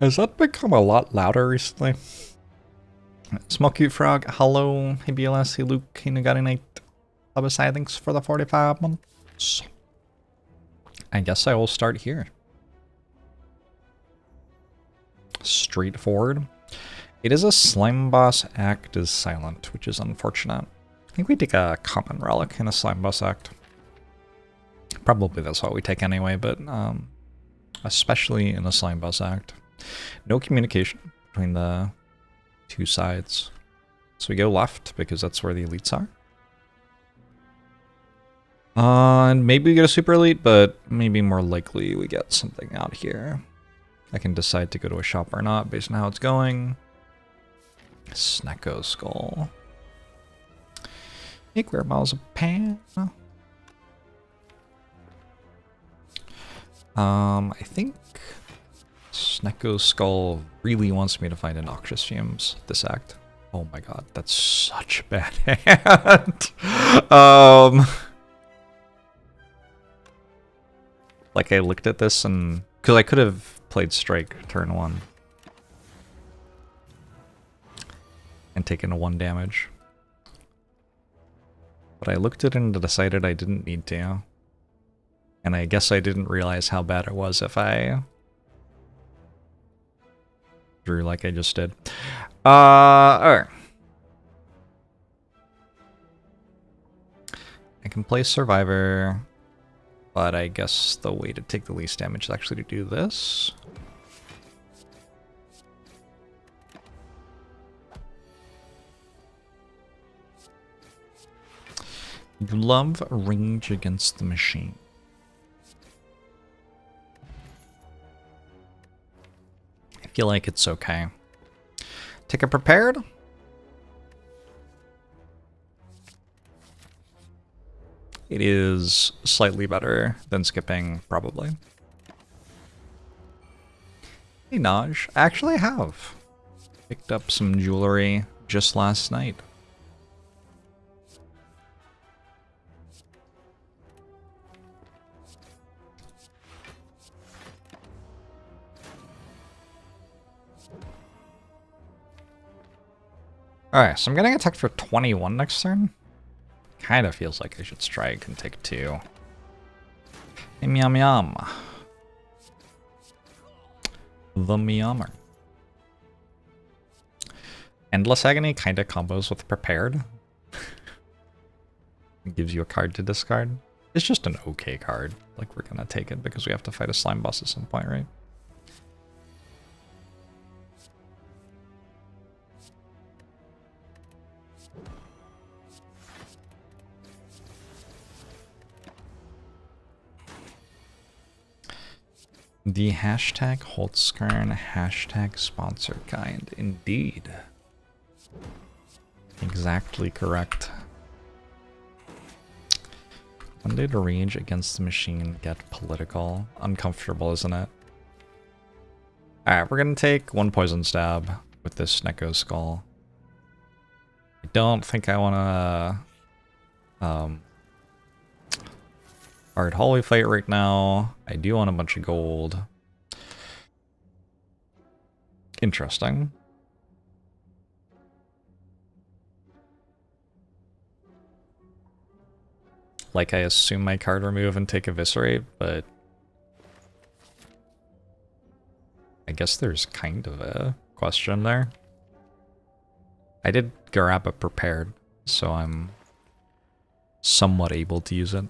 Has that become a lot louder recently? Small Cute Frog, hello. Hey BLS, hey Luke, hey Nagati Knight. Abasai, thanks for the 45 months. I guess I will start here. Straightforward. It is a slime boss act is silent, which is unfortunate. I think we take a common relic in a slime boss act. Probably that's what we take anyway, but especially in a slime boss act. No communication between the two sides. So we go left because that's where the elites are. And maybe we get a super elite, but maybe more likely we get something out here. I can decide to go to a shop or not based on how it's going. Snecko skull. Make where miles of pan. I think Snecko skull really wants me to find a noxious fumes this act. Oh my god, that's such a bad hand. Like I looked at this and because I could have played strike turn 1 and taken a 1 damage. But I looked at it and decided I didn't need to. And I guess I didn't realize how bad it was if I drew like I just did. Alright. I can play Survivor, but I guess the way to take the least damage is actually to do this. You love range against the machine. I feel like it's okay. Take a prepared. It is slightly better than skipping, probably. Hey Naj, actually I have picked up some jewelry just last night. Alright, so I'm getting attacked for 21 next turn. Kind of feels like I should strike and take 2. Hey, meow meow. The meowmer. Endless Agony kind of combos with Prepared. It gives you a card to discard. It's just an okay card. Like, we're gonna take it because we have to fight a slime boss at some point, right? The hashtag Holtzkern hashtag sponsor kind. Indeed. Exactly correct. One day to range against the machine, get political. Uncomfortable, isn't it? Alright, we're gonna take 1 poison stab with this Snecko skull. I don't think I wanna hard hallway fight right now. I do want a bunch of gold. Interesting. Like I assume my card remove and take Eviscerate, but I guess there's kind of a question there. I did grab a prepared, so I'm somewhat able to use it.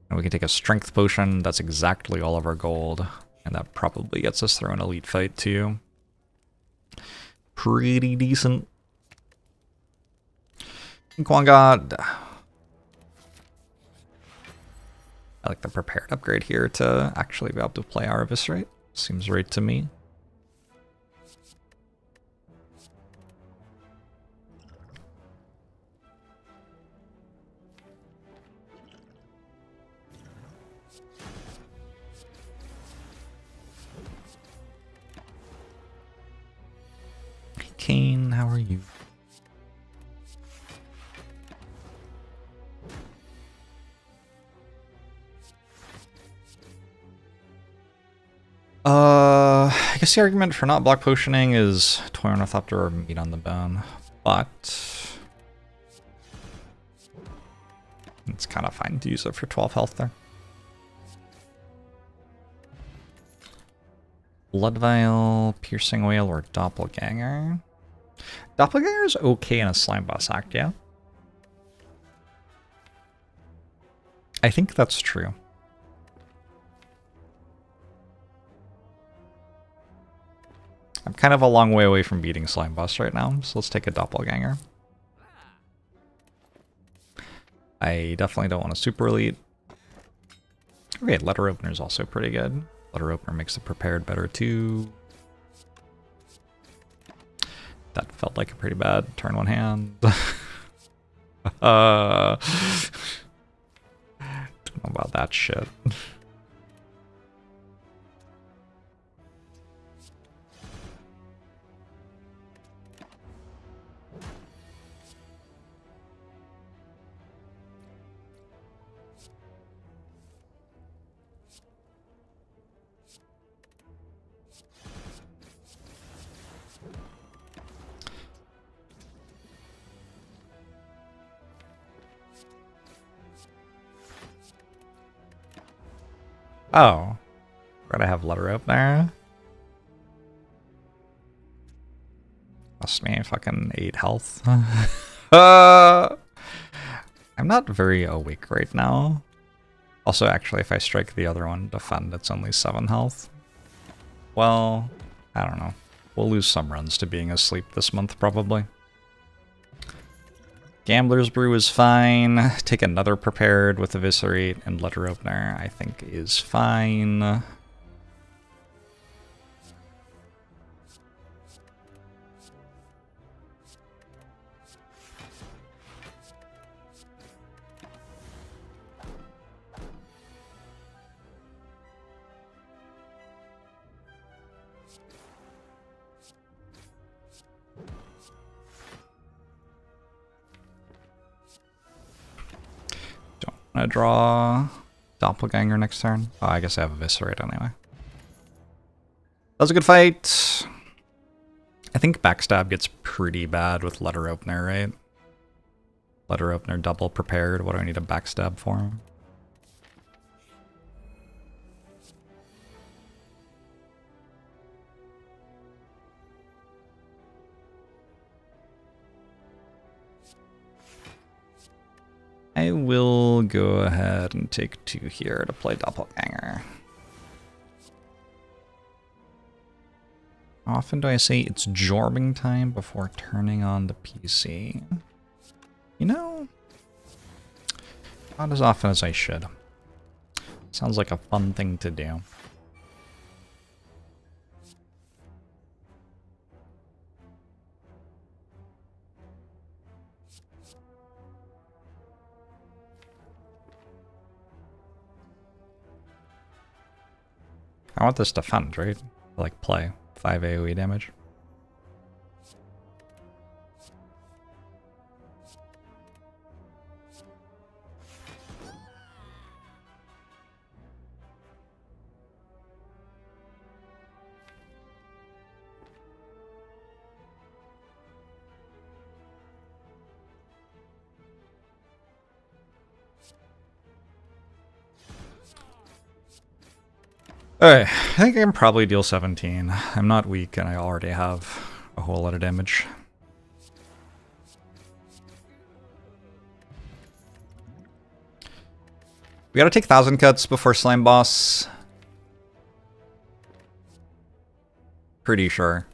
And we can take a strength potion. That's exactly all of our gold. And that probably gets us through an elite fight too. Pretty decent. Kwangad. I like the prepared upgrade here to actually be able to play our Eviscerate. Seems right to me. Kane, how are you? guess the argument for not block potioning is Toy Ornithopter or meat on the bone, but it's kind of fine to use it for 12 health there. Blood Vial, Piercing Whale, or Doppelganger. Doppelganger is okay in a Slime Boss Act, yeah? I think that's true. I'm kind of a long way away from beating Slime Boss right now, so let's take a Doppelganger. I definitely don't want a Super Elite. Okay, Letter Opener is also pretty good. Letter Opener makes the Prepared better too. That felt like a pretty bad turn one hand. Don't know about that shit. Oh, gotta have Letter Opener. Cost me fucking 8 health. I'm not very awake right now. Also, actually, if I strike the other one, defend, it's only 7 health. Well, I don't know. We'll lose some runs to being asleep this month, probably. Gambler's Brew is fine. Take another Prepared with Eviscerate, and Letter Opener, I think, is fine. I'm gonna draw Doppelganger next turn. Oh, I guess I have Eviscerate anyway. That was a good fight. I think Backstab gets pretty bad with Letter Opener, right? Letter Opener double Prepared. What do I need a Backstab for? I will go ahead and take 2 here to play Doppelganger. How often do I say it's jorbing time before turning on the PC? You know, not as often as I should. Sounds like a fun thing to do. I want this to defend, right? Like play 5 AoE damage. Alright, I think I can probably deal 17. I'm not weak and I already have a whole lot of damage. We gotta take 1,000 cuts before Slime Boss. Pretty sure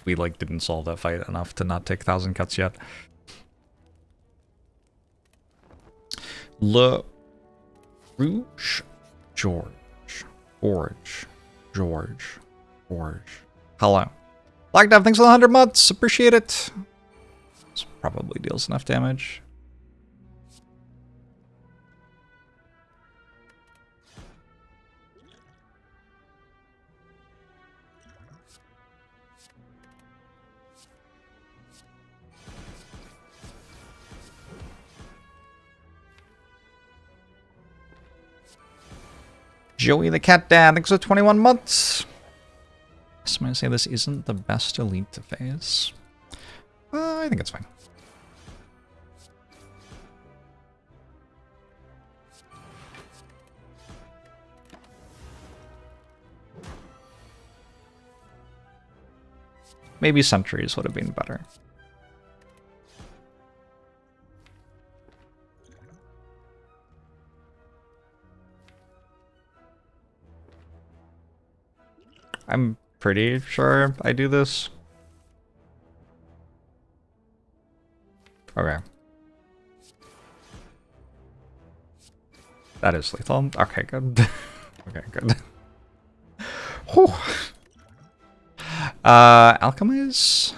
we like didn't solve that fight enough to not take 1,000 cuts yet. Le Rouge George. George. Hello. Black Dev, thanks for the 100 months. Appreciate it. This probably deals enough damage. Joey the Cat Dad, thanks for 21 months. This to say this isn't the best elite to face. I think it's fine. Maybe sentries would have been better. I'm pretty sure I do this. Okay. That is lethal. Okay, good. Okay, good. Whew. Alchemize?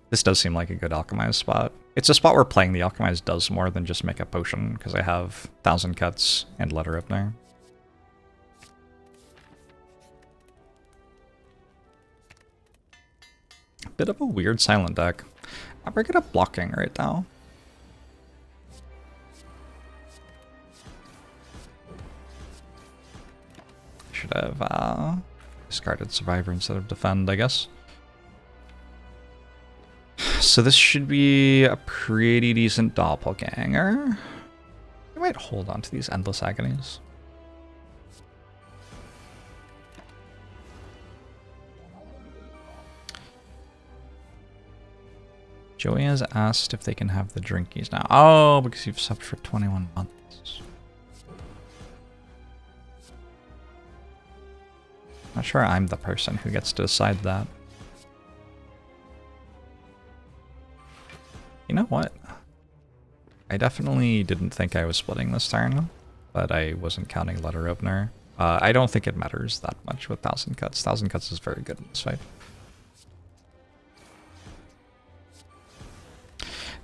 This does seem like a good alchemize spot. It's a spot where playing the alchemize does more than just make a potion, because I have 1,000 cuts and letter opener. Bit of a weird silent deck. I'm pretty good at blocking right now. Should have discarded Survivor instead of Defend, I guess. So this should be a pretty decent doppelganger. I might hold on to these Endless Agonies. Joey has asked if they can have the drinkies now. Oh, because you've subbed for 21 months. Not sure I'm the person who gets to decide that. You know what? I definitely didn't think I was splitting this turn, but I wasn't counting letter opener. I don't think it matters that much with 1,000 cuts. 1,000 cuts is very good in this fight.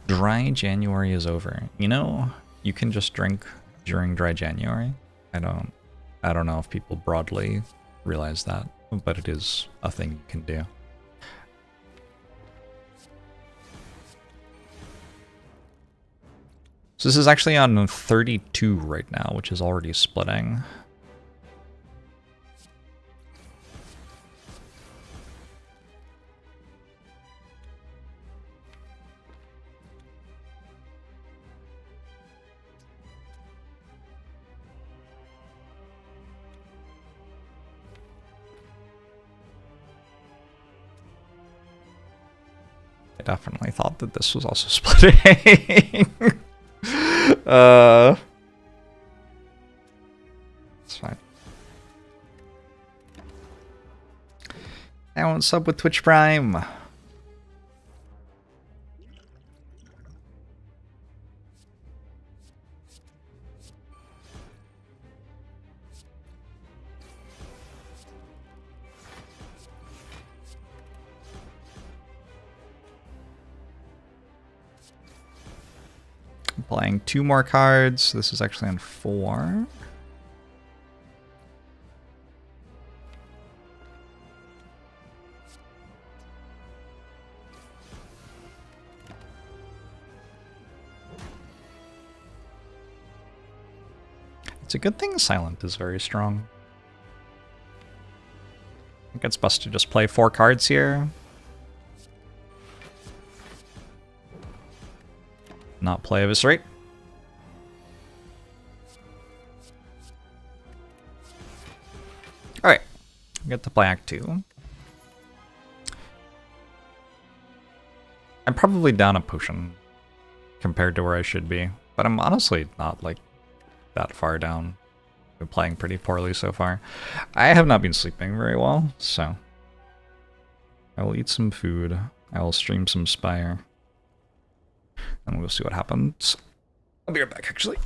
Dry January is over. You know, you can just drink during Dry January. I don't know if people broadly realize that, but it is a thing you can do. So this is actually on 32 right now, which is already splitting. I definitely thought that this was also splitting. It's fine. I won't sub with Twitch Prime. I'm playing 2 more cards. This is actually on 4. It's a good thing Silent is very strong. I think it's best to just play 4 cards here. Not play Eviscerate. Alright, get to play Act 2. I'm probably down a potion compared to where I should be, but I'm honestly not like that far down. Been playing pretty poorly so far. I have not been sleeping very well, so I will eat some food. I will stream some Spire, and we'll see what happens. I'll be right back, actually.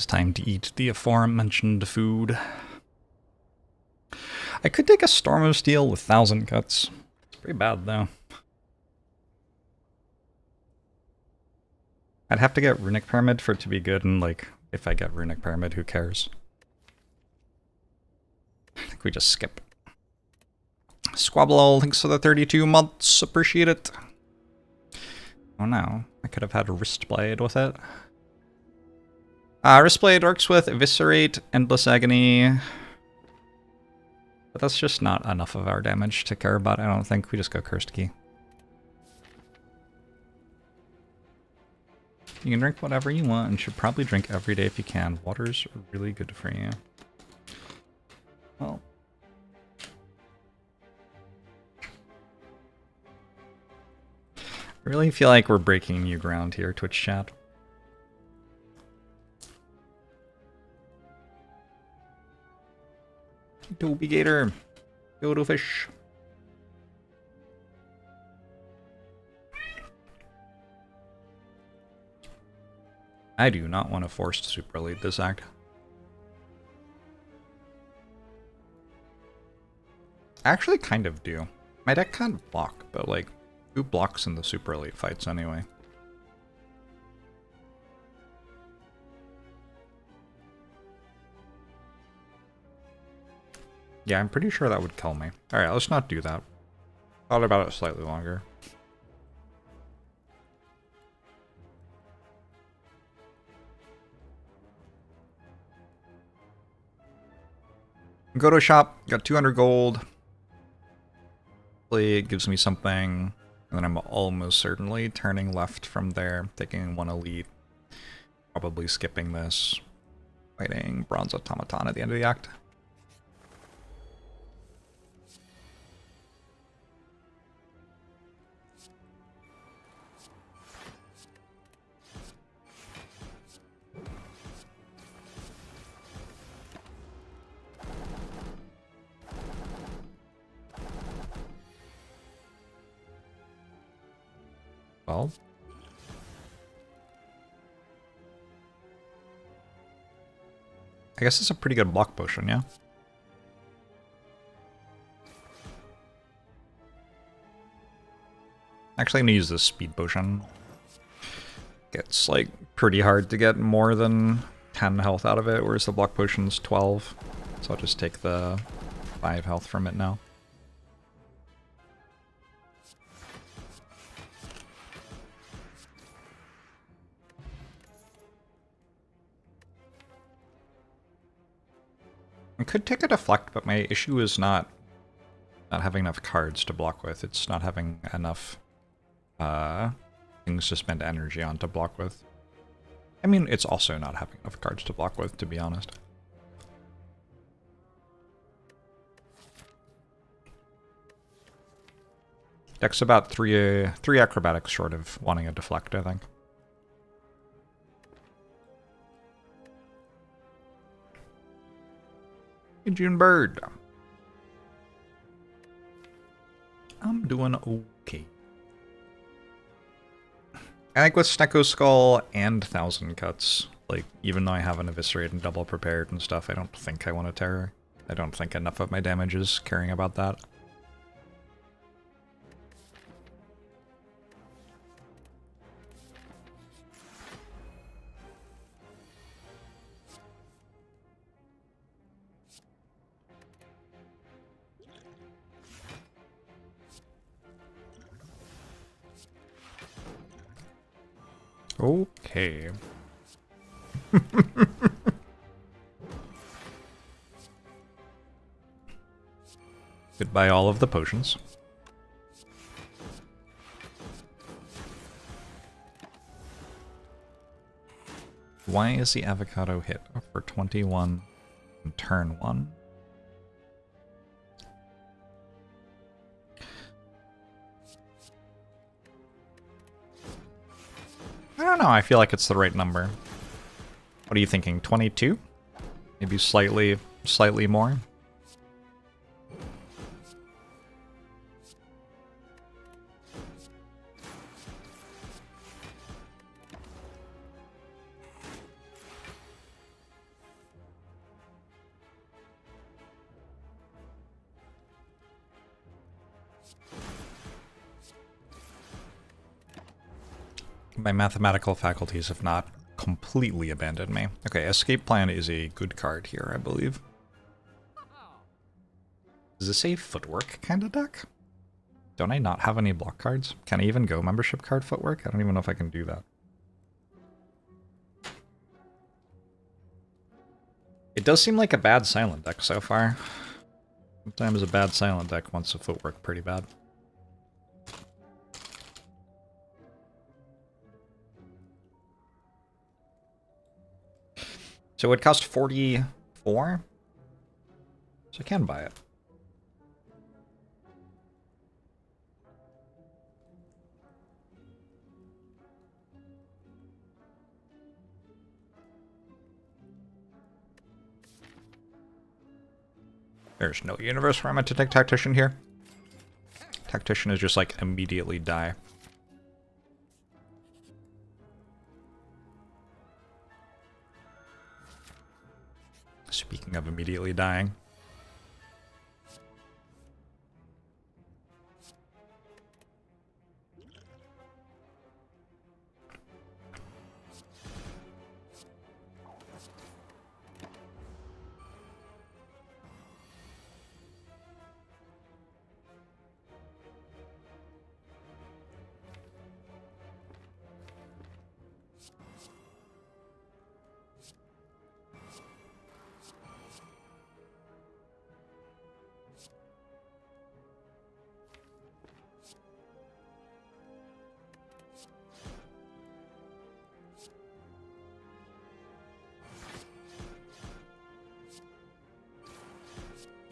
It's time to eat the aforementioned food. I could take a Storm of Steel with 1,000 cuts. It's pretty bad, though. I'd have to get Runic Pyramid for it to be good, and, like, if I get Runic Pyramid, who cares? I think we just skip. Squabble, thanks for the 32 months. Appreciate it. Oh no, I could have had a Wristblade with it. Wristblade works with Eviscerate, Endless Agony. But that's just not enough of our damage to care about, I don't think. We just go Cursed Key. You can drink whatever you want and should probably drink every day if you can. Water's really good for you. Well. I really feel like we're breaking new ground here, Twitch chat. Toby Gator. Dodo fish. I do not want to force super lead this act. I actually kind of do. My deck can't block, but like, who blocks in the super elite fights anyway? Yeah, I'm pretty sure that would kill me. Alright, let's not do that. Thought about it slightly longer. Go to a shop, got 200 gold. Hopefully it gives me something, and then I'm almost certainly turning left from there, taking one elite. Probably skipping this. Fighting Bronze Automaton at the end of the act. Well, I guess it's a pretty good block potion, yeah? Actually, I'm gonna use this speed potion. It's like pretty hard to get more than 10 health out of it, whereas the block potion's 12. So I'll just take the 5 health from it now. I could take a deflect, but my issue is not having enough cards to block with. It's not having enough things to spend energy on to block with. I mean, it's also not having enough cards to block with, to be honest. Deck's about three acrobatics short of wanting a deflect, I think. Hey, June Bird. I'm doing okay. I think with Snecko Skull and 1,000 cuts, like, even though I have an Eviscerate and double prepared and stuff, I don't think I want a Terror. I don't think enough of my damage is caring about that. Okay. Goodbye all of the potions. Why is the avocado hit for 21 in turn 1? I don't know, I feel like it's the right number. What are you thinking, 22? Maybe slightly more? My mathematical faculties have not completely abandoned me. Okay, escape plan is a good card here, I believe. Is this a footwork kind of deck? Don't I not have any block cards? Can I even go membership card footwork? I don't even know if I can do that. It does seem like a bad silent deck so far. Sometimes a bad silent deck wants a footwork pretty bad. So it would cost 44? So I can buy it. There's no universe where I'm meant to take Tactician here. Tactician is just like immediately die. Speaking of immediately dying.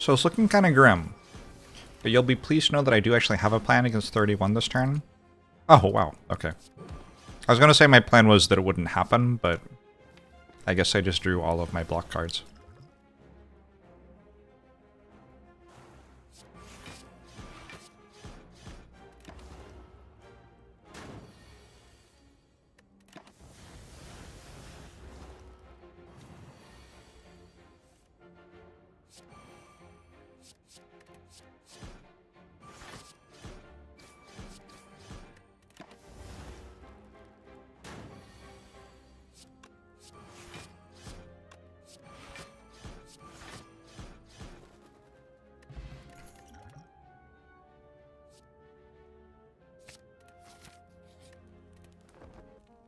So it's looking kind of grim. But you'll be pleased to know that I do actually have a plan against 31 this turn. Oh, wow. Okay. I was going to say my plan was that it wouldn't happen, but I guess I just drew all of my block cards.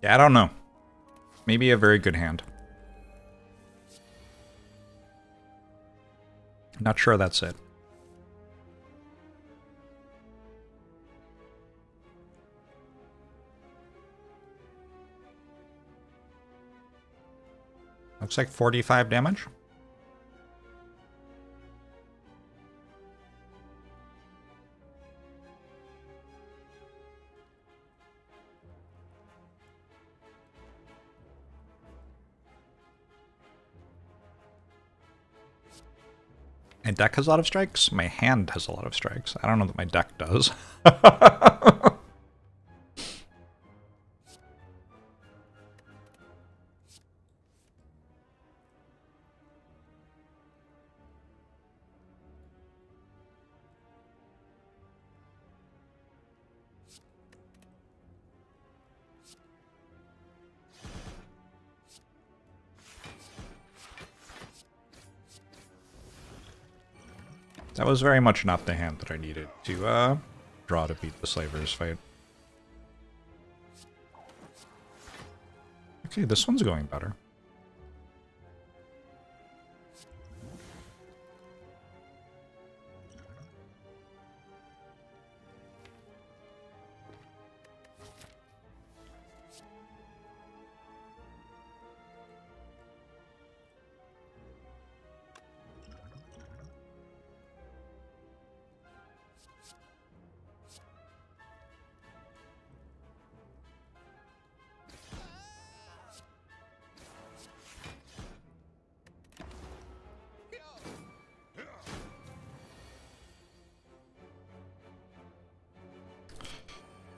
Yeah, I don't know. Maybe a very good hand. Not sure that's it. Looks like 45 damage. My deck has a lot of strikes. My hand has a lot of strikes. I don't know that my deck does. That was very much not the hand that I needed to draw to beat the Slaver's fight. Okay, this one's going better.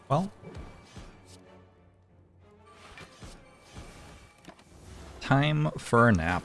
Well, time for a nap.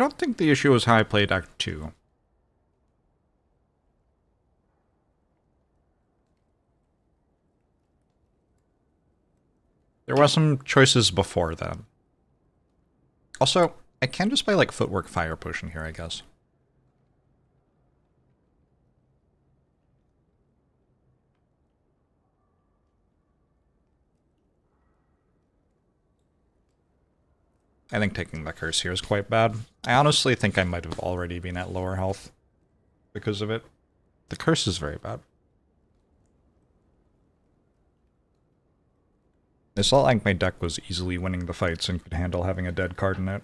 don't think the issue was how I played Act 2. There was some choices before then. Also, I can just buy like Footwork Fire Potion here, I guess. I think taking the curse here is quite bad. I honestly think I might have already been at lower health because of it. The curse is very bad. It felt like my deck was easily winning the fights and could handle having a dead card in it.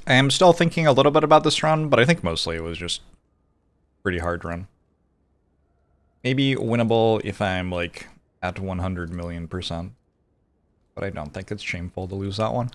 I am still thinking a little bit about this run, but I think mostly it was just a pretty hard run. Maybe winnable if I'm like at 100 million%, but I don't think it's shameful to lose that one.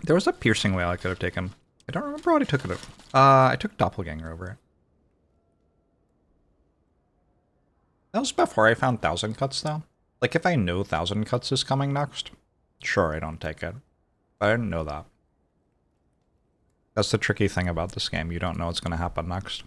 There was a piercing whale I could have taken. I don't remember what I took it of. I took Doppelganger over it. That was before I found Thousand Cuts, though. Like, if I know Thousand Cuts is coming next, sure, I don't take it. But I didn't know that. That's the tricky thing about this game. You don't know what's going to happen next.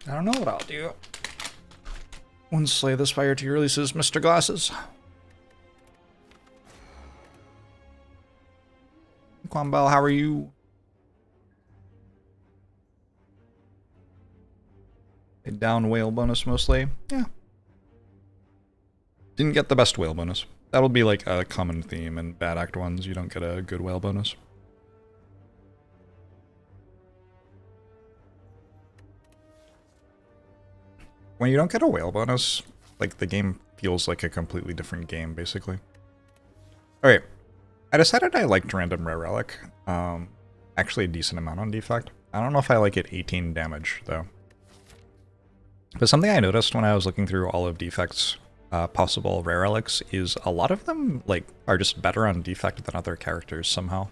I don't know what I'll do when Slay the Spire 2 releases Mr. Glasses. Quambell, how are you? A down whale bonus mostly? Yeah. Didn't get the best whale bonus. That'll be like a common theme in bad act ones. You don't get a good whale bonus. When you don't get a whale bonus, like, the game feels like a completely different game, basically. Alright. I decided I liked random rare relic. Actually a decent amount on Defect. I don't know if I like it 18 damage, though. But something I noticed when I was looking through all of Defect's possible rare relics is a lot of them, like, are just better on Defect than other characters somehow.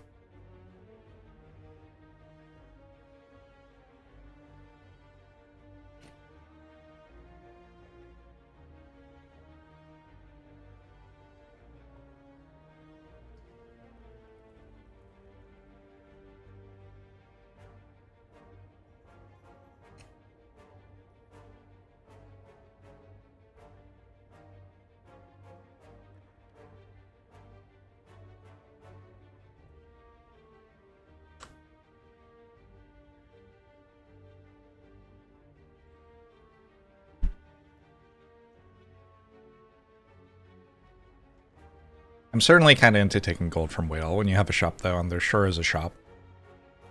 I'm certainly kind of into taking gold from Whale when you have a shop, though, and there sure is a shop.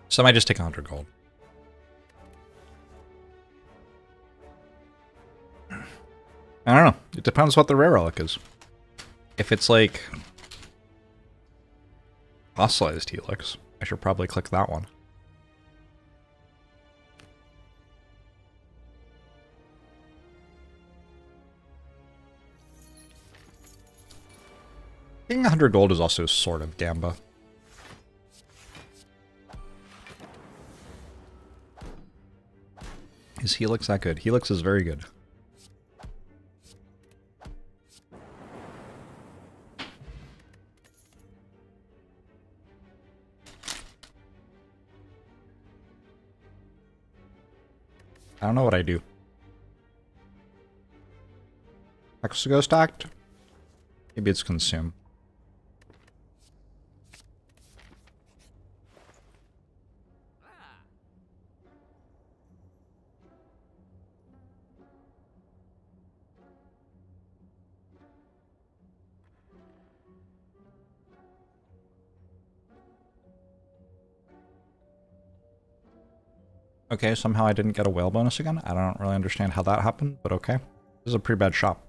So I might just take 100 gold. I don't know. It depends what the rare relic is. If it's like fossilized helix, I should probably click that one. Getting 100 gold is also sort of gamba. Is Helix that good? Helix is very good. I don't know what I do. Hexago stacked? Maybe it's consume. Okay, somehow I didn't get a whale bonus again. I don't really understand how that happened, but okay. This is a pretty bad shop.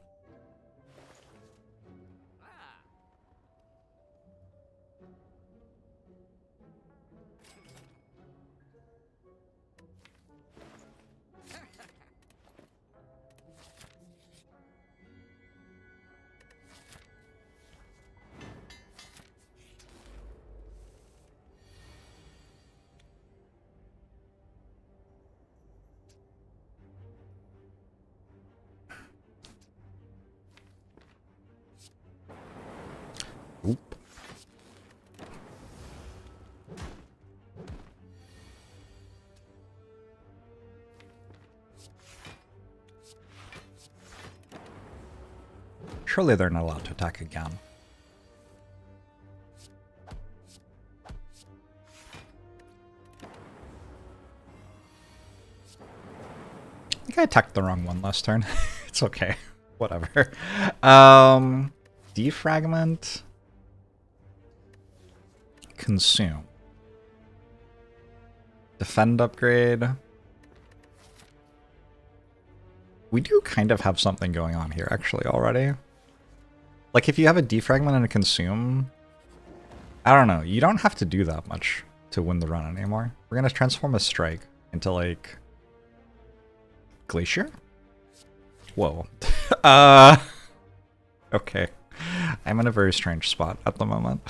Oop. Surely they're not allowed to attack again. I think I attacked the wrong one last turn. It's okay. Whatever. Defragment. Consume. Defend upgrade. We do kind of have something going on here actually already. Like if you have a defragment and a consume, I don't know, you don't have to do that much to win the run anymore. We're gonna transform a strike into like Glacier? Whoa. Okay. I'm in a very strange spot at the moment.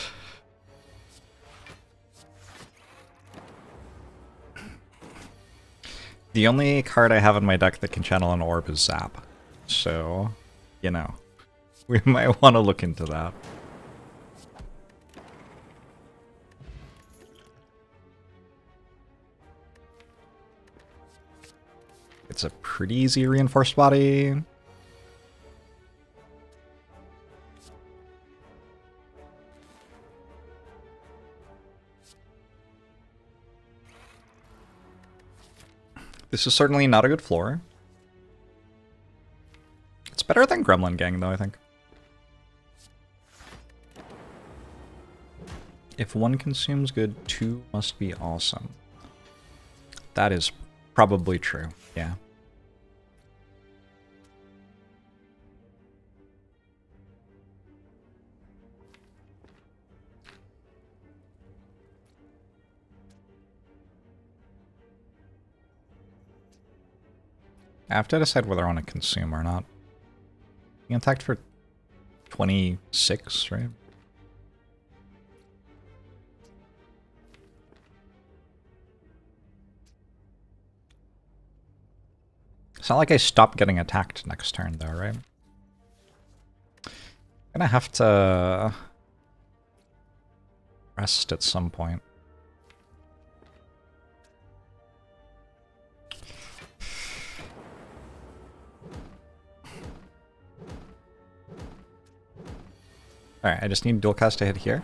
The only card I have in my deck that can channel an orb is Zap. So, you know, we might want to look into that. It's a pretty easy reinforced body. This is certainly not a good floor. It's better than Gremlin Gang, though, I think. If one consumes good, two must be awesome. That is probably true, yeah. I have to decide whether I want to consume or not. Being attacked for 26, right? It's not like I stop getting attacked next turn, though, right? I'm gonna have to rest at some point. Alright, I just need dual cast to hit here.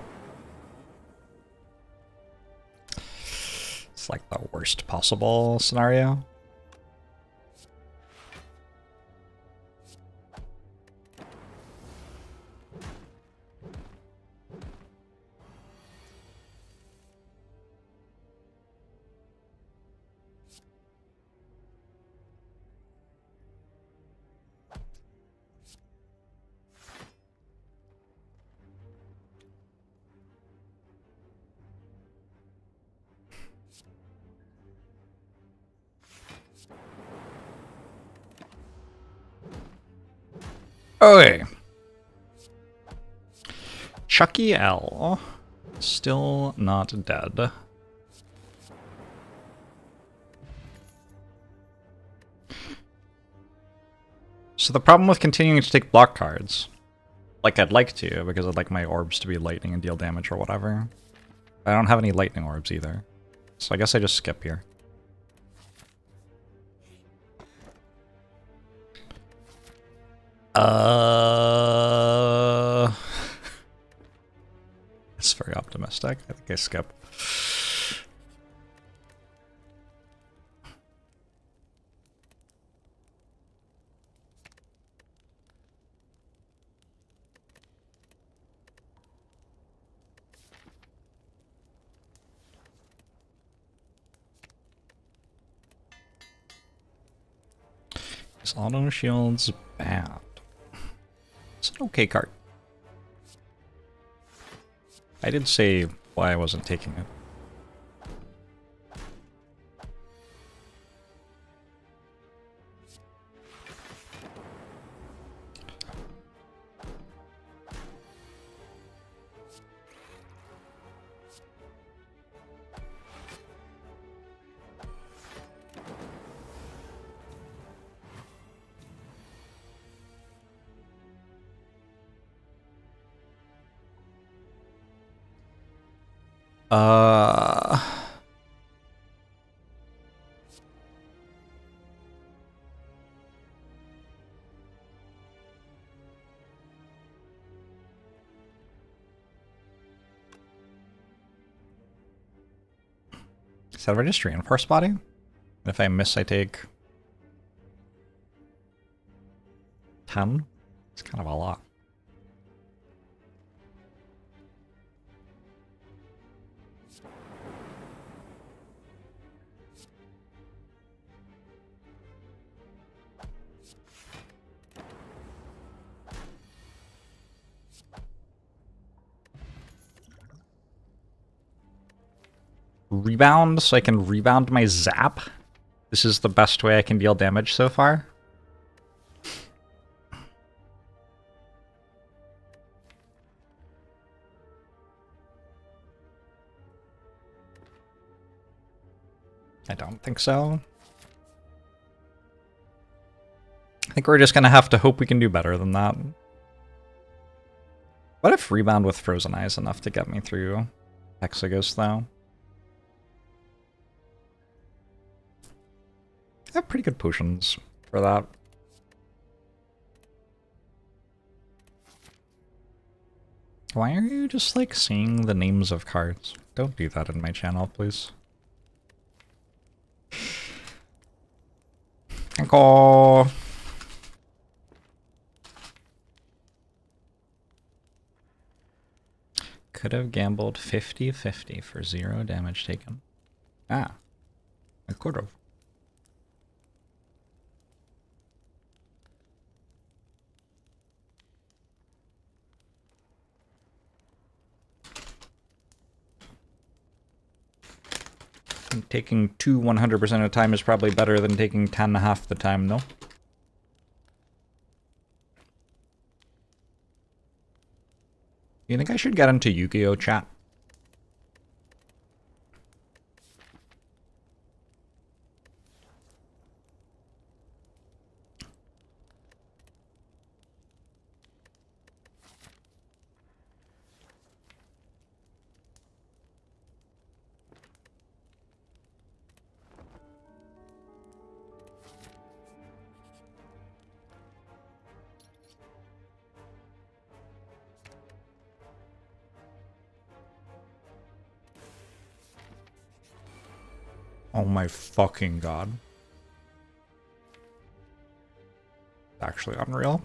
It's like the worst possible scenario. Okay. Chucky L. Still not dead. So the problem with continuing to take block cards, like I'd like to, because I'd like my orbs to be lightning and deal damage or whatever. I don't have any lightning orbs either. So I guess I just skip here. It's very optimistic. I think I skip. Is auto shields bad? It's an okay card. I did say why I wasn't taking it. Is that just reinforce body? And if I miss, I take 10? It's kind of a lot. Rebound, so I can rebound my zap. This is the best way I can deal damage so far. I don't think so. I think we're just gonna have to hope we can do better than that. What if rebound with frozen eye is enough to get me through Hexagos, though? I have pretty good potions for that. Why are you just, like, seeing the names of cards? Don't do that in my channel, please. Go. Could have gambled 50-50 for 0 damage taken. Ah, I could have. Taking 2 100% of the time is probably better than taking 10 half the time, though. You think I should get into Yu-Gi-Oh chat? Oh my fucking god. Actually unreal.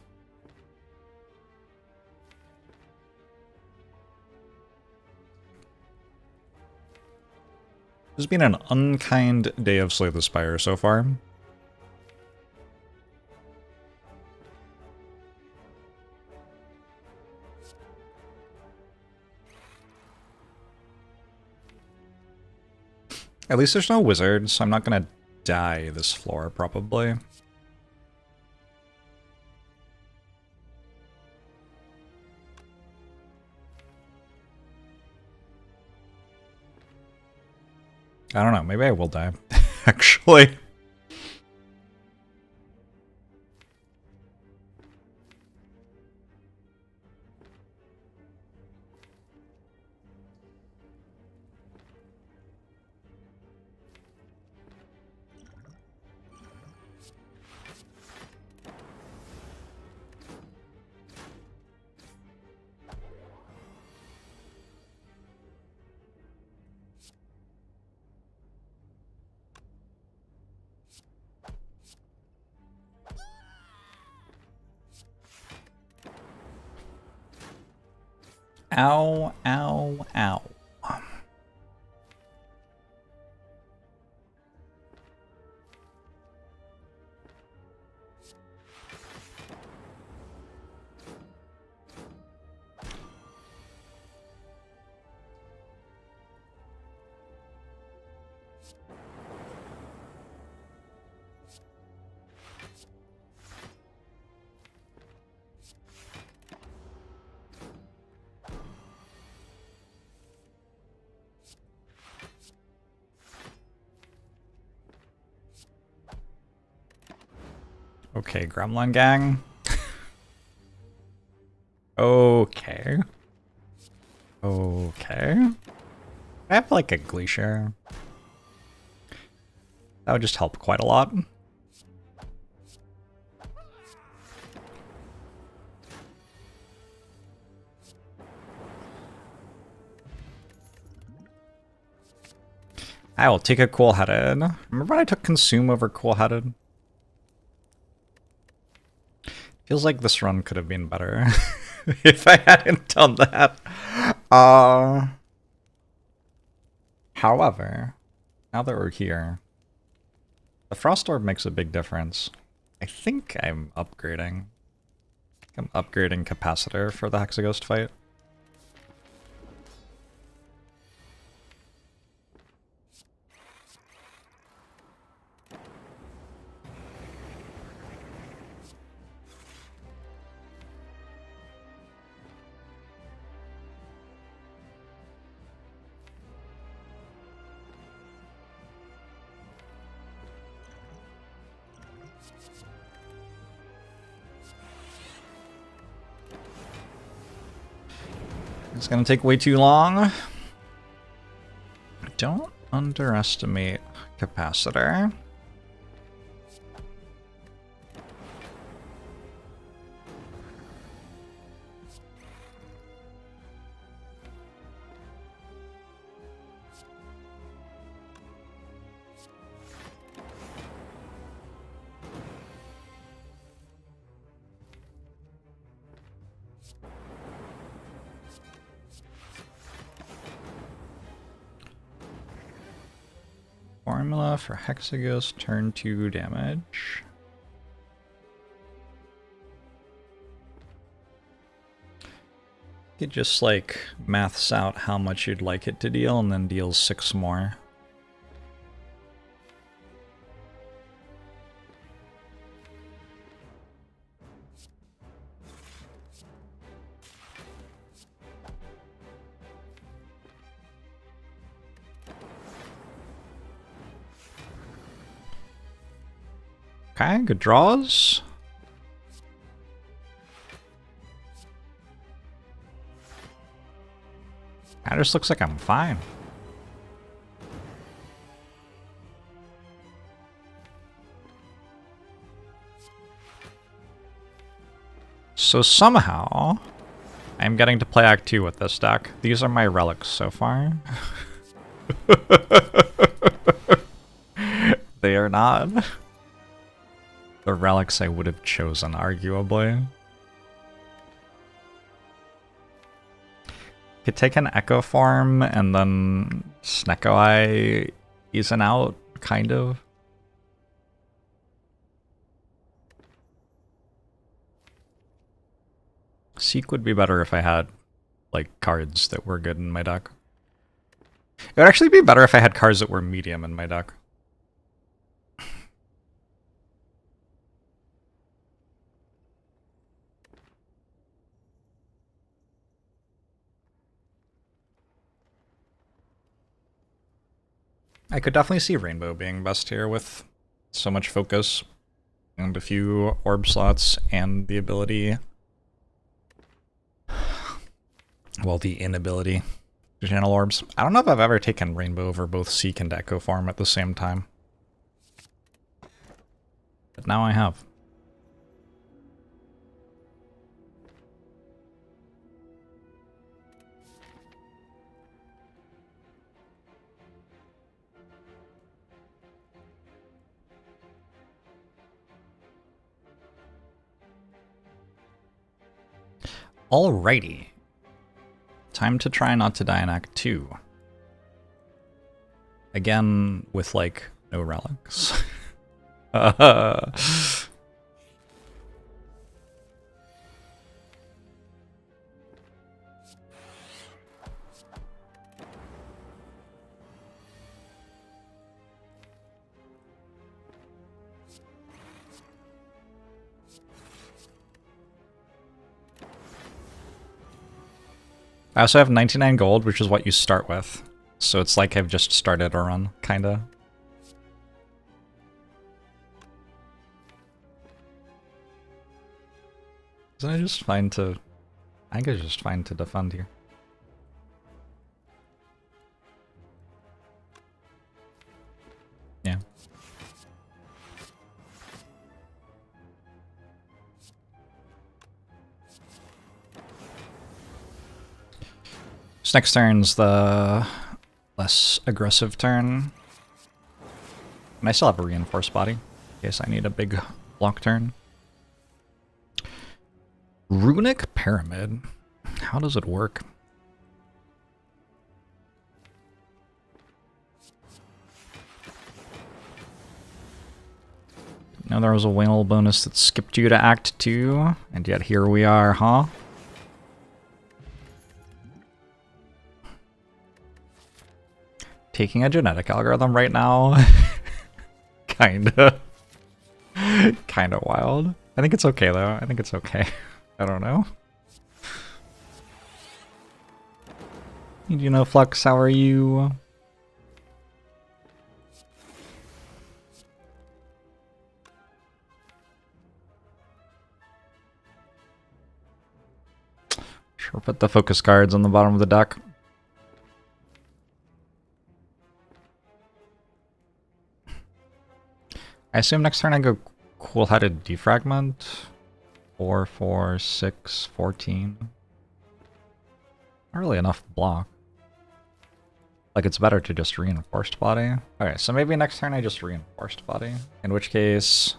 This has been an unkind day of Slay the Spire so far. At least there's no wizards, so I'm not gonna die this floor, probably. I don't know, maybe I will die, actually. Ow, ow, ow. Okay, Gremlin Gang. Okay. Okay. I have like a glacier. That would just help quite a lot. I will take a cool-headed. Remember when I took consume over cool-headed? Feels like this run could have been better if I hadn't done that. However, now that we're here, the Frost Orb makes a big difference. I think I'm upgrading. I'm upgrading Capacitor for the Hexaghost fight. It's gonna take way too long. Don't underestimate Capacitor. Formula for Hexaghost, turn 2 damage. It just like maths out how much you'd like it to deal and then deals 6 more. Okay, good draws. That just looks like I'm fine. So somehow, I'm getting to play Act 2 with this deck. These are my relics so far. They are not the relics I would have chosen, arguably. Could take an Echo form and then Snecko Eye ease an out, kind of. Seek would be better if I had, like, cards that were good in my deck. It would actually be better if I had cards that were medium in my deck. I could definitely see Rainbow being best here with so much focus and a few orb slots and the ability, well, the inability to channel orbs. I don't know if I've ever taken Rainbow over both Seek and Echo form at the same time. But now I have. Alrighty. Time to try not to die in Act 2. Again, with, like, no relics. I also have 99 gold, which is what you start with. So it's like I've just started a run, kinda. Isn't it just fine to... I think it's just fine to defend here. Yeah. So next turn's the less aggressive turn. And I still have a reinforced body, in case I need a big block turn. Runic Pyramid. How does it work? Now there was a whale bonus that skipped you to Act 2, and yet here we are, huh? Taking a genetic algorithm right now? Kinda wild. I think it's okay though. I think it's okay. I don't know. You know, Flux, how are you? Sure, put the focus cards on the bottom of the deck. I assume next turn I go cool-headed defragment. 4, 4, 6, 14. Not really enough block. Like, it's better to just reinforced body. Okay, so maybe next turn I just reinforced body. In which case...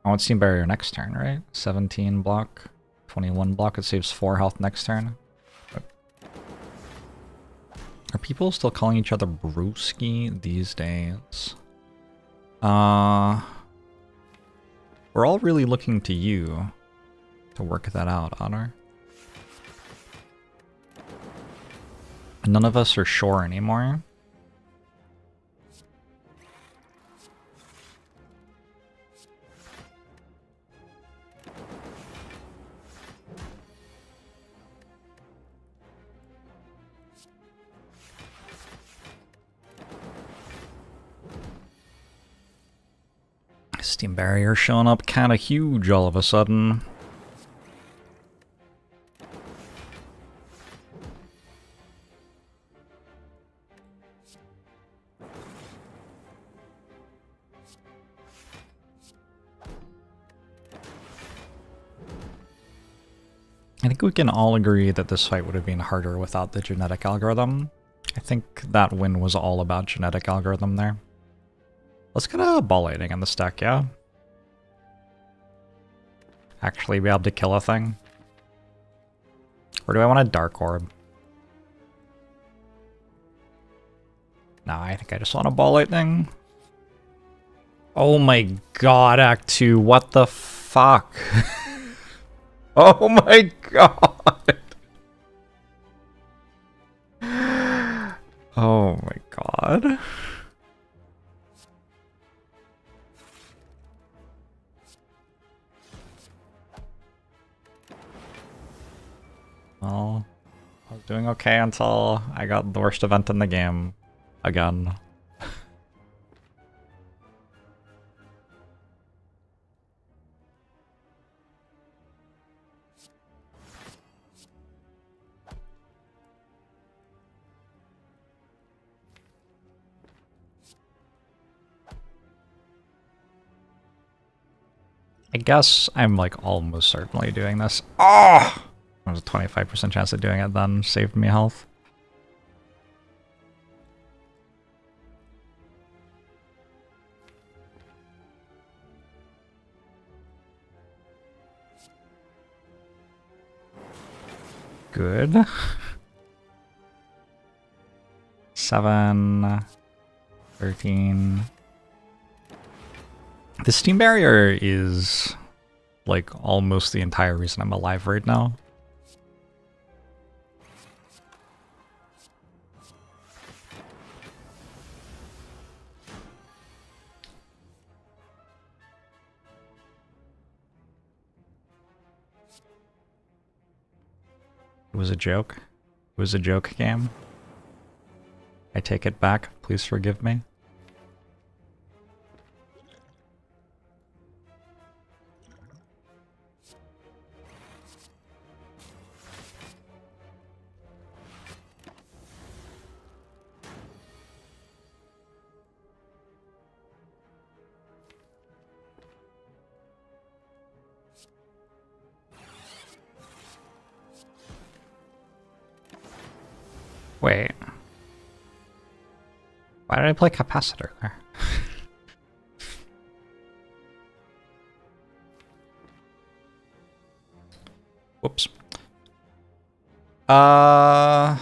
I want Steam Barrier next turn, right? 17 block, 21 block, it saves 4 health next turn. Are people still calling each other Brewski these days? We're all really looking to you to work that out, Honor. None of us are sure anymore. Steam Barrier showing up kind of huge all of a sudden. I think we can all agree that this fight would have been harder without the genetic algorithm. I think that win was all about genetic algorithm there. Let's get a ball lightning in this deck, yeah? Actually be able to kill a thing. Or do I want a Dark Orb? Nah, I think I just want a ball lightning. Oh my god, Act 2, what the fuck? Oh my god! Oh my god. Well, I was doing okay until I got the worst event in the game again. I guess I'm like almost certainly doing this. Oh! There's a 25% chance of doing it then. Saved me health. good. 7, 13. The Steam Barrier is like almost the entire reason I'm alive right now. It was a joke. It was a joke game. I take it back. Please forgive me. Wait. Why did I play capacitor there? Whoops. Can I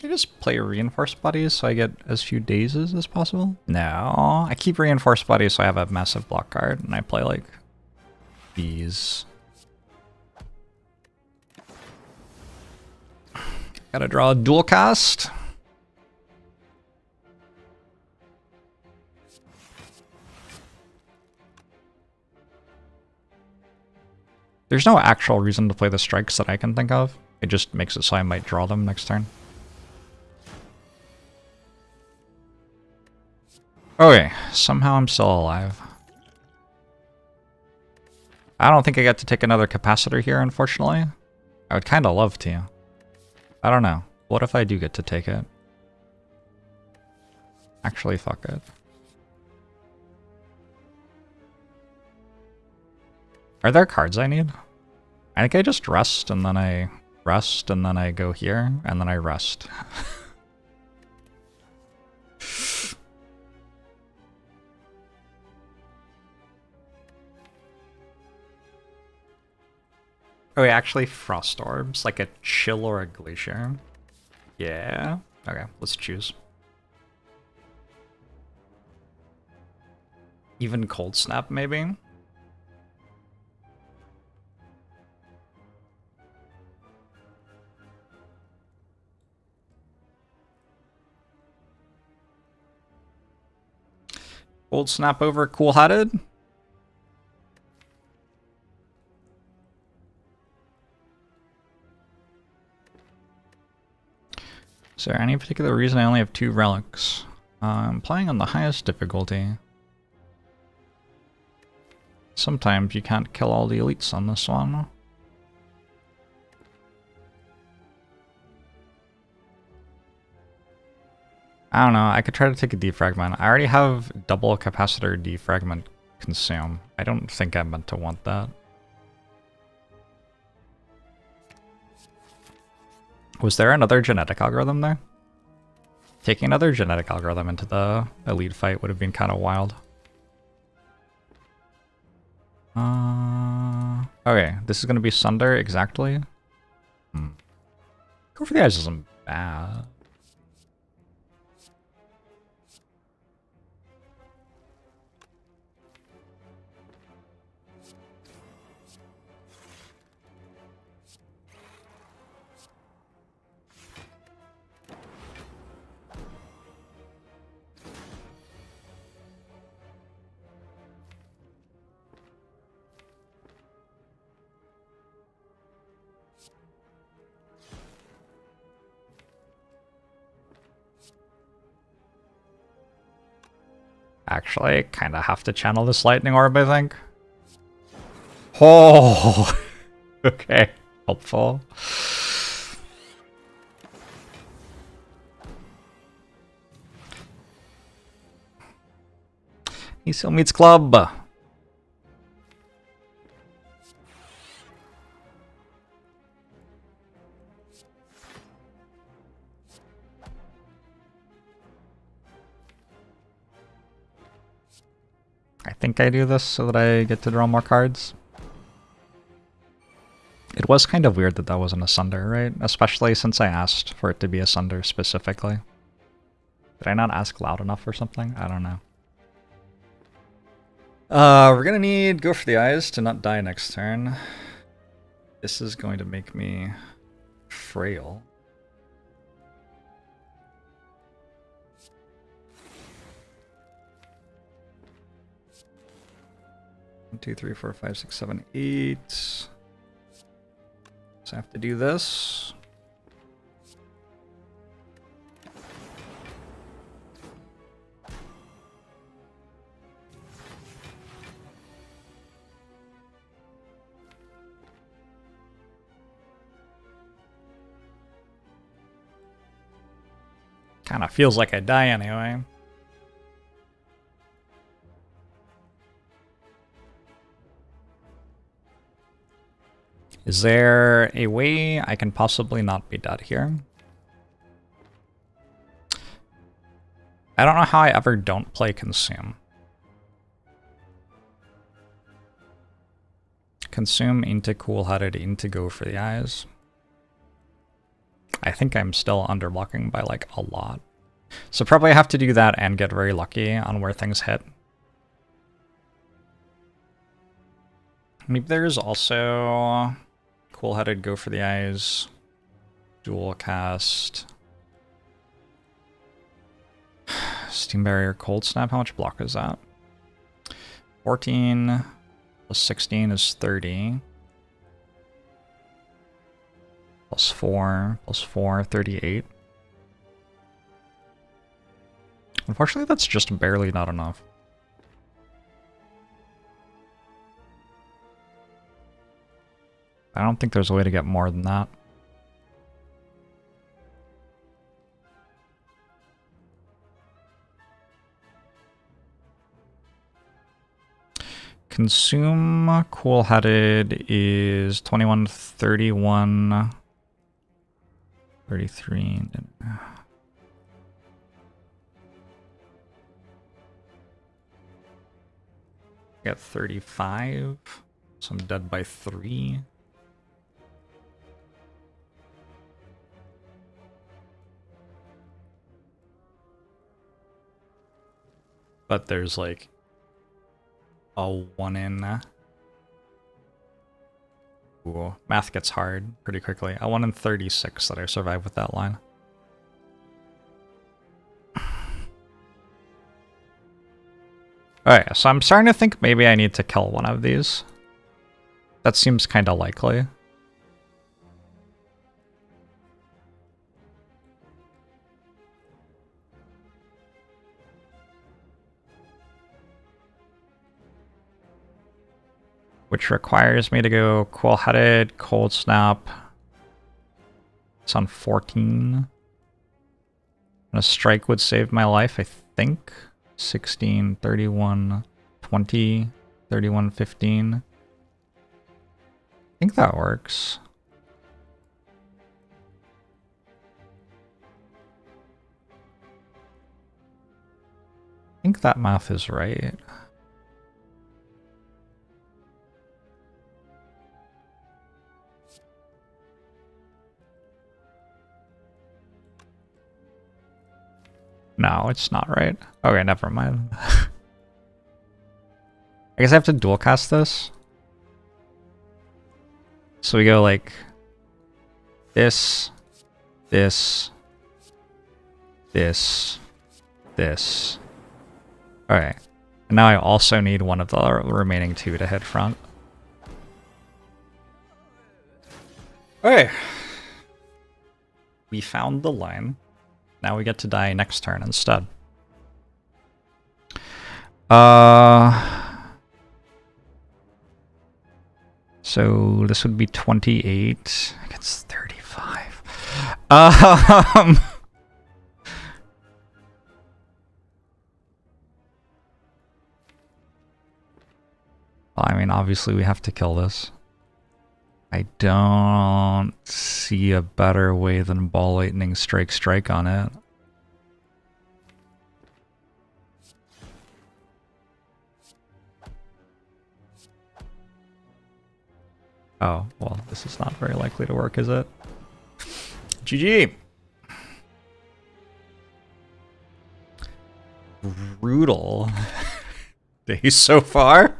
just play reinforced bodies so I get as few dazes as possible? No, I keep reinforced bodies so I have a massive block card and I play like these. Gotta draw a dual cast. There's no actual reason to play the strikes that I can think of. It just makes it so I might draw them next turn. Okay, somehow I'm still alive. I don't think I get to take another capacitor here, unfortunately. I would kind of love to. I don't know. What if I do get to take it? Actually, fuck it. Are there cards I need? I think I just rest, and then I rest, and then I go here, and then I rest. Oh, wait, actually Frost Orbs, like a Chill or a Glacier. Yeah. Okay, let's choose. Even Cold Snap, maybe? Cold Snap over Cool-Headed? Is there any particular reason I only have 2 relics? I'm playing on the highest difficulty. Sometimes you can't kill all the elites on this one. I don't know, I could try to take a defragment. I already have double capacitor defragment consume. I don't think I meant to want that. Was there another genetic algorithm there? Taking another genetic algorithm into the elite fight would have been kind of wild. Okay, this is going to be Sunder exactly. Go for the Eyes isn't bad. Actually, I kind of have to channel this lightning orb, I think. Oh, okay, helpful. He still meets club. I think I do this so that I get to draw more cards. It was kind of weird that that wasn't a Sunder, right? Especially since I asked for it to be a Sunder specifically. Did I not ask loud enough or something? I don't know. We're gonna need Go for the Eyes to not die next turn. This is going to make me frail. One, two, three, four, five, six, seven, eight. So I have to do this. Kind of feels like I die anyway. Is there a way I can possibly not be dead here? I don't know how I ever don't play Consume. Consume into Cool-Headed into Go for the Eyes. I think I'm still underblocking by like a lot. So probably have to do that and get very lucky on where things hit. Maybe there's also Cool-Headed Go for the Eyes, dual cast, Steam Barrier, Cold Snap. How much block is that? 14 plus 16 is 30. Plus 4, 38. Unfortunately, that's just barely not enough. I don't think there's a way to get more than that. Consume Cool-Headed is 21, 31... 33. Get 35. So I'm dead by 3. But there's like a 1 in. Ooh, math gets hard pretty quickly. A 1 in 36 that I survive with that line. Alright, so I'm starting to think maybe I need to kill one of these. That seems kind of likely. Which requires me to go Cool-Headed, Cold Snap. It's on 14. And a strike would save my life, I think. 16, 31, 20, 31, 15. I think that works. I think that math is right. No, it's not right. Okay, never mind. I guess I have to dual cast this. So we go like this, this, this, this. Alright. And now I also need one of the remaining 2 to hit front. Okay. We found the line. Now we get to die next turn instead. So this would be 28 against 35. I mean, obviously we have to kill this. I don't see a better way than Ball Lightning Strike on it. Oh, well, this is not very likely to work, is it? GG! Brutal day so far.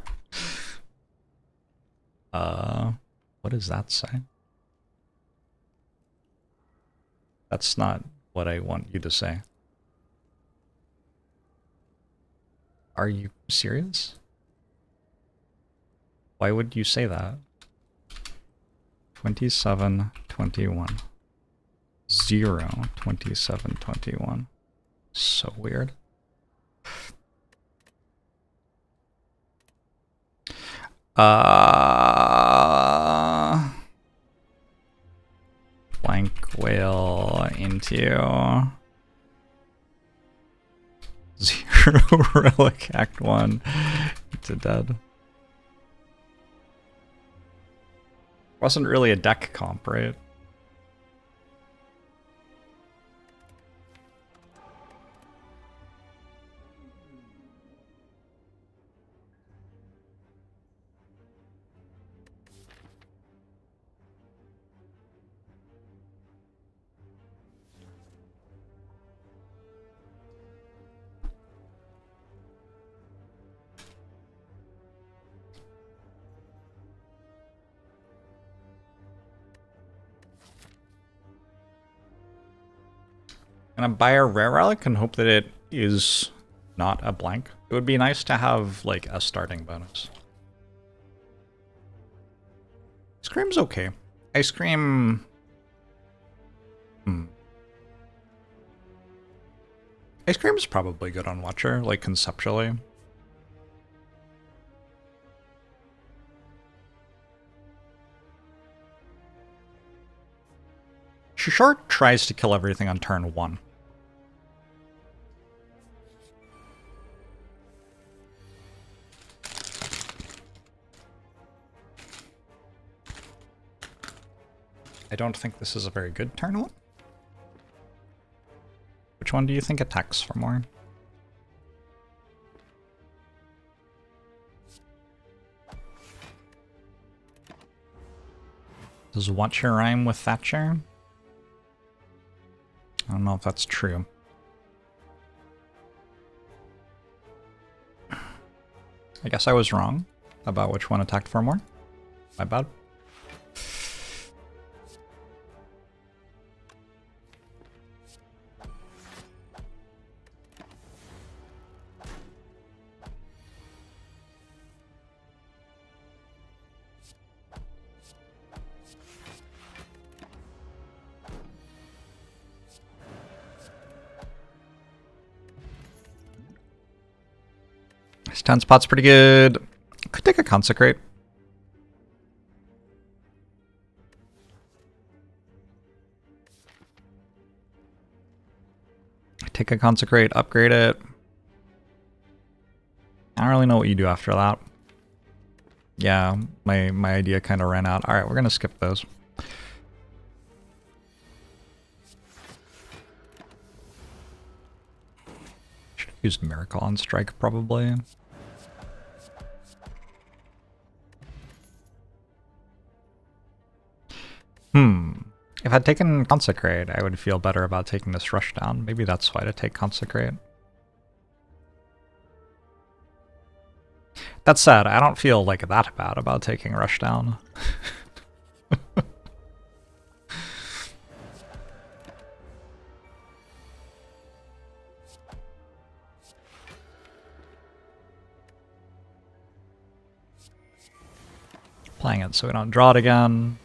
What does that say? That's not what I want you to say. Are you serious? Why would you say that? 27, 21. 0, 27, 21. So weird. Blank whale into 0 relic act 1 into dead. Wasn't really a deck comp, right? Gonna buy a rare relic and hope that it is not a blank. It would be nice to have like a starting bonus. Ice cream's okay. Ice cream. Ice cream is probably good on Watcher, like conceptually. Short tries to kill everything on turn 1. I don't think this is a very good turn 1. Which one do you think attacks for more? Does Watcher rhyme with Thatcher? I don't know if that's true. I guess I was wrong about which one attacked for more. My bad. This 10 spot's pretty good. Could take a Consecrate. Take a Consecrate, upgrade it. I don't really know what you do after that. Yeah, my idea kind of ran out. Alright, we're gonna skip those. Should have used Miracle on Strike, probably. If I'd taken Consecrate, I would feel better about taking this rush down. Maybe that's why to take Consecrate. That said, I don't feel like that bad about taking rush down. Playing it so we don't draw it again.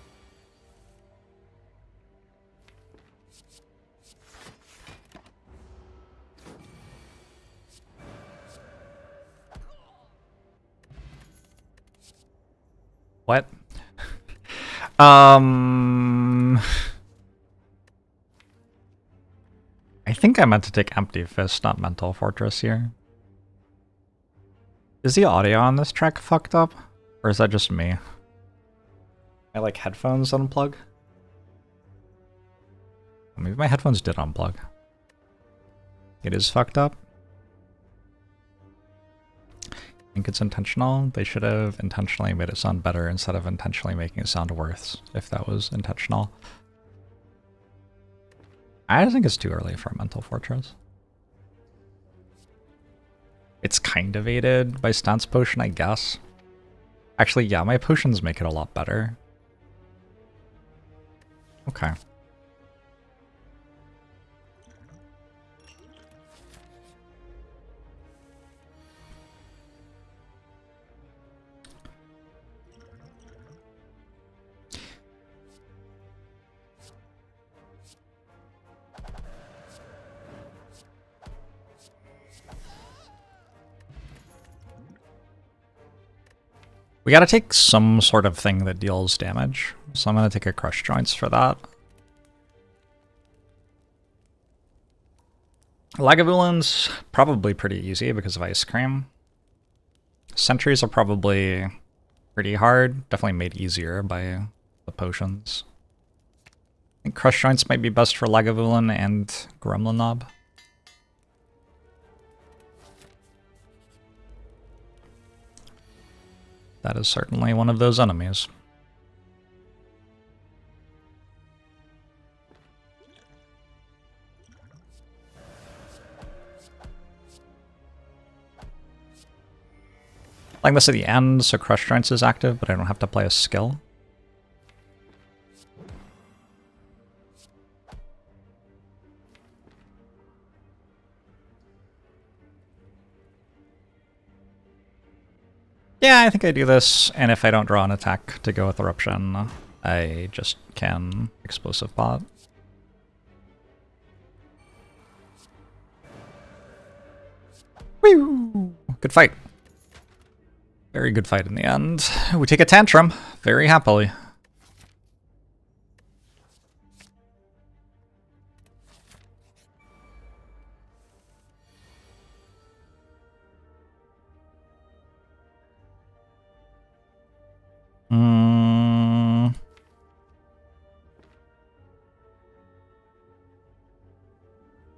What? I think I meant to take Empty Fist, not Mental Fortress here. Is the audio on this track fucked up? Or is that just me? I like headphones unplug? Maybe my headphones did unplug. It is fucked up. think it's intentional. They should have intentionally made it sound better instead of intentionally making it sound worse, if that was intentional. I think it's too early for a Mental Fortress. It's kind of aided by Stance Potion, I guess. Actually, yeah, my potions make it a lot better. Okay. We gotta take some sort of thing that deals damage, so I'm gonna take a Crush Joints for that. Lagavulin's probably pretty easy because of Ice Cream. Sentries are probably pretty hard, definitely made easier by the potions. I think Crush Joints might be best for Lagavulin and Gremlin Knob. That is certainly one of those enemies. Like this at the end, so Crush Joints is active, but I don't have to play a skill. Yeah, I think I do this, and if I don't draw an attack to go with Eruption, I just can Explosive Pot. Woo! Good fight. Very good fight in the end. We take a Tantrum, very happily.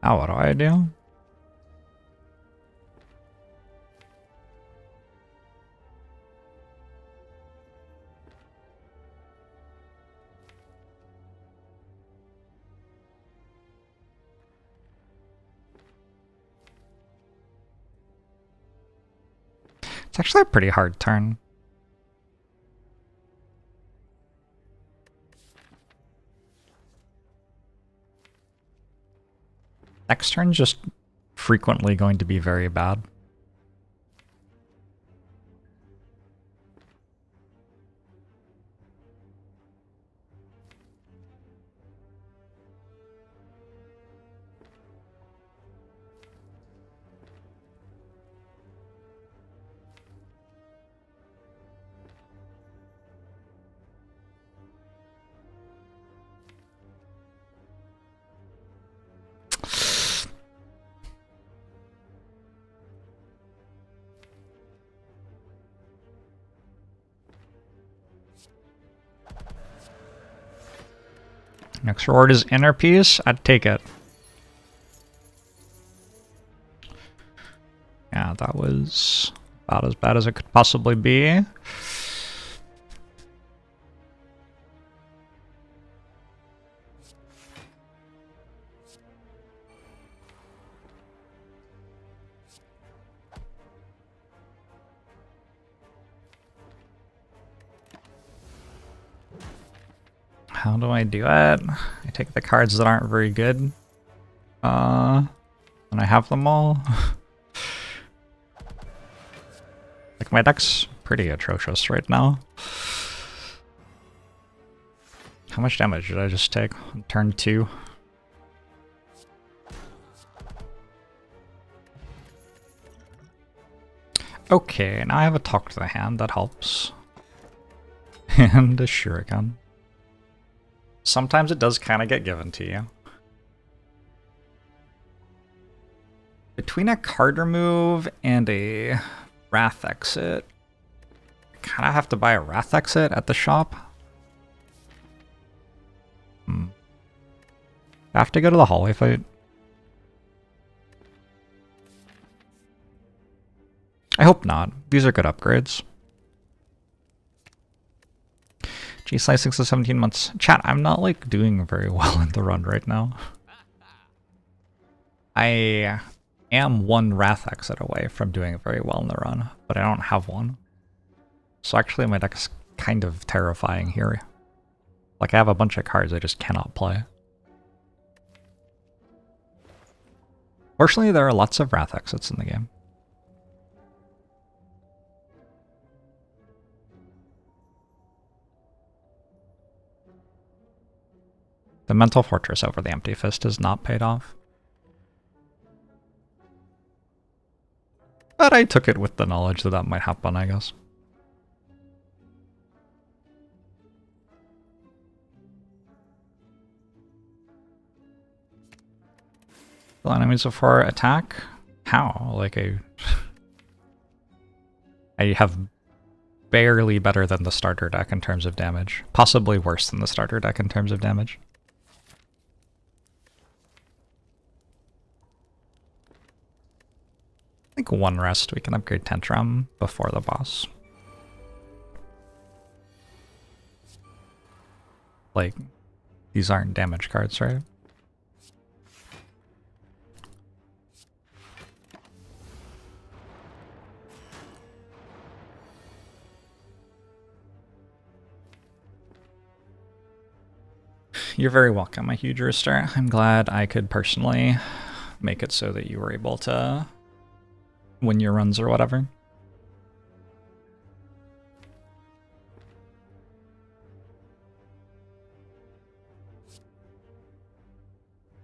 Now what do I do? It's actually a pretty hard turn. Next turn's just frequently going to be very bad. Next reward is Inner Peace. I'd take it. Yeah, that was about as bad as it could possibly be. How do I do it? I take the cards that aren't very good. And I have them all. Like, my deck's pretty atrocious right now. How much damage did I just take on turn 2? Okay, now I have a Talk to the Hand, that helps. And a Shuriken. Sometimes it does kind of get given to you. Between a card remove and a Wrath exit, I kind of have to buy a Wrath exit at the shop. I have to go to the hallway fight. I hope not. These are good upgrades. G Slice 6 to 17 months. Chat, I'm not like doing very well in the run right now. I am one Wrath exit away from doing very well in the run, but I don't have one. So actually my deck is kind of terrifying here. Like I have a bunch of cards I just cannot play. Fortunately, there are lots of Wrath exits in the game. The Mental Fortress over the Empty Fist is not paid off. But I took it with the knowledge that that might happen, I guess. Kill enemies before attack? How? Like I have barely better than the starter deck in terms of damage. Possibly worse than the starter deck in terms of damage. I think one rest we can upgrade Tantrum before the boss. Like, these aren't damage cards, right? You're very welcome, a huge rooster. I'm glad I could personally make it so that you were able to win your runs or whatever.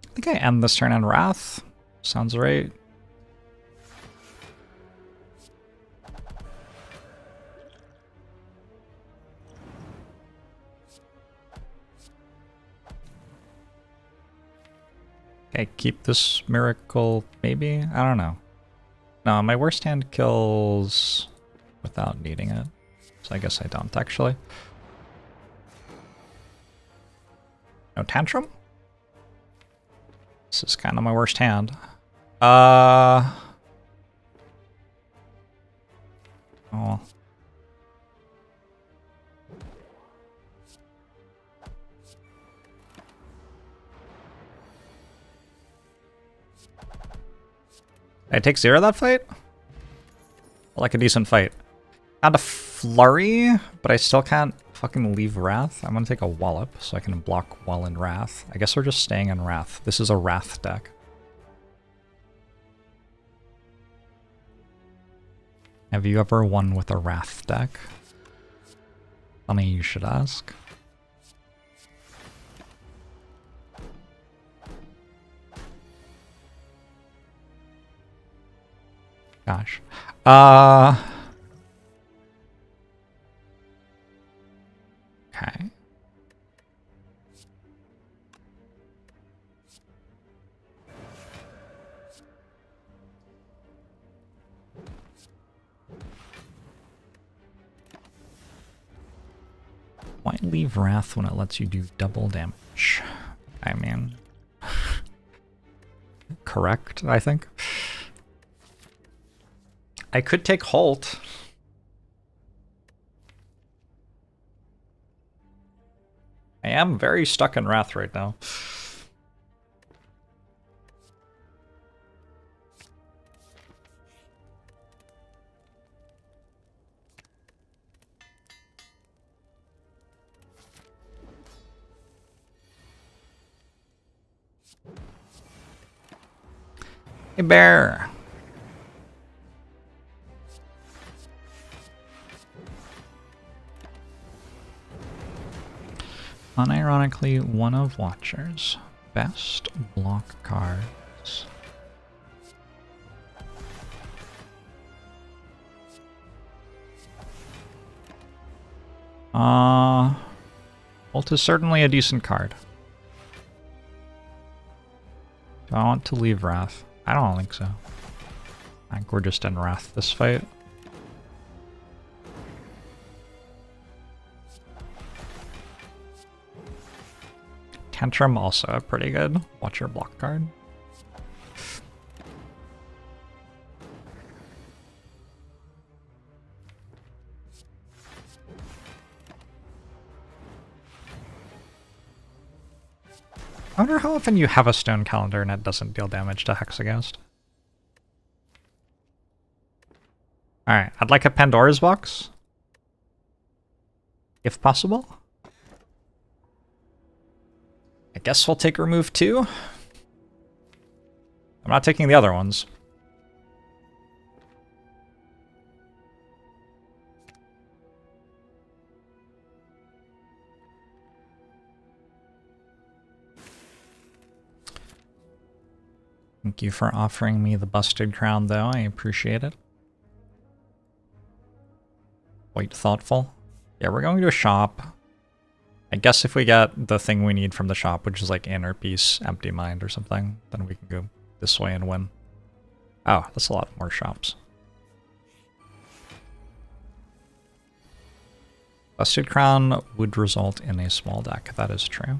I think I end this turn on Wrath. Sounds right. Okay, keep this miracle, maybe? I don't know. No, my worst hand kills without needing it. So I guess I don't, actually. No Tantrum? This is kind of my worst hand. Oh. I take 0 that fight? I like a decent fight. Not a flurry, but I still can't fucking leave Wrath. I'm gonna take a Wallop so I can block while in Wrath. I guess we're just staying in Wrath. This is a Wrath deck. Have you ever won with a Wrath deck? Funny you should ask. Gosh. Okay. Why leave Wrath when it lets you do double damage? I mean, correct, I think. I could take Holt. I am very stuck in Wrath right now. Hey, bear. Unironically, one of Watcher's best block cards. Ult is certainly a decent card. Do I want to leave Wrath? I don't think so. I think we're just in Wrath this fight. Tantrum also a pretty good Watcher block card. I wonder how often you have a stone calendar and it doesn't deal damage to Hexaghost. Alright, I'd like a Pandora's box. If possible. I guess we'll take remove 2. I'm not taking the other ones. Thank you for offering me the busted crown, though. I appreciate it. Quite thoughtful. Yeah, we're going to a shop. I guess if we get the thing we need from the shop, which is like Inner Peace, Empty Mind or something, then we can go this way and win. Oh, that's a lot more shops. Busted Crown would result in a small deck, that is true.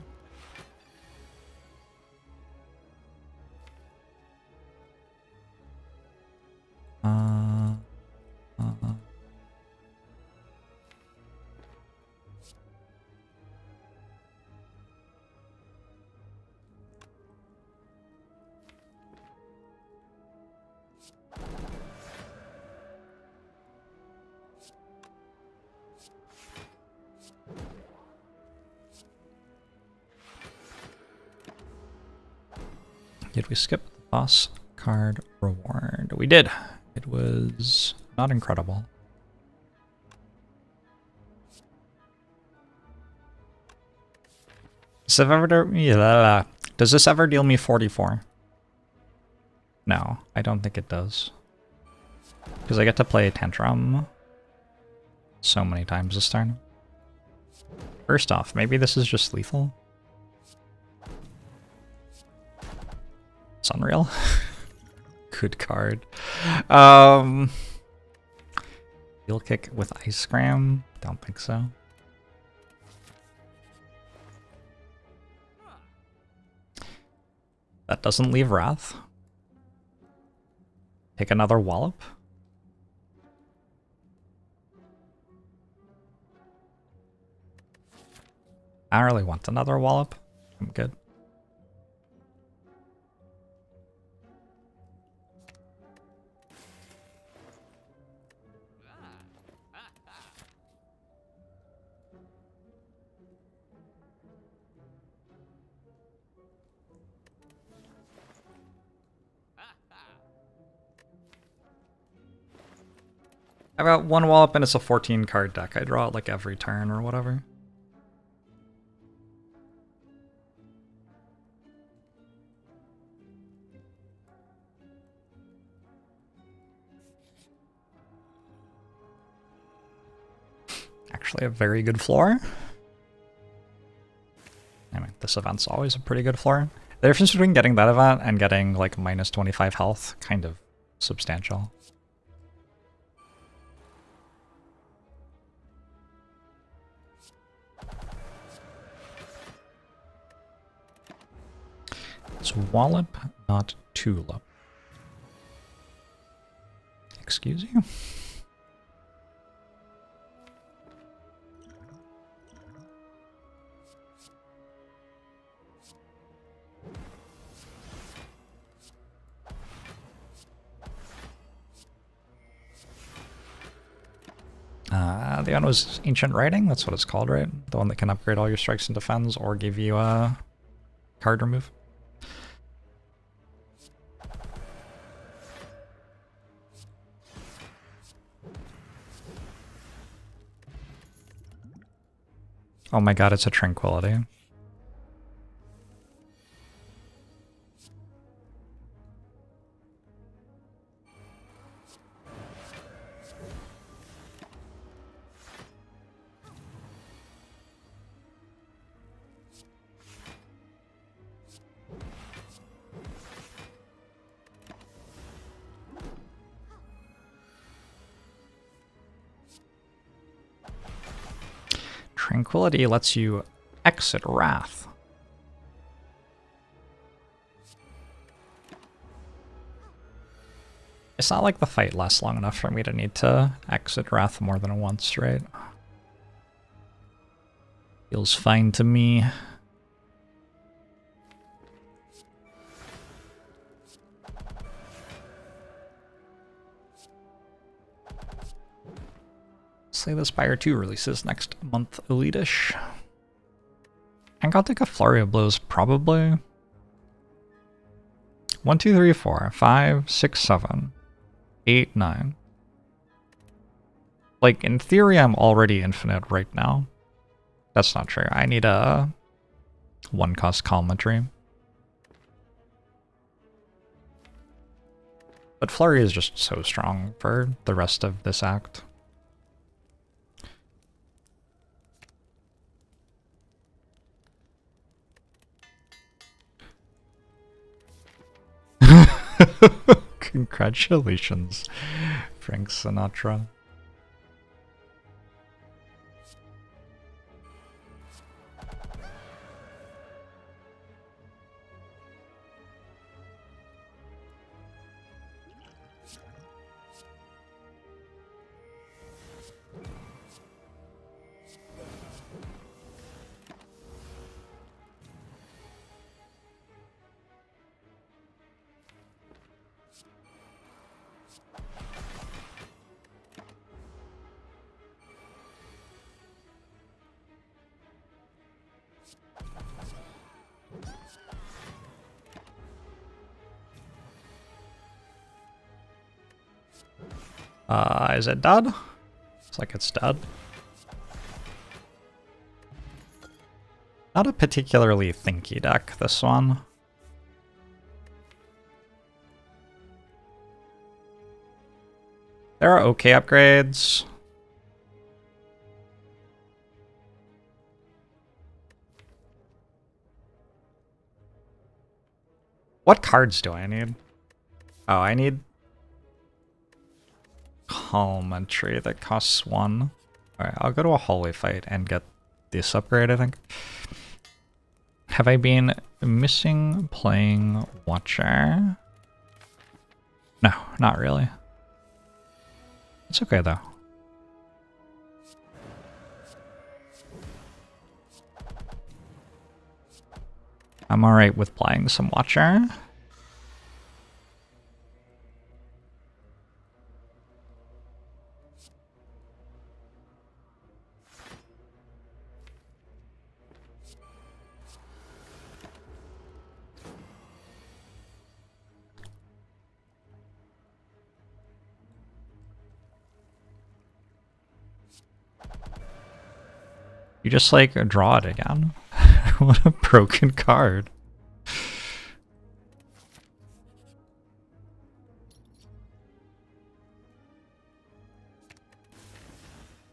Did we skip the boss card reward? We did. It was not incredible. Does this ever deal me 44? No, I don't think it does. Because I get to play Tantrum so many times this turn. First off, maybe this is just lethal. It's unreal. Good card. Heal kick with Ice Scram? Don't think so. That doesn't leave Wrath. Take another Wallop. I don't really want another Wallop. I'm good. I've got one Wallop and it's a 14 card deck. I draw it like every turn or whatever. Actually a very good floor. I mean, this event's always a pretty good floor. The difference between getting that event and getting like minus 25 health, kind of substantial. It's Wallop, not Tulip. Excuse you? The one was Ancient Writing, that's what it's called, right? The one that can upgrade all your strikes and defends or give you a card remove. Oh my god, it's a Tranquility. Tranquility lets you exit Wrath. It's not like the fight lasts long enough for me to need to exit Wrath more than once, right? Feels fine to me. say the Spire 2 releases next month, elite-ish. I think I'll take a Flurry of Blows, probably. 1, 2, 3, 4, 5, 6, 7, 8, 9. Like, in theory, I'm already infinite right now. That's not true. I need a 1-cost Collimetry. But Flurry is just so strong for the rest of this act. Congratulations, Frank Sinatra. Is it dead? Looks like it's dead. Not a particularly thinky deck, this one. There are okay upgrades. What cards do I need? Oh, I need Collimetry that costs 1. Alright, I'll go to a Holy Fight and get this upgrade, I think. Have I been missing playing Watcher? No, not really. It's okay, though. I'm alright with playing some Watcher. You just, like, draw it again. What a broken card.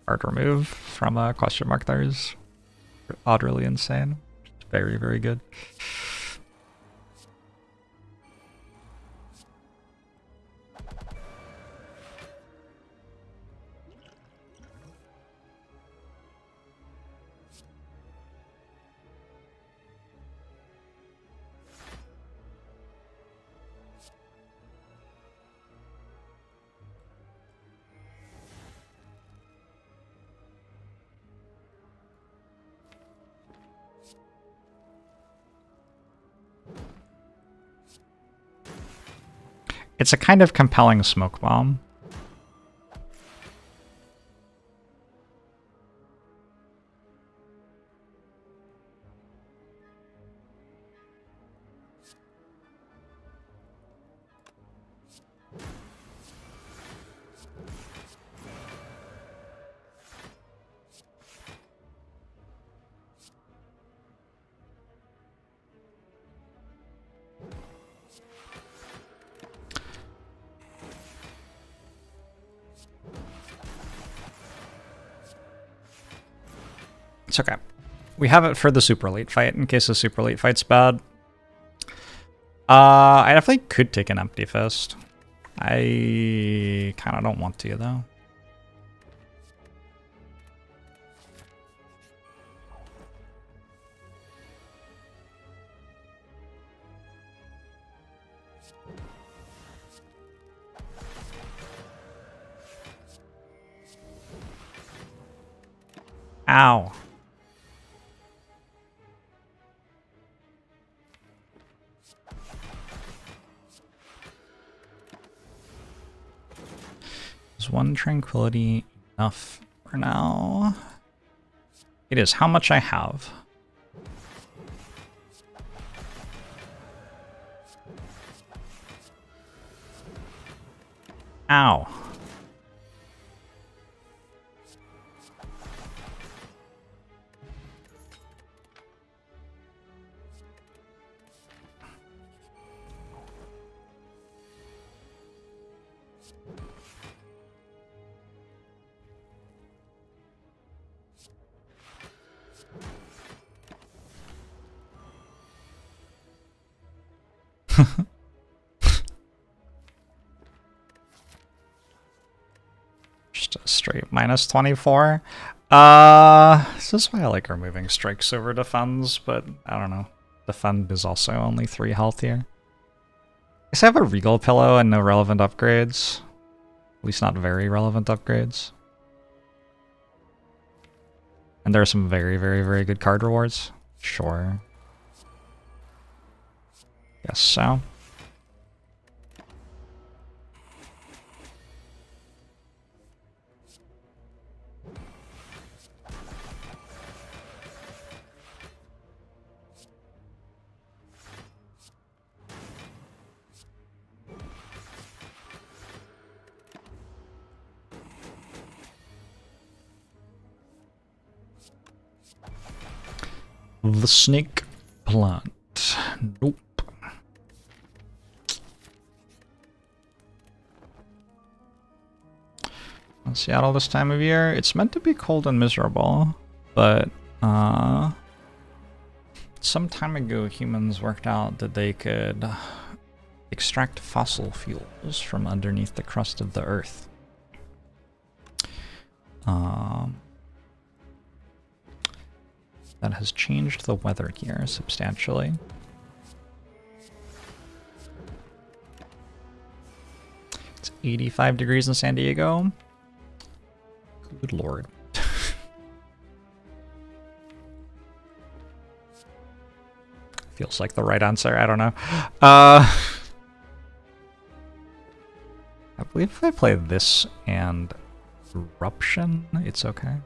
Card remove from a question mark there is utterly insane. Very, very good. It's a kind of compelling smoke bomb. It's okay. We have it for the Super Elite fight in case the Super Elite fight's bad. I definitely could take an Empty Fist. I kind of don't want to, though. Ow. Is 1 Tranquility enough? for now. It is how much I have. Ow. Just a straight minus 24. This is why I like removing strikes over defends, but I don't know. Defend is also only 3 health here. I guess I have a Regal Pillow and no relevant upgrades. At least not very relevant upgrades. And there are some very, very, very good card rewards. Sure. Guess so. The snake plant. Nope. Seattle this time of year. It's meant to be cold and miserable, but some time ago humans worked out that they could extract fossil fuels from underneath the crust of the earth. That has changed the weather here substantially. It's 85 degrees in San Diego. Good lord. Feels like the right answer, I don't know. I believe if I play this and Eruption, it's okay.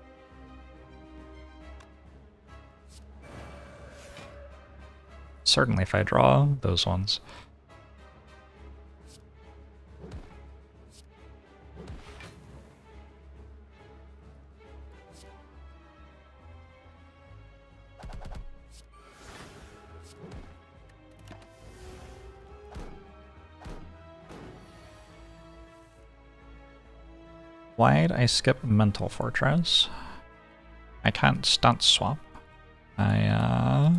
Certainly if I draw those ones. Why'd I skip Mental Fortress? I can't stunt swap. I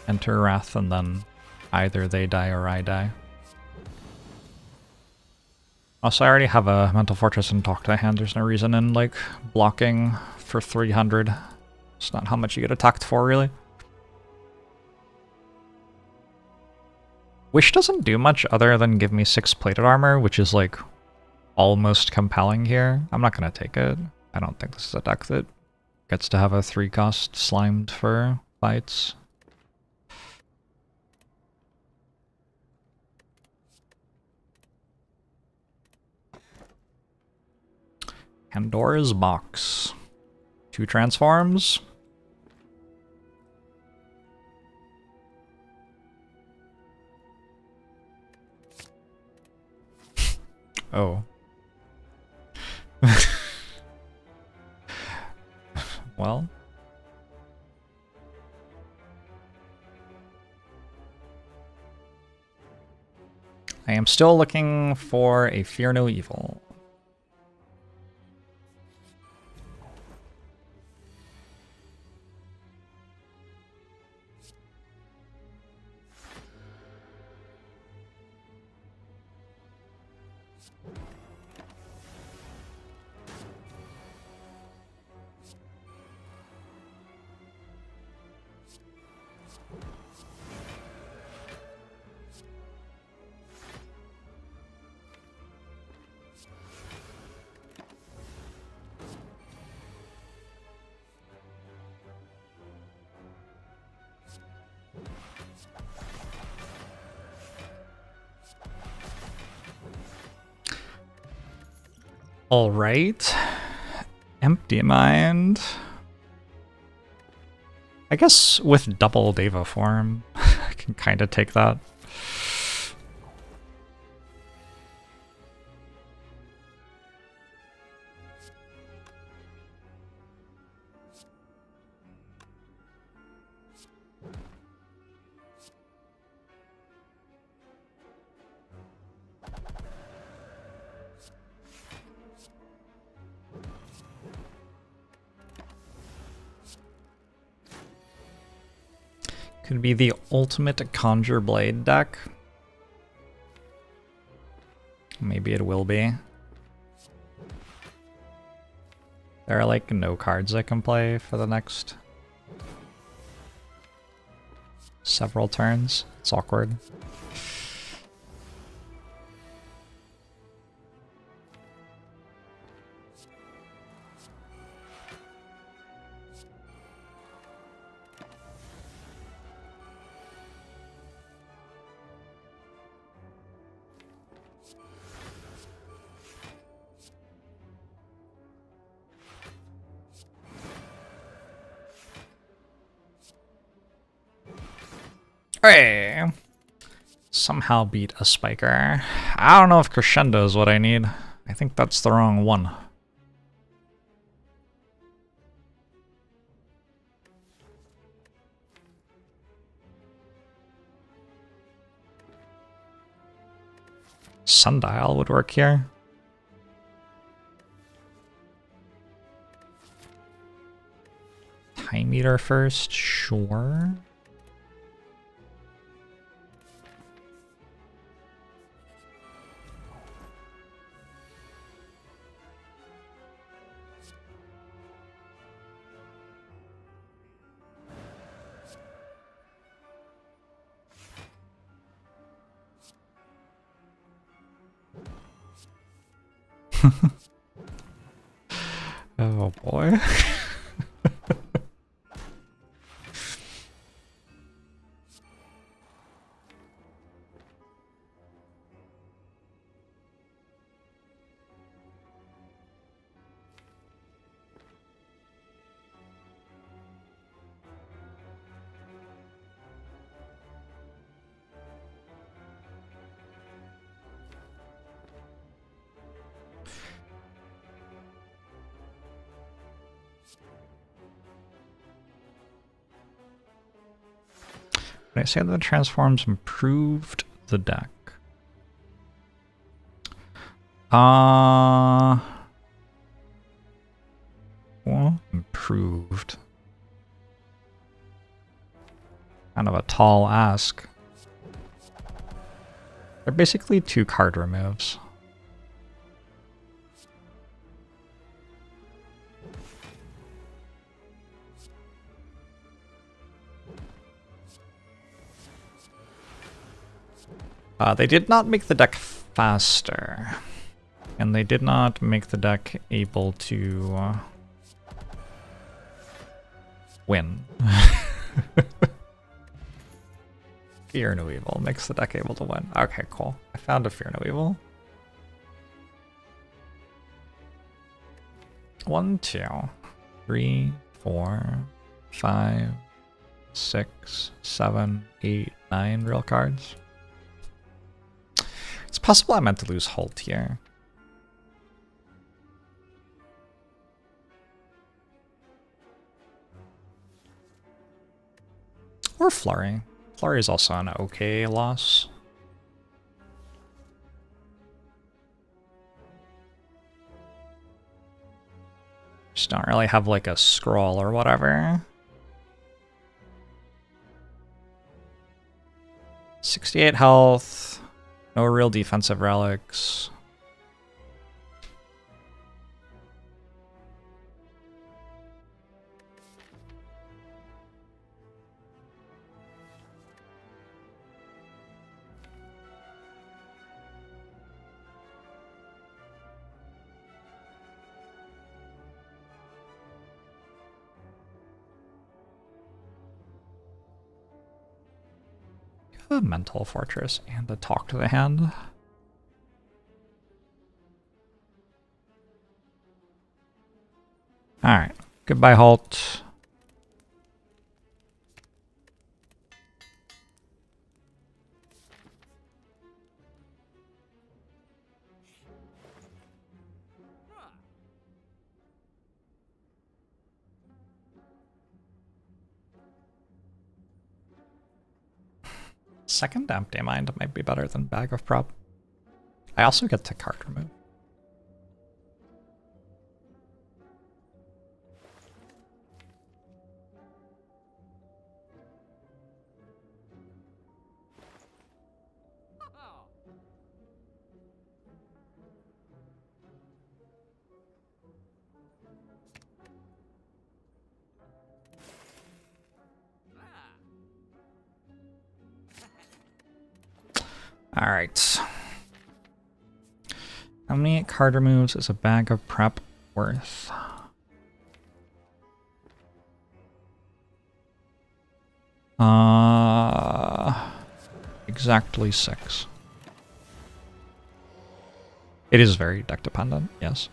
enter Wrath and then either they die or I die. Also, I already have a Mental Fortress and Talk to the Hand. There's no reason in, like, blocking for 300. It's not how much you get attacked for, really. Wish doesn't do much other than give me 6 plated armor, which is, like, almost compelling here. I'm not gonna take it. I don't think this is a deck that gets to have a 3-cost slimed for fights. Pandora's Box. 2 transforms. Oh. Well. I am still looking for a Fear No Evil. All right. Empty Mind. I guess with double Deva form, I can kind of take that. Could be the ultimate Conjure Blade deck. Maybe it will be. There are like no cards I can play for the next several turns. It's awkward. Hey! Somehow beat a spiker. I don't know if Crescendo is what I need. I think that's the wrong one. Sundial would work here. Time Eater first, sure. Oh boy. When I say that the transforms improved the deck. Well, improved. Kind of a tall ask. They're basically 2 card removes. They did not make the deck faster, and they did not make the deck able to win. Fear No Evil makes the deck able to win. Okay, cool. I found a Fear No Evil. 1, 2, 3, 4, 5, 6, 7, 8, 9 real cards. It's possible I meant to lose Holt here. Or Flurry. Flurry is also an okay loss. Just don't really have like a scroll or whatever. 68 health. No real defensive relics. A Mental Fortress and a Talk to the Hand. Goodbye, halt. Second empty mind might be better than bag of prop. I also get to card remove. All right. How many card removes is a bag of prep worth? Exactly 6. It is very deck dependent, yes.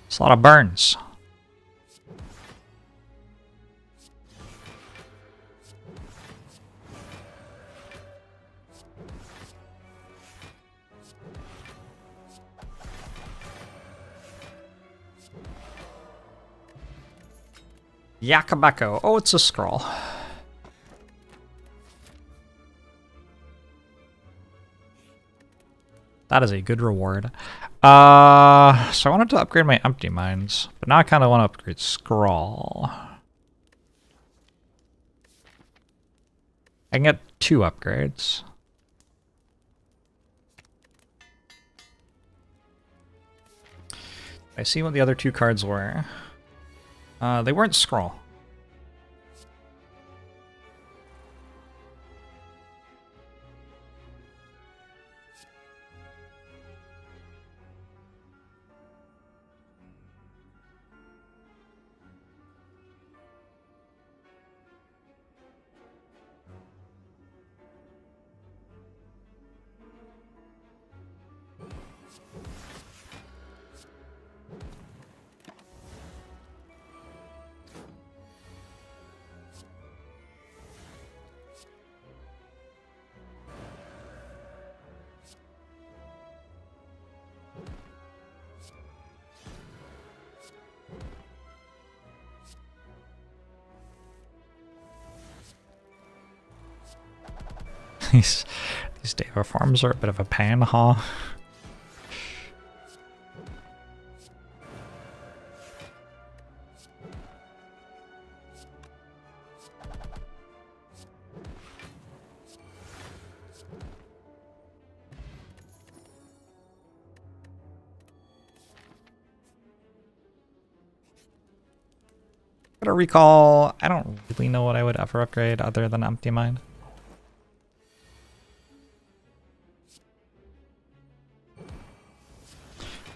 It's a lot of burns. Yakabako. Oh, it's a scroll. That is a good reward. So I wanted to upgrade my empty mines, but now I kind of want to upgrade scroll. I can get 2 upgrades. I see what the other 2 cards were. They weren't scroll. These Deva farms are a bit of a pain, huh? Gotta recall, I don't really know what I would ever upgrade other than Empty Mind.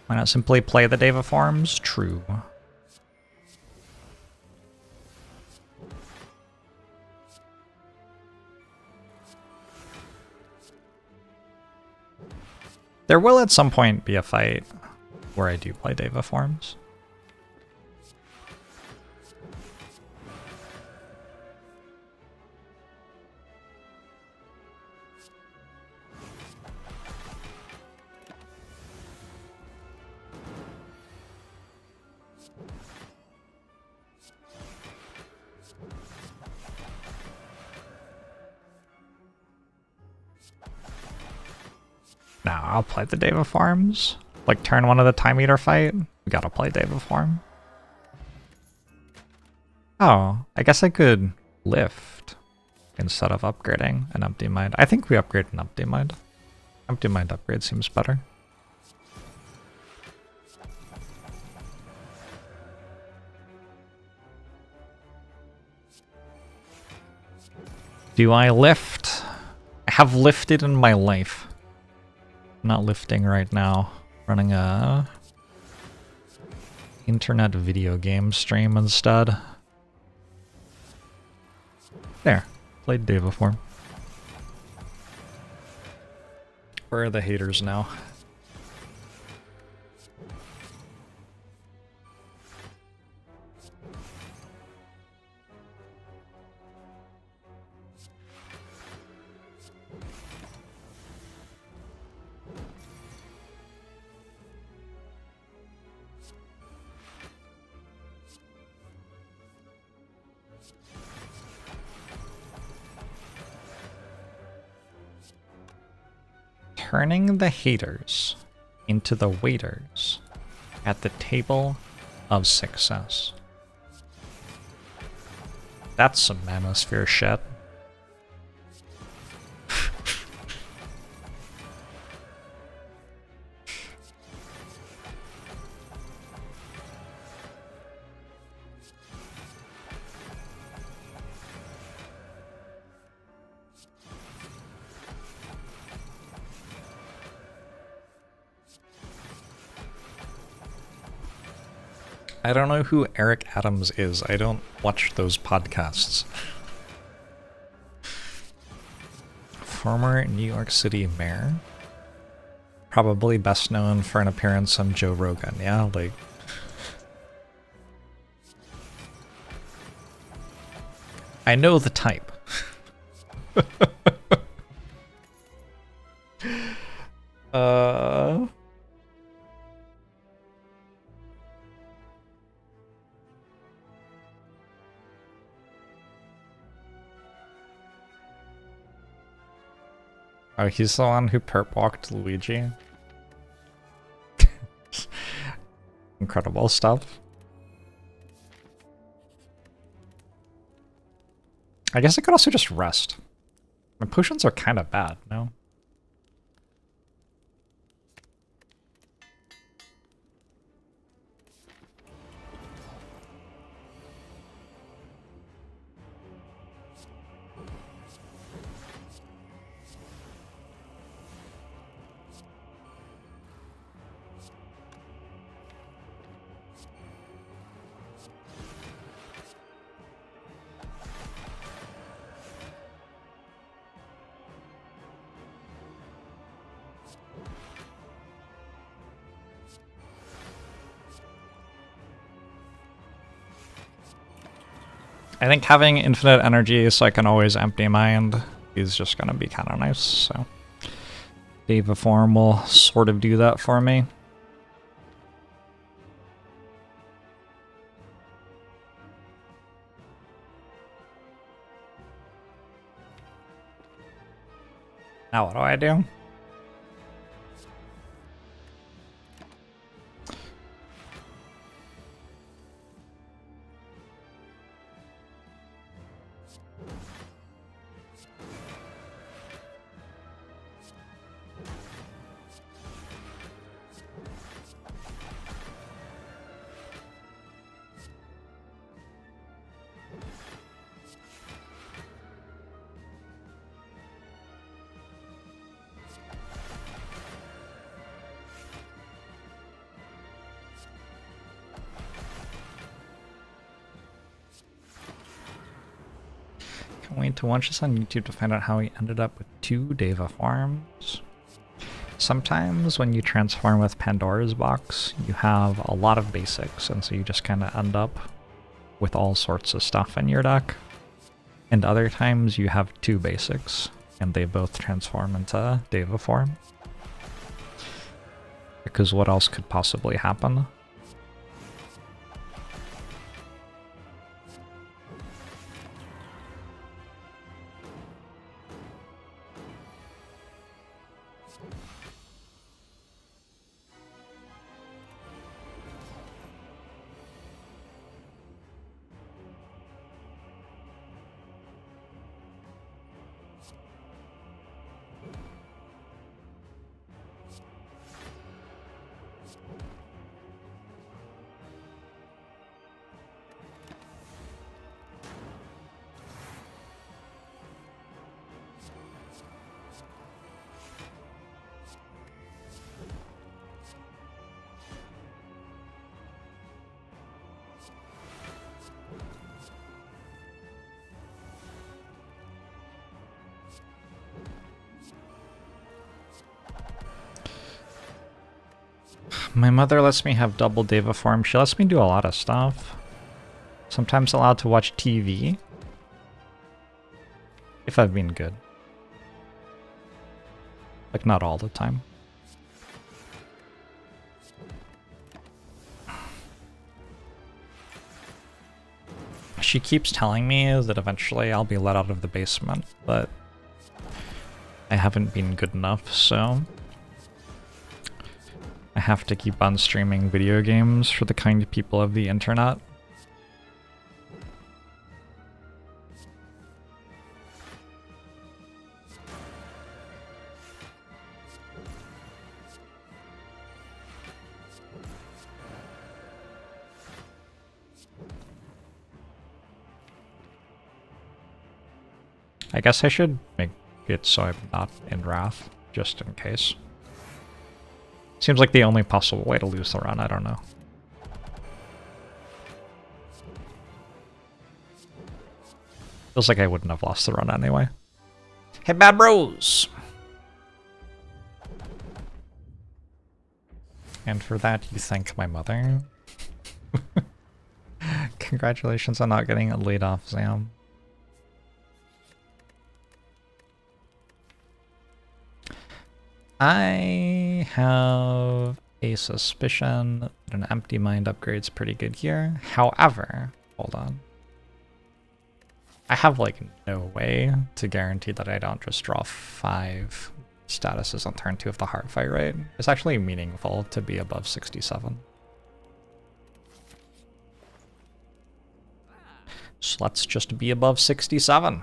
Why not simply play the Deva farms? True. There will at some point be a fight where I do play Deva farms. Now I'll play the Deva farms. Like turn 1 of the Time Eater fight. We gotta play Deva farm. Oh, I guess I could lift instead of upgrading an Empty Mind. I think we upgrade an Empty Mind. Empty Mind upgrade seems better. Do I lift? I have lifted in my life. I'm not lifting right now. Running a internet video game stream instead. There, played Devaform. Where are the haters now? Turning the haters into the waiters at the table of success. That's some manosphere shit. I don't know who Eric Adams is. I don't watch those podcasts. Former New York City mayor? Probably best known for an appearance on Joe Rogan, yeah? Like... I know the type. Oh, he's the one who perp walked Luigi. Incredible stuff. I guess I could also just rest. My potions are kind of bad, no? I think having infinite energy so I can always empty mind is just gonna be kind of nice, so... Devaform will sort of do that for me. Now what do I do? Wait to watch this on YouTube to find out how he ended up with 2 Devaforms. Sometimes when you transform with Pandora's Box, you have a lot of basics, and so you just kind of end up with all sorts of stuff in your deck. And other times you have 2 basics, and they both transform into Devaform. Because what else could possibly happen? My mother lets me have double Deva form. She lets me do a lot of stuff. Sometimes allowed to watch TV. If I've been good. Like, not all the time. She keeps telling me that eventually I'll be let out of the basement, but I haven't been good enough, so I have to keep on streaming video games for the kind of people of the internet. I guess I should make it so I'm not in Wrath, just in case. Seems like the only possible way to lose the run, I don't know. Feels like I wouldn't have lost the run anyway. Hey, Bad Bros! And for that, you thank my mother? Congratulations on not getting laid off, Sam. I have a suspicion that an empty mind upgrade's pretty good here. However, hold on. I have like no way to guarantee that I don't just draw 5 statuses on turn 2 of the heart fight, right? It's actually meaningful to be above 67. So let's just be above 67.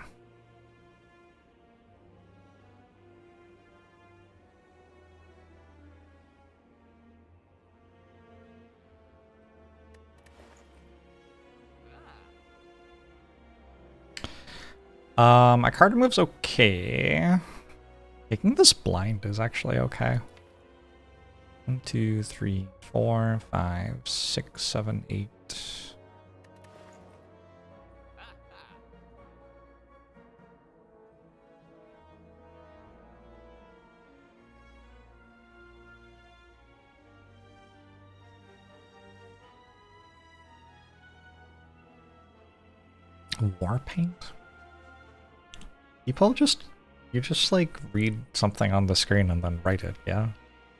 My card move's okay. Taking this blind is actually okay. 1, 2, 3, 4, 5, 6, 7, 8. War paint? You just like read something on the screen and then write it, yeah?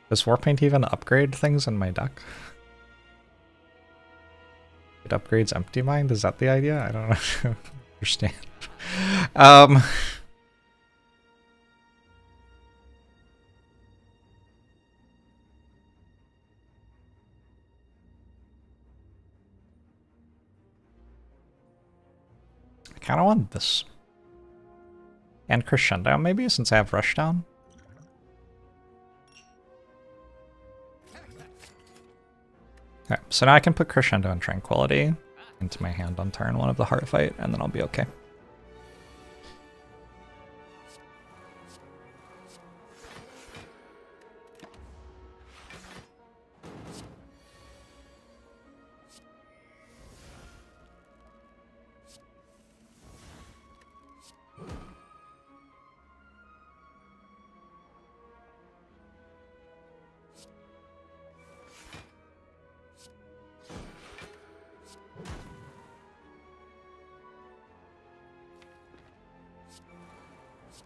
Does Warpaint even upgrade things in my deck? It upgrades Empty Mind? Is that the idea? I don't understand. I kind of want this. And Crescendo, maybe, since I have Rushdown? Okay, so now I can put Crescendo and Tranquility into my hand on turn 1 of the Heart Fight, and then I'll be okay.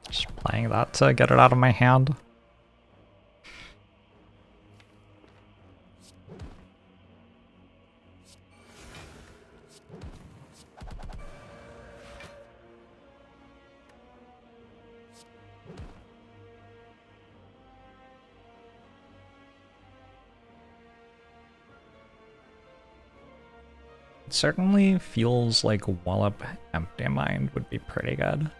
Just playing that to get it out of my hand. It certainly feels like Wallop Empty Mind would be pretty good.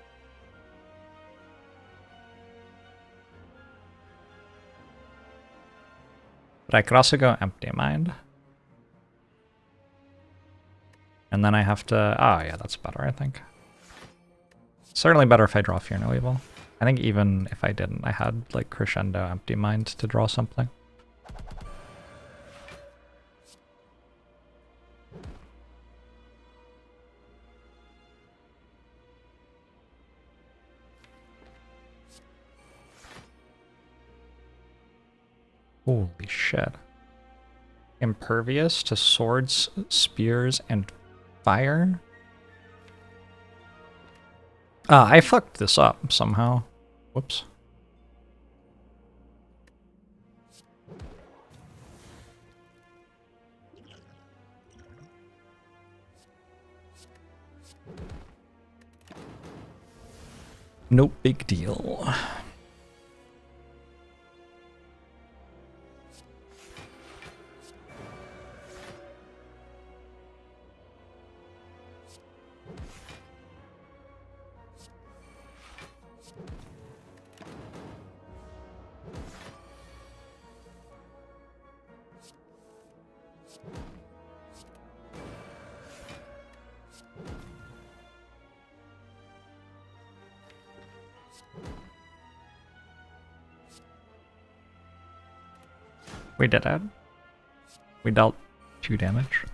But I could also go Empty Mind. And then I have to... Oh, yeah, that's better, I think. Certainly better if I draw Fear No Evil. I think even if I didn't, I had, like, Crescendo Empty Mind to draw something. Holy shit. impervious to swords, spears, and fire? I fucked this up somehow. Whoops. No big deal. We did it. We dealt 2 damage.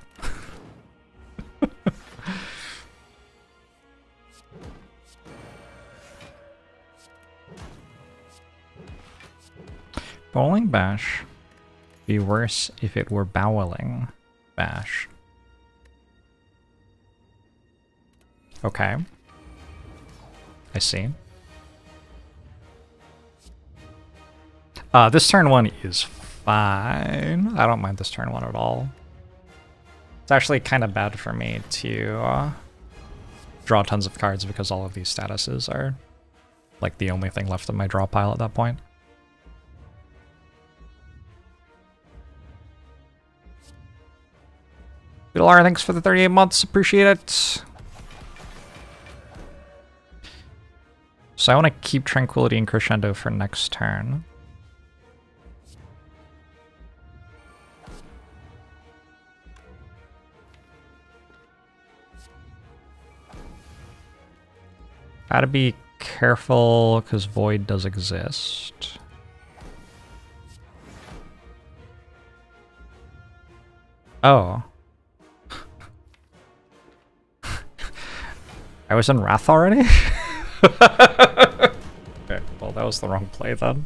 Bowling bash be worse if it were bowling bash. Okay. I see. This turn 1 is fine. I don't mind this turn 1 at all. It's actually kind of bad for me to draw tons of cards because all of these statuses are like the only thing left in my draw pile at that point. Bilar, thanks for the 38 months. Appreciate it. So I want to keep Tranquility and Crescendo for next turn. Gotta be careful, because Void does exist. Oh. I was in Wrath already? Okay, well that was the wrong play then.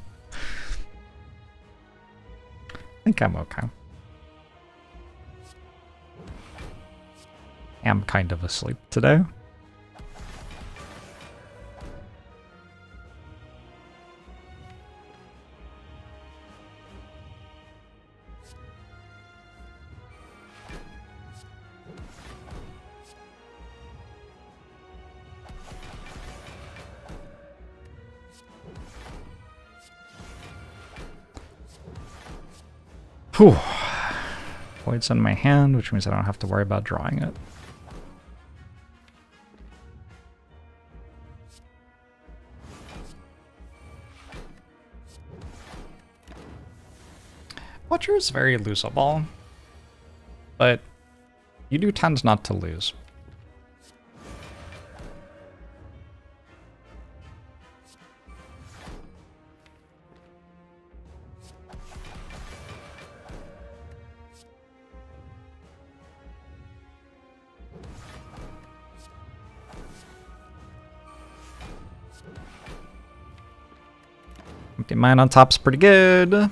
I think I'm okay. I'm kind of asleep today. Whew. Void's in my hand, which means I don't have to worry about drawing it. Watcher is very losable, but you do tend not to lose. Empty mine on top's pretty good. Every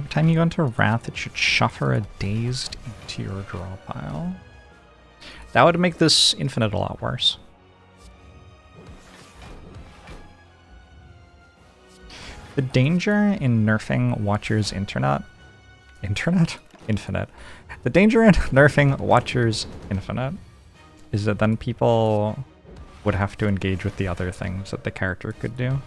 time you go into Wrath, it should shuffle a Dazed into your draw pile. That would make this Infinite a lot worse. The danger in nerfing Watcher's Infinite? The danger in nerfing Watcher's Infinite is that then people would have to engage with the other things that the character could do.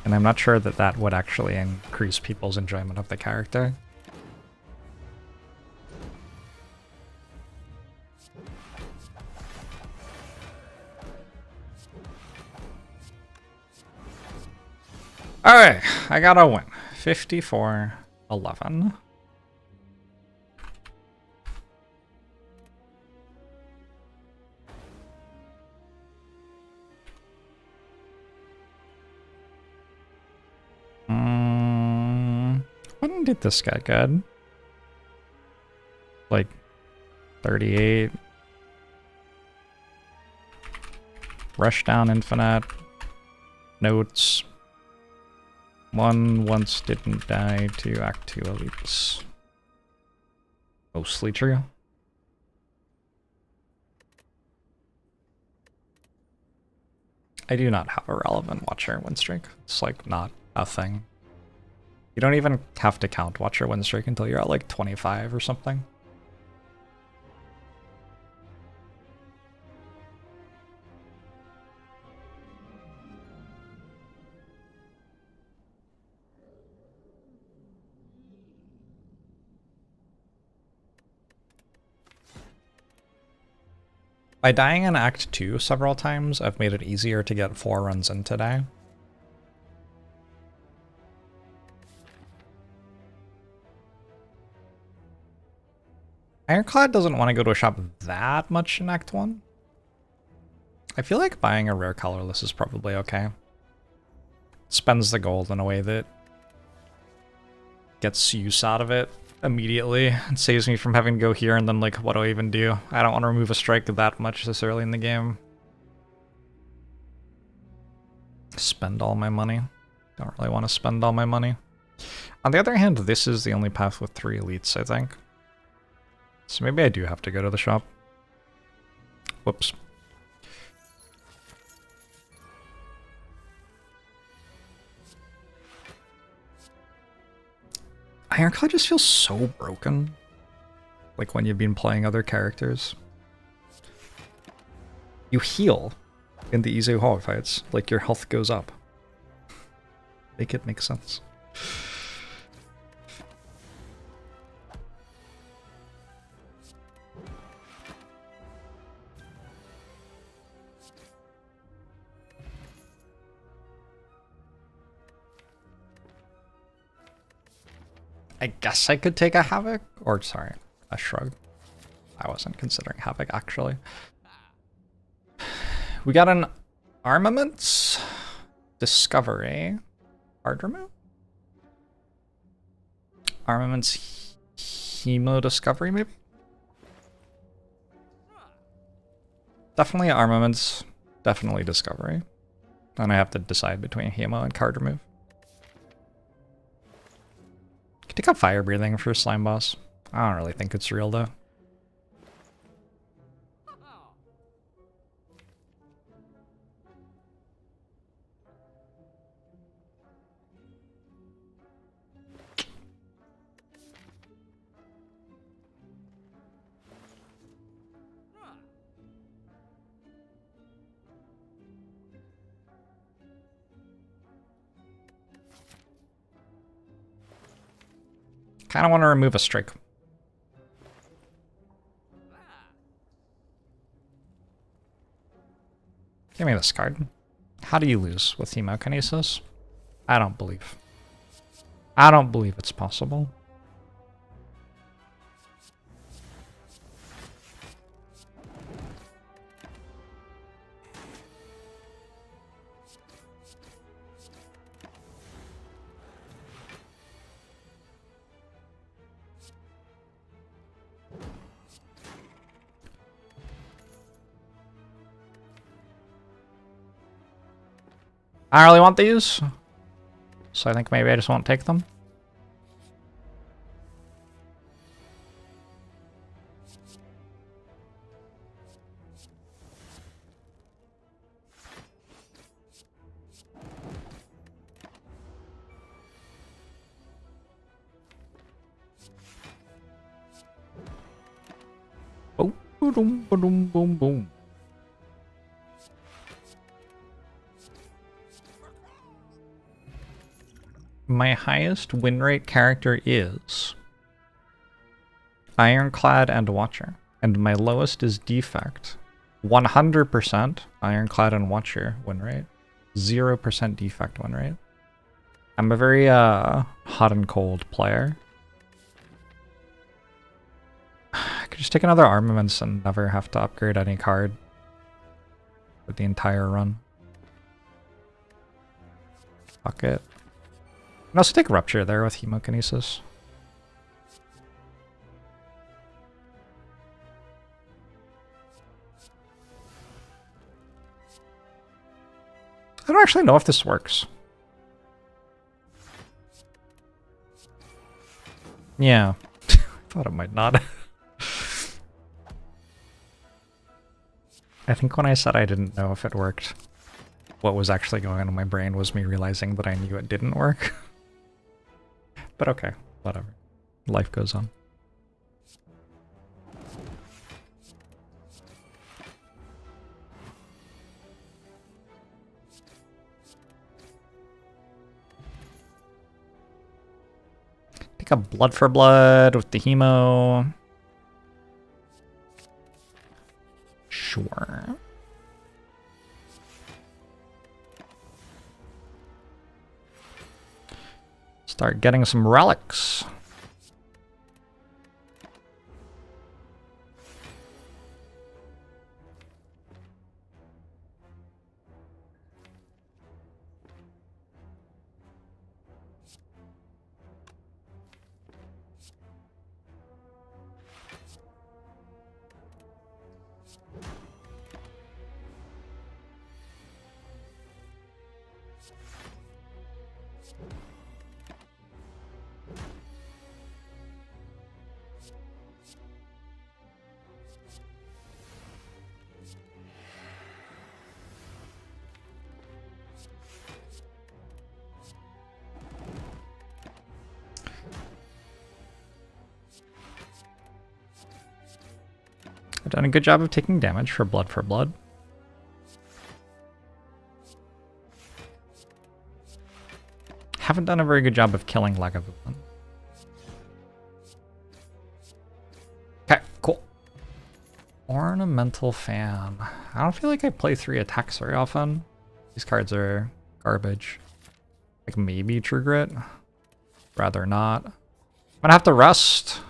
And I'm not sure that that would actually increase people's enjoyment of the character. Alright, I got a win. 54-11. When did this get good? Like 38. Rush down infinite. Notes. 1 once didn't die, 2 act 2 elites. Mostly true. I do not have a relevant Watcher win streak. It's like not a thing. You don't even have to count Watcher win streak until you're at like 25 or something. By dying in Act 2 several times, I've made it easier to get 4 runs in today. Ironclad doesn't want to go to a shop that much in Act 1. I feel like buying a rare colorless is probably okay. Spends the gold in a way that gets use out of it immediately. It saves me from having to go here and then like, what do I even do? I don't want to remove a strike that much this early in the game. Spend all my money. Don't really want to spend all my money. On the other hand, this is the only path with 3 elites, I think. So maybe I do have to go to the shop. Whoops. Ironclad just feels so broken. Like when you've been playing other characters. You heal in the easy hog fights. Like your health goes up. Make it make sense. I guess I could take a Havoc, or sorry, a Shrug. I wasn't considering Havoc, actually. We got an Armaments, Discovery, Hard Remove? Armaments, Hemo Discovery, maybe? Definitely Armaments, definitely Discovery. And I have to decide between Hemo and Card Remove. Take up Fire Breathing for Slime Boss. I don't really think it's real though. Kind of want to remove a strike. Give me this card. How do you lose with Hemokinesis? I don't believe. I don't believe it's possible. I don't really want these, so I think maybe I just won't take them. Oh, boom, boom, boom, boom. My highest win rate character is Ironclad and Watcher, and my lowest is Defect. 100% Ironclad and Watcher win rate, 0% Defect win rate. I'm a very hot and cold player. I could just take another Armaments and never have to upgrade any card for the entire run. Fuck it. can also take Rupture there with Hemokinesis. I don't actually know if this works. Yeah, I thought it might not. I think when I said I didn't know if it worked, what was actually going on in my brain was me realizing that I knew it didn't work. But okay, whatever. Life goes on. Take a blood for blood with the hemo. Sure. Start getting some relics. I've done a good job of taking damage for blood for blood. Haven't done a very good job of killing Lagavulin. Okay, cool. Ornamental Fan. I don't feel like I play 3 attacks very often. These cards are garbage. Like maybe True Grit. Rather not. I'm gonna have to rest.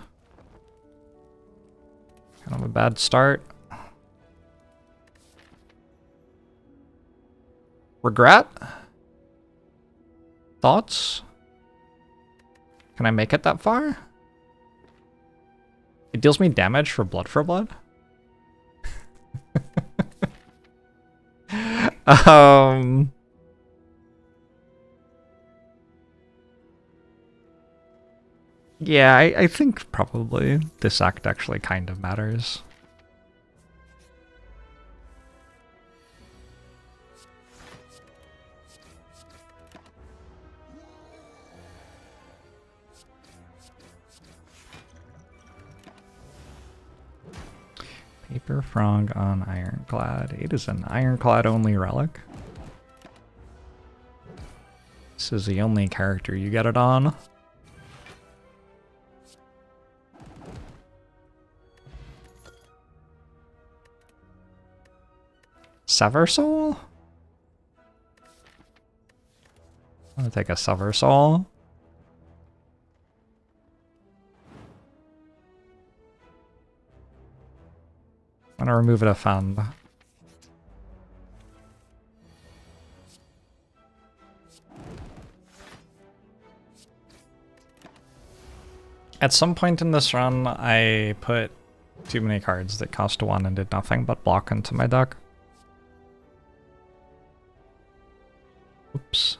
Kind of a bad start. Regret? Thoughts? Can I make it that far? It deals me damage for blood for blood? Yeah, I think probably this act actually kind of matters. Paper Frog on Ironclad. It is an Ironclad only relic. This is the only character you get it on. Sever Soul? I'm gonna take a Sever Soul. I'm gonna remove it a fund. At some point in this run, I put too many cards that cost 1 and did nothing but block into my deck. Oops.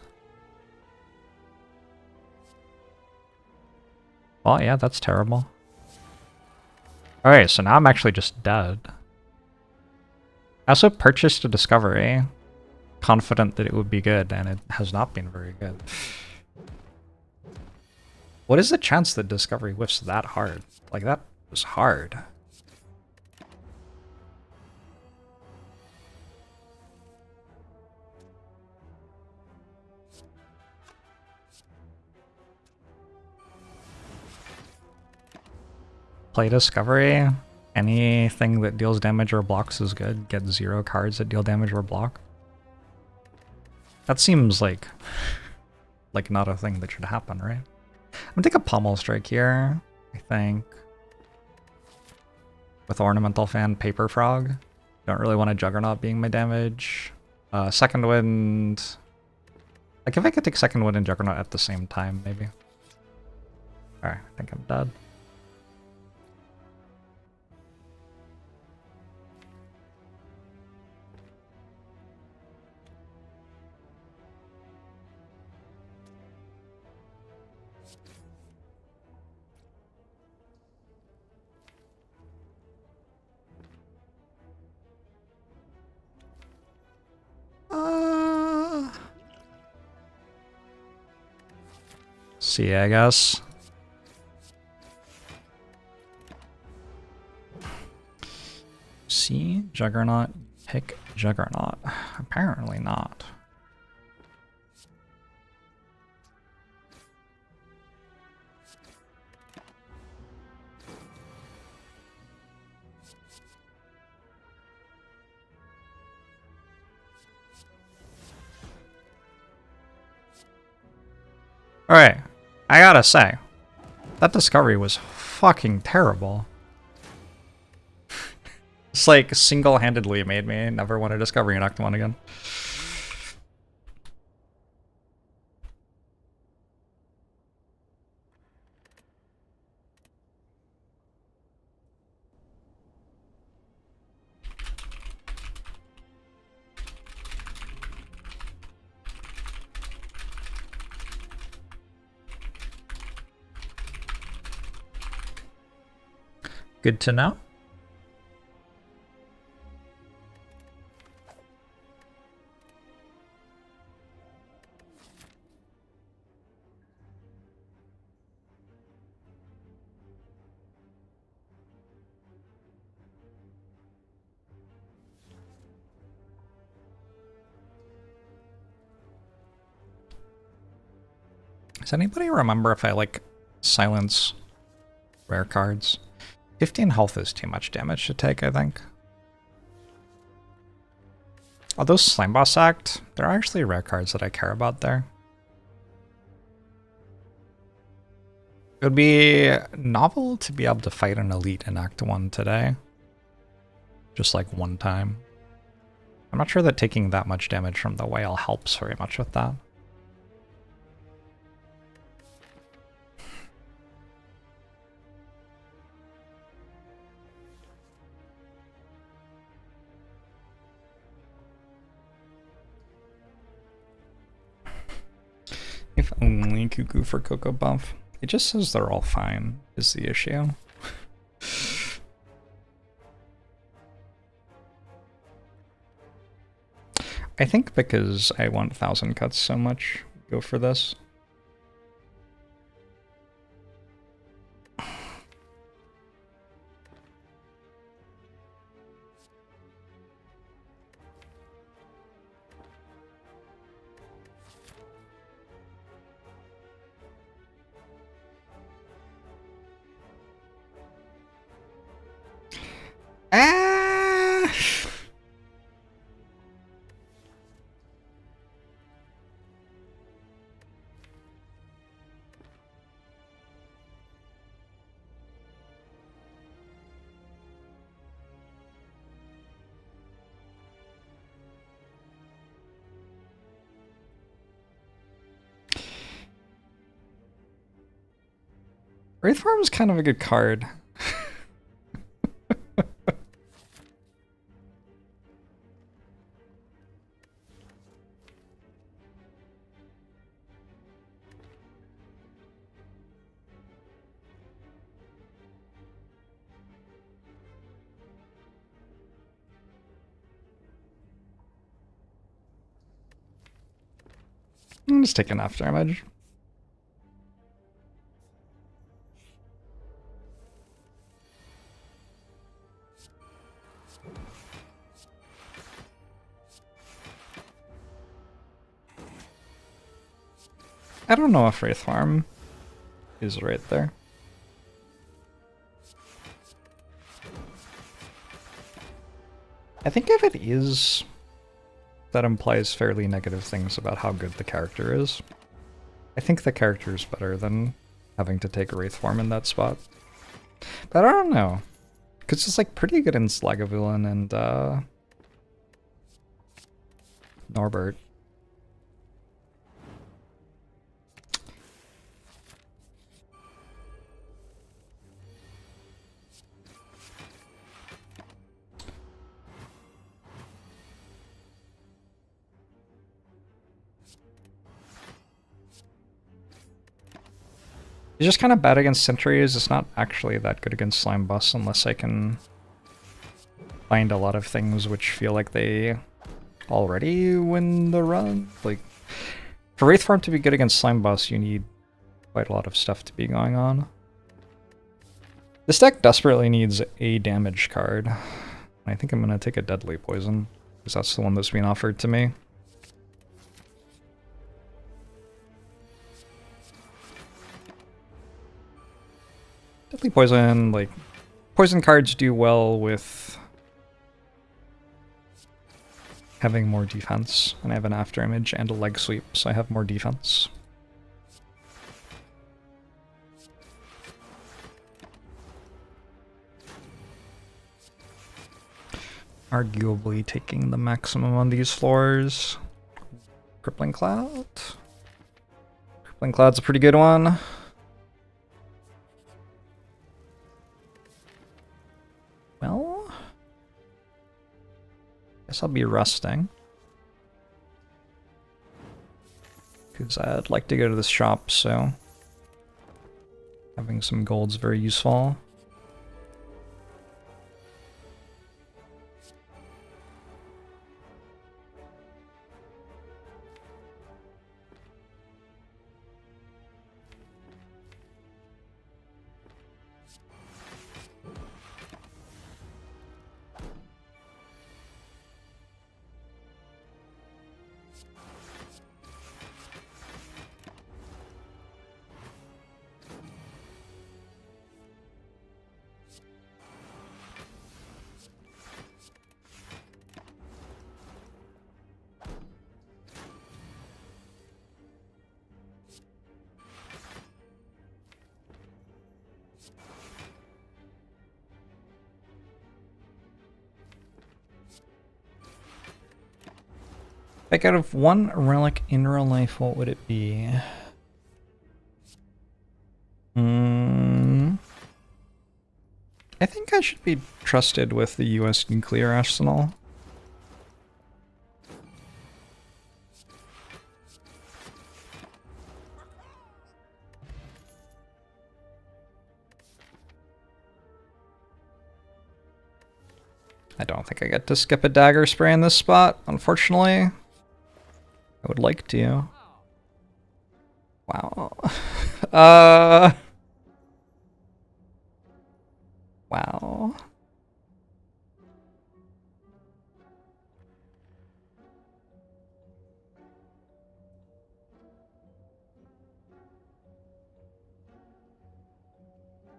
Well, yeah, that's terrible. Alright, so now I'm actually just dead. I also purchased a Discovery, confident that it would be good, and it has not been very good. What is the chance that Discovery whiffs that hard? Like, that was hard. Play Discovery. Anything that deals damage or blocks is good. Get 0 cards that deal damage or block. That seems like not a thing that should happen, right? I'm gonna take a Pommel Strike here, I think. With Ornamental Fan, Paper Frog. Don't really want a Juggernaut being my damage. Second Wind. Like if I could take second wind and Juggernaut at the same time, maybe. Alright, I think I'm dead. See, I guess. See, Juggernaut, pick Juggernaut. Apparently not. Alright, I gotta say, that discovery was fucking terrible. It's like single-handedly made me never want to discovery in Act 1 again. Good to know. Does anybody remember if I like silence rare cards? 15 health is too much damage to take, I think. Although Slime Boss Act, there are actually rare cards that I care about there. It would be novel to be able to fight an elite in Act 1 today. Just like one time. I'm not sure that taking that much damage from the whale helps very much with that. If only Cuckoo for Cocoa buff. It just says they're all fine, is the issue. I think because I want 1000 cuts so much, go for this. Wraithform is kind of a good card. I'm just taking off damage. I don't know if Wraith Farm is right there. I think if it is, that implies fairly negative things about how good the character is. I think the character is better than having to take a Wraith Form in that spot. But I don't know. Because it's like pretty good in Slagavulin and Norbert. It's just kind of bad against sentries. It's not actually that good against slime boss unless I can find a lot of things which feel like they already win the run. Like, for Wraith Farm to be good against slime boss, you need quite a lot of stuff to be going on. This deck desperately needs a damage card. I think I'm going to take a Deadly Poison, because that's the one that's being offered to me. Deadly Poison, like, poison cards do well with having more defense, and I have an after image and a leg sweep, so I have more defense. Arguably taking the maximum on these floors. Crippling Cloud. Crippling Cloud's a pretty good one. Well, guess I'll be resting. Because I'd like to go to this shop, so having some gold's very useful. Like, out of one relic in real life, what would it be? I think I should be trusted with the US nuclear arsenal. I don't think I get to skip a dagger spray in this spot, unfortunately. I would like to. Wow. Wow.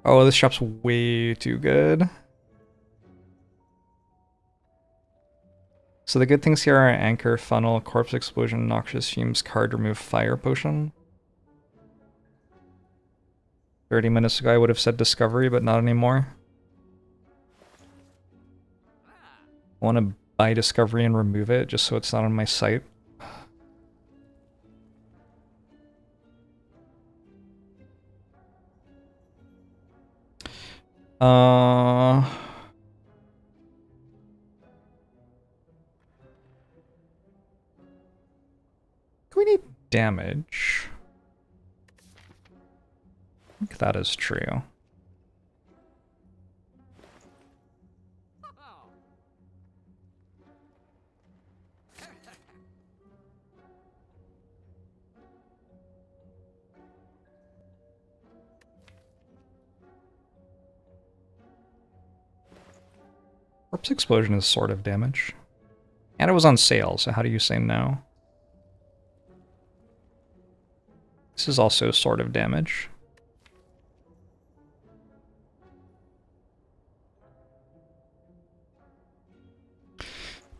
Oh, this shop's way too good. So the good things here are Anchor, Funnel, Corpse Explosion, Noxious Fumes, Card Remove, Fire Potion. 30 minutes ago I would have said Discovery, but not anymore. I want to buy Discovery and remove it, just so it's not on my site. We need damage. I think that is true. Corpse Explosion is sort of damage. And it was on sale, so how do you say no? This is also sort of damage.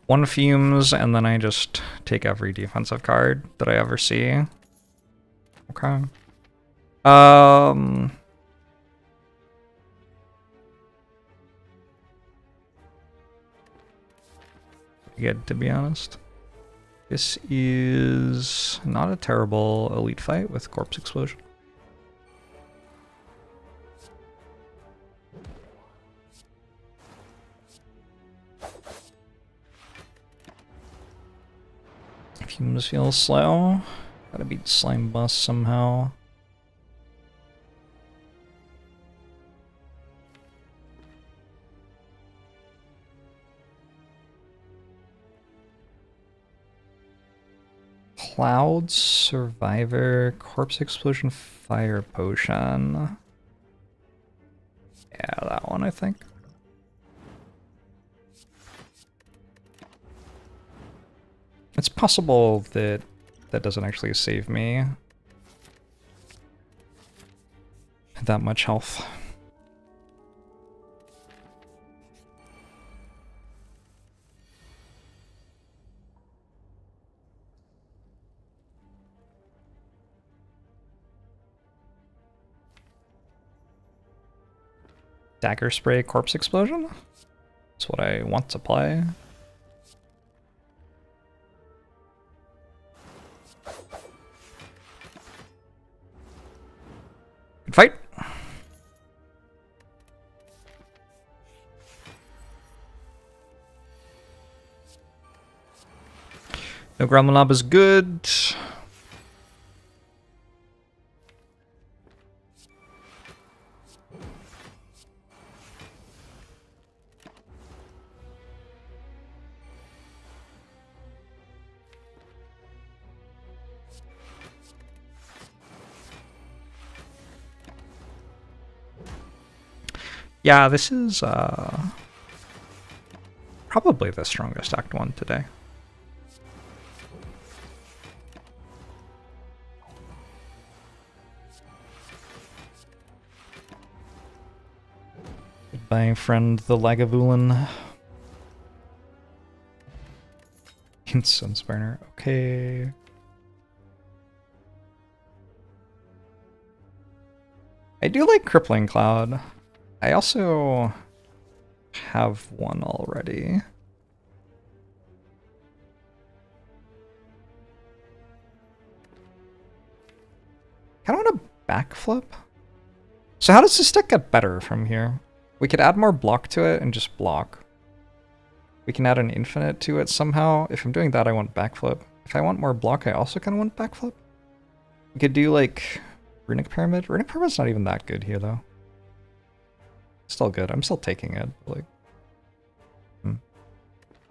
One fumes, and then I just take every defensive card that I ever see. Okay. Pretty good, to be honest. This is not a terrible elite fight with Corpse Explosion. Fumes feel slow. Gotta beat Slime Boss somehow. Cloud Survivor, Corpse Explosion, Fire Potion. Yeah, that one, I think. It's possible that that doesn't actually save me that much health. Dagger Spray, Corpse Explosion? That's what I want to play. Good fight. No Gremlin Lob is good. Yeah, this is probably the strongest Act 1 today. Goodbye, friend, the Lagavulin. Incense burner, okay. I do like Crippling Cloud. I also have one already. I don't want to backflip. So how does this deck get better from here? We could add more block to it and just block. We can add an infinite to it somehow. If I'm doing that, I want backflip. If I want more block, I also kind of want backflip. We could do like Runic Pyramid. Runic Pyramid's not even that good here though. Still good. I'm still taking it. Like,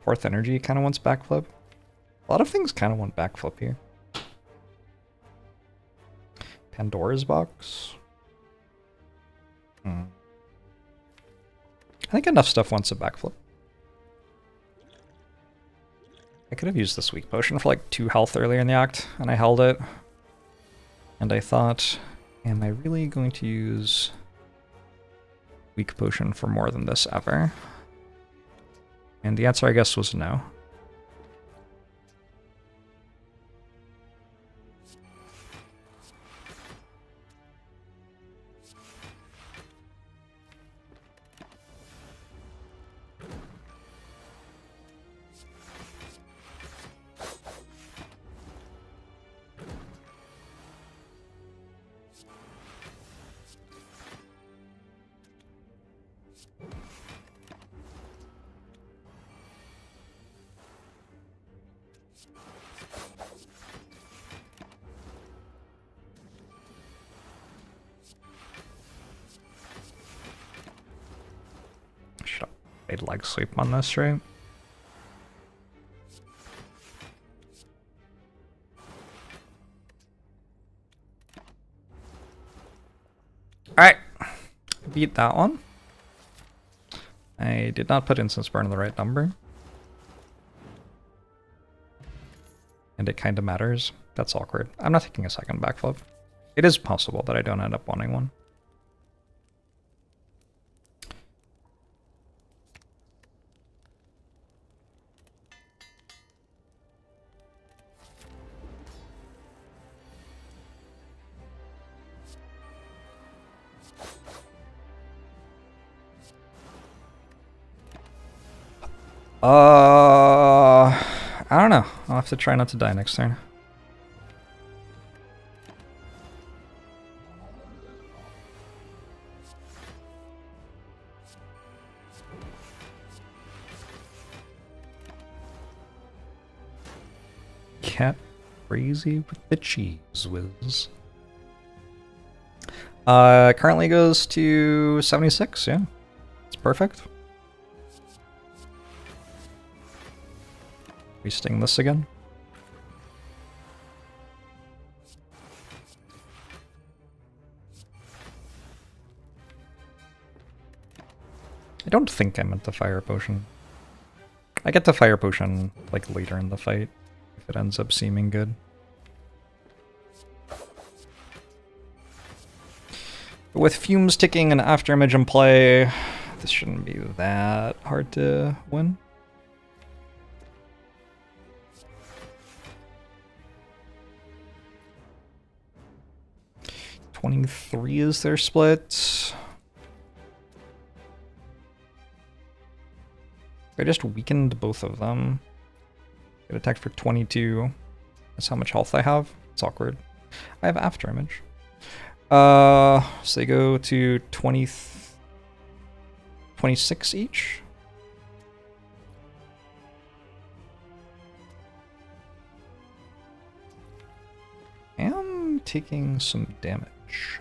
Fourth Energy kind of wants backflip. A lot of things kind of want backflip here. Pandora's Box. I think enough stuff wants a backflip. I could have used this weak potion for like 2 health earlier in the act, and I held it. And I thought, am I really going to use weak potion for more than this ever? And the answer, I guess, was no. I'd like sleep on this, right? Alright. Beat that one. I did not put Incense Burn in the right number. And it kind of matters. That's awkward. I'm not taking a second backflip. It is possible that I don't end up wanting one. I don't know. I'll have to try not to die next turn. Cat crazy with the cheese whiz. Currently goes to 76, yeah. It's perfect. We sting this again. I don't think I meant the fire potion. I get the fire potion like later in the fight if it ends up seeming good. But with fumes ticking and afterimage in play, this shouldn't be that hard to win. $23 is their split. I just weakened both of them. Get attacked for 22. That's how much health I have. It's awkward. I have afterimage. So they go to 26 each. I'm taking some damage.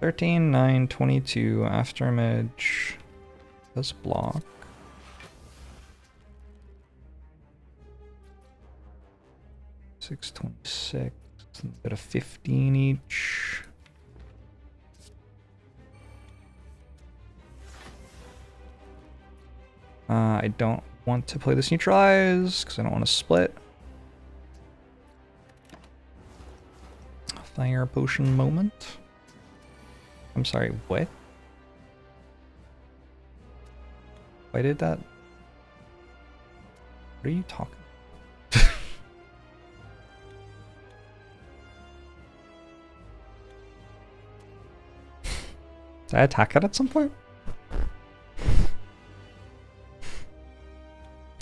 13, 9, 22, afterimage. Does block. 626, a bit of 15 each. I don't want to play this neutralize because I don't want to split. Fire potion moment. I'm sorry, what? Why did that? What are you talking? Did I attack it at some point?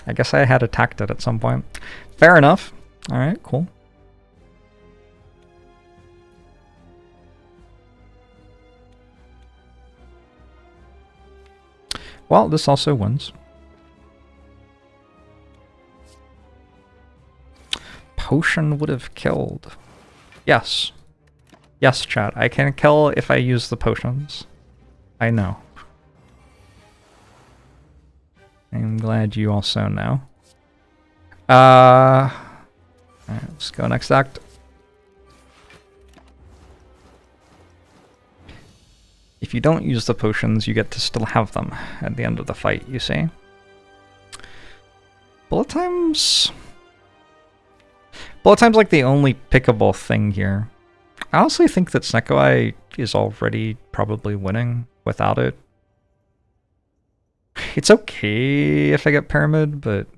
I guess I had attacked it at some point. Fair enough. Alright, cool. Well, this also wins. Potion would have killed. Yes. Yes, chat. I can kill if I use the potions. I know. I'm glad you also know. Alright, let's go next act. If you don't use the potions, you get to still have them at the end of the fight, you see? Bullet time's like the only pickable thing here. I honestly think that Snekoi is already probably winning without it. It's okay if I get Pyramid, but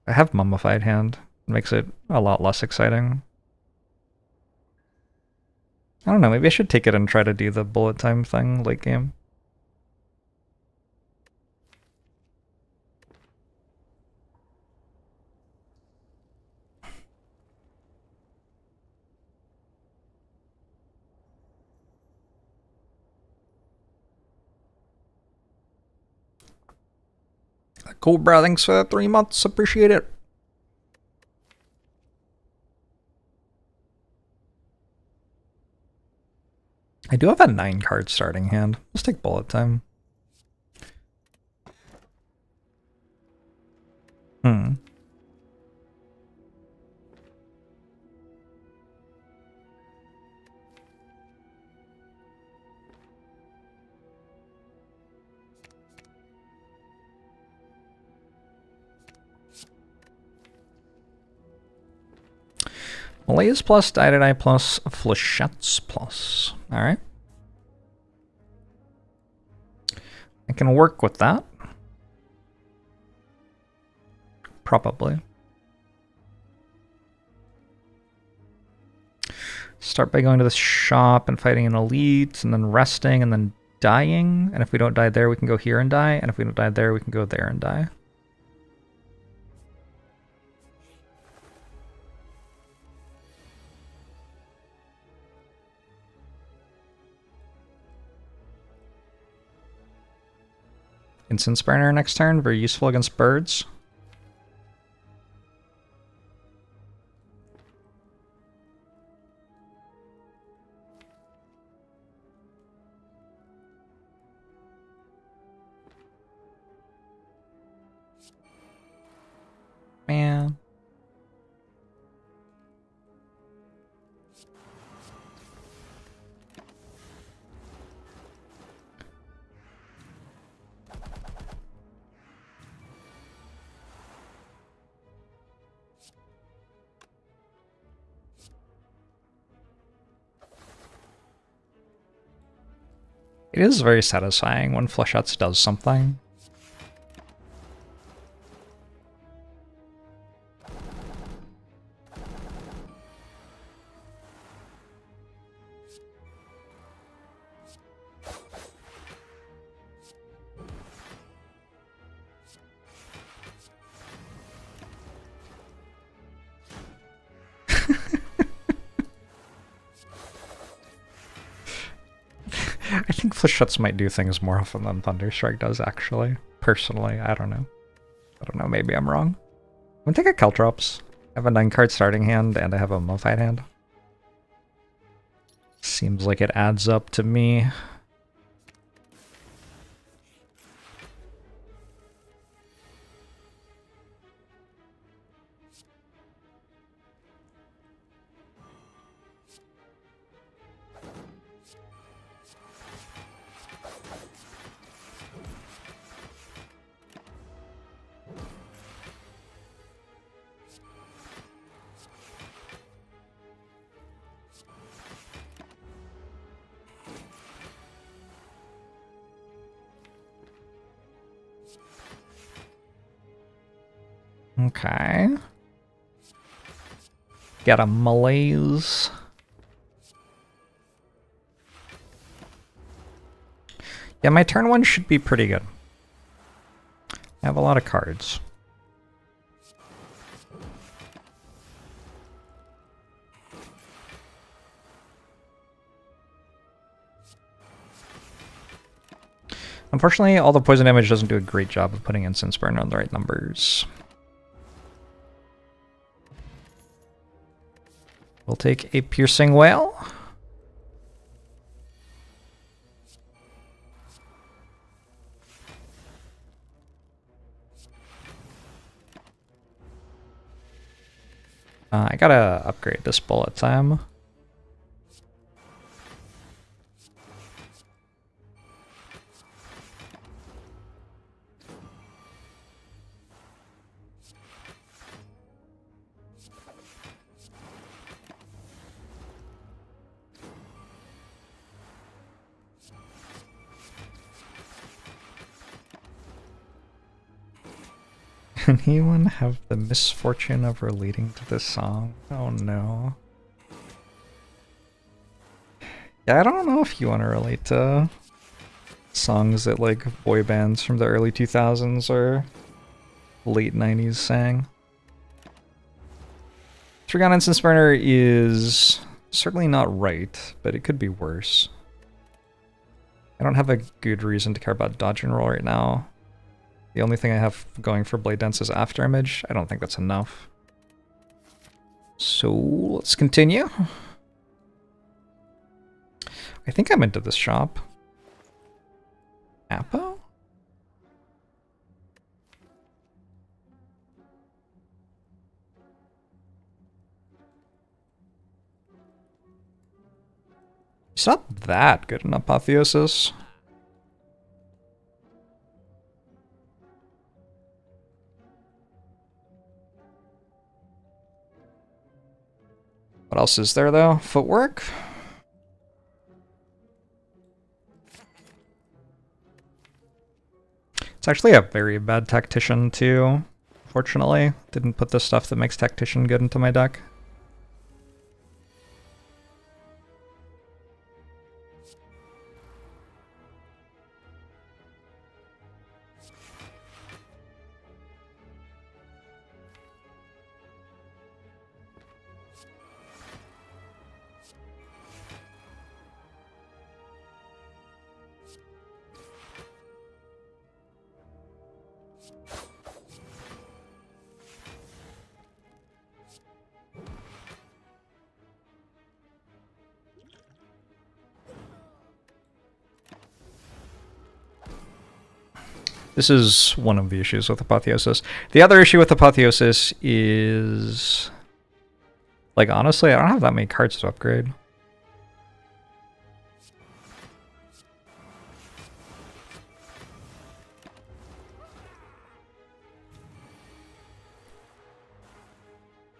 I have Mummified Hand. It makes it a lot less exciting. I don't know, maybe I should take it and try to do the bullet time thing late game. Cool, bro. Thanks for 3 months. Appreciate it. I do have a 9-card starting hand. Let's take bullet time. Malaise plus, Die plus, Flechettes plus. Alright. I can work with that. Probably. Start by going to the shop and fighting an elite, and then resting, and then dying. And if we don't die there, we can go here and die. And if we don't die there, we can go there and die. Incense burner next turn, very useful against birds. Man. It is very satisfying when Flechettes does something. I think Flechettes might do things more often than Thunderstrike does, actually. Personally, I don't know. Maybe I'm wrong. I'm gonna take a Caltrops. I have a 9-card starting hand, and I have a Mummified hand. Seems like it adds up to me. Okay. Got a Malaise. Yeah, my turn 1 should be pretty good. I have a lot of cards. Unfortunately, all the poison damage doesn't do a great job of putting Incense Burn on the right numbers. We'll take a Piercing Wail. I gotta upgrade this bullet time. Anyone have the misfortune of relating to this song? Oh no. Yeah, I don't know if you want to relate to songs that like boy bands from the early 2000s or late 90s sang. Trigon Instance Burner is certainly not right, but it could be worse. I don't have a good reason to care about dodge and roll right now. The only thing I have going for Blade Dance is After Image. I don't think that's enough. So let's continue. I think I'm into this shop. Apo? It's not that good in Apotheosis. What else is there, though? Footwork? It's actually a very bad Tactician, too. Fortunately, didn't put the stuff that makes Tactician good into my deck. This is one of the issues with Apotheosis. The other issue with Apotheosis is... like, honestly, I don't have that many cards to upgrade.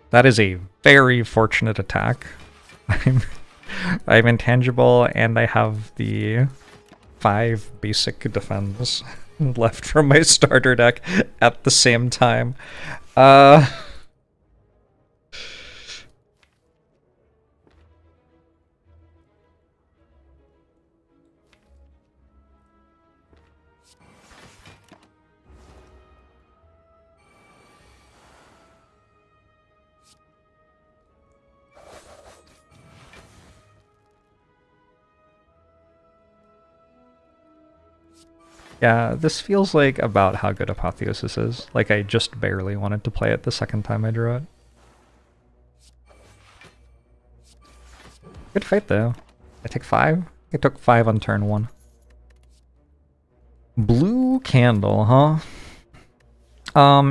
That is a very fortunate attack. I'm intangible, and I have the 5 basic defense left from my starter deck at the same time. Yeah, this feels like about how good Apotheosis is. Like, I just barely wanted to play it the second time I drew it. Good fight, though. I take 5? I took 5 on turn 1. Blue Candle, huh?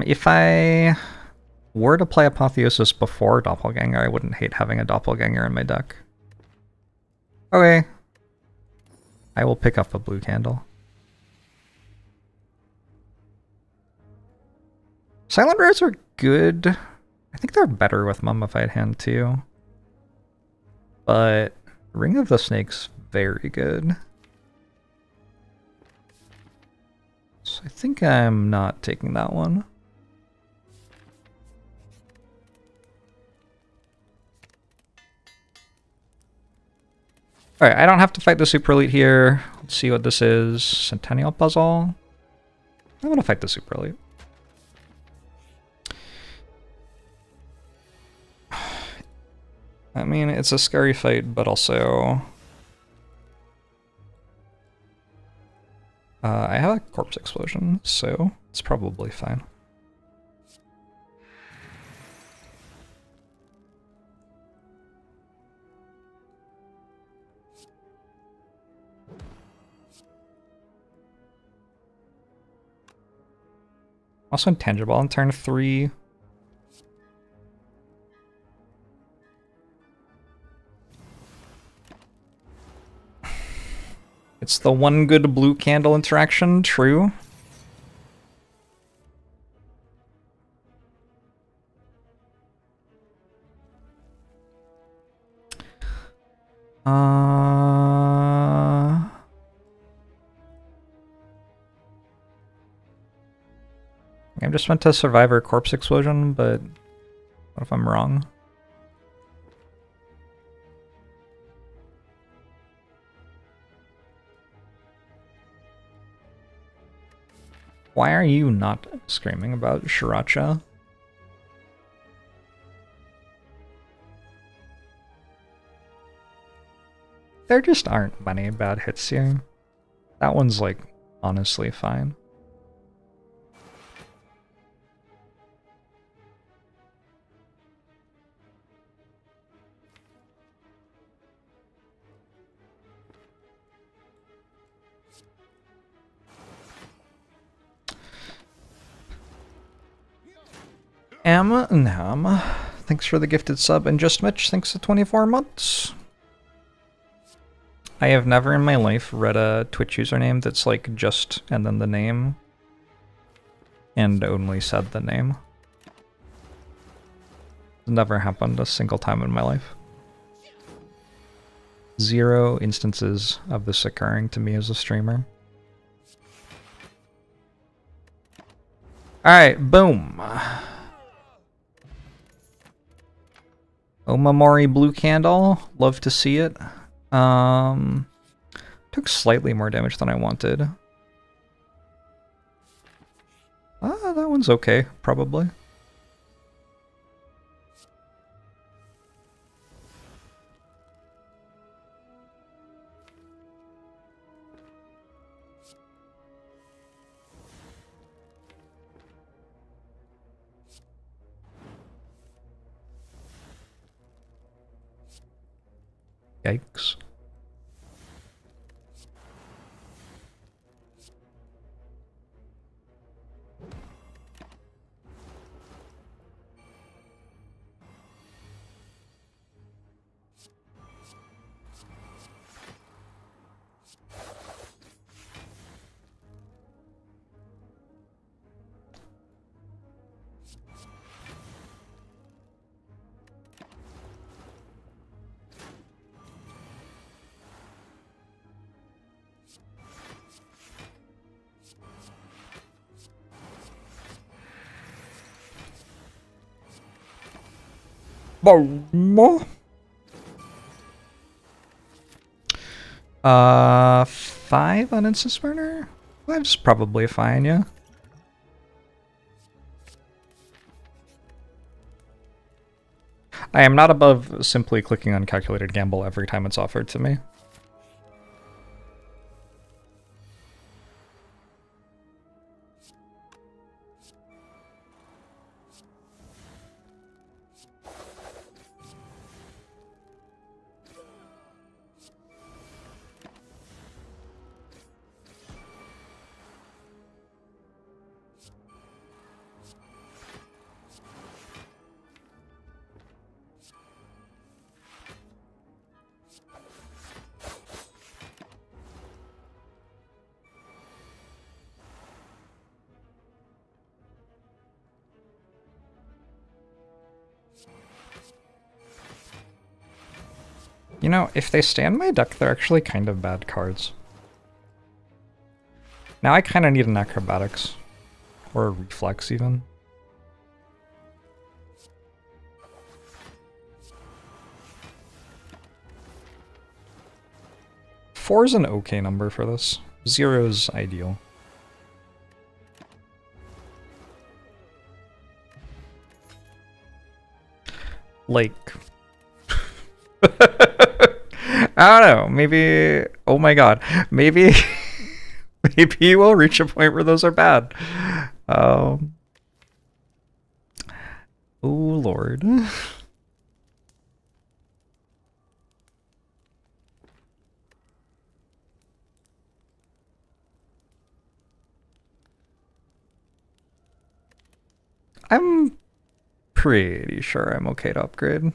If I were to play Apotheosis before Doppelganger, I wouldn't hate having a Doppelganger in my deck. Okay. I will pick up a Blue Candle. Silent Rares are good. I think they're better with Mummified Hand too. But Ring of the Snake's very good. So I think I'm not taking that one. Alright, I don't have to fight the Super Elite here. Let's see what this is. Centennial Puzzle. I want to fight the Super Elite. I mean, it's a scary fight, but also... I have a Corpse Explosion, so it's probably fine. Also intangible on turn 3. It's the one good blue candle interaction, true. I just went to Survivor Corpse Explosion, but what if I'm wrong? Why are you not screaming about Sriracha? There just aren't many bad hits here. That one's, like, honestly fine. Nam, thanks for the gifted sub, and Just Mitch, thanks to 24 months. I have never in my life read a Twitch username that's like just and then the name, and only said the name. Never happened a single time in my life. 0 instances of this occurring to me as a streamer. Alright, boom. Omamori Blue Candle, love to see it. Took slightly more damage than I wanted. That one's okay, probably. Yikes. Boom. 5 on Instant Burner? 5's probably fine, yeah. I am not above simply clicking on Calculated Gamble every time it's offered to me. You know, if they stay in my deck, they're actually kind of bad cards. Now I kind of need an Acrobatics. Or a Reflex, even. Four's an okay number for this. 0's ideal. Like... I don't know, maybe... Oh my god. Maybe... maybe we'll reach a point where those are bad. Oh lord. I'm pretty sure I'm okay to upgrade.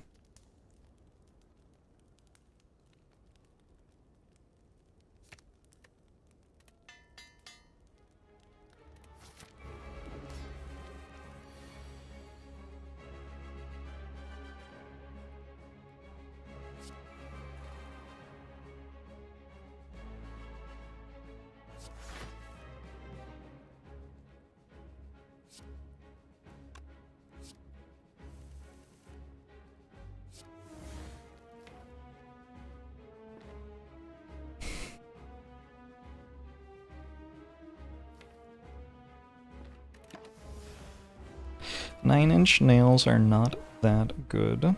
Nine-inch nails are not that good.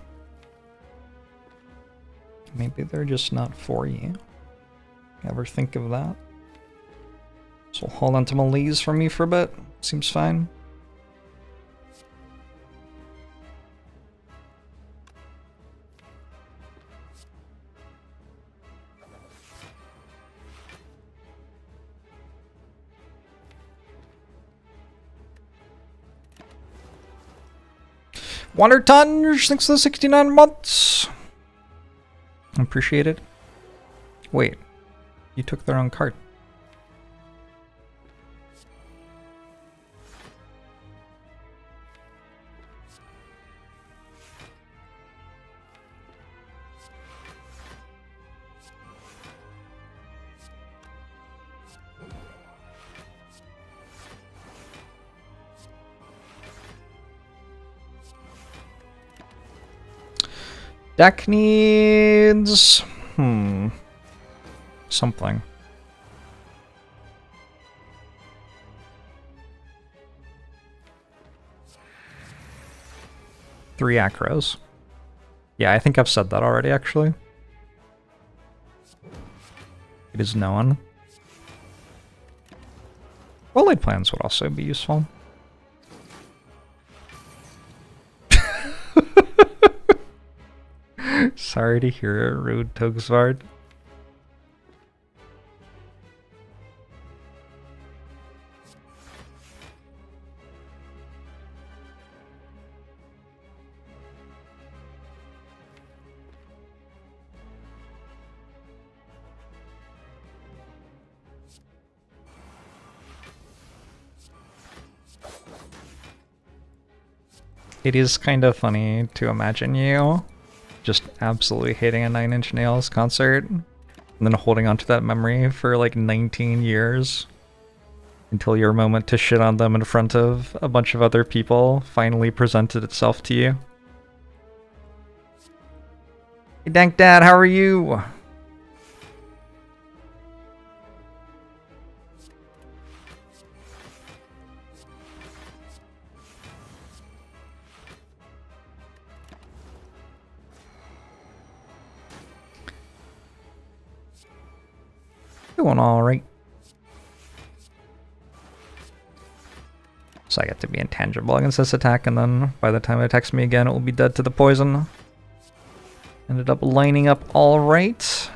Maybe they're just not for you. Ever think of that? So hold on to Malaise for me for a bit. Seems fine. Wonder Ton, thanks for the 69 months. Appreciate it. Wait, you took their own card. Deck needs... something. Three acros. Yeah, I think I've said that already, actually. It is known. Well-laid plans would also be useful. Sorry to hear it, rude Togsvard. It is kind of funny to imagine you just absolutely hating a Nine Inch Nails concert and then holding on to that memory for like 19 years until your moment to shit on them in front of a bunch of other people finally presented itself to you. Hey, Dank Dad, how are you? Doing all right. So I get to be intangible against this attack, and then by the time it attacks me again, it will be dead to the poison. Ended up lining up all right.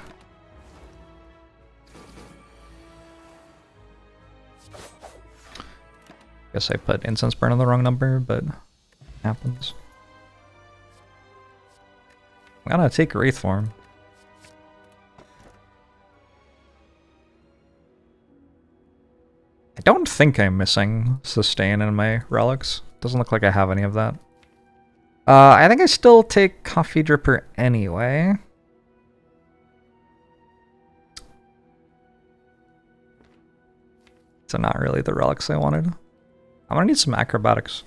Guess I put Incense Burn on the wrong number, but it happens. I'm gonna take Wraith Form. I don't think I'm missing Sustain in my relics. Doesn't look like I have any of that. I think I still take Coffee Dripper anyway. So not really the relics I wanted. I'm gonna need some acrobatics.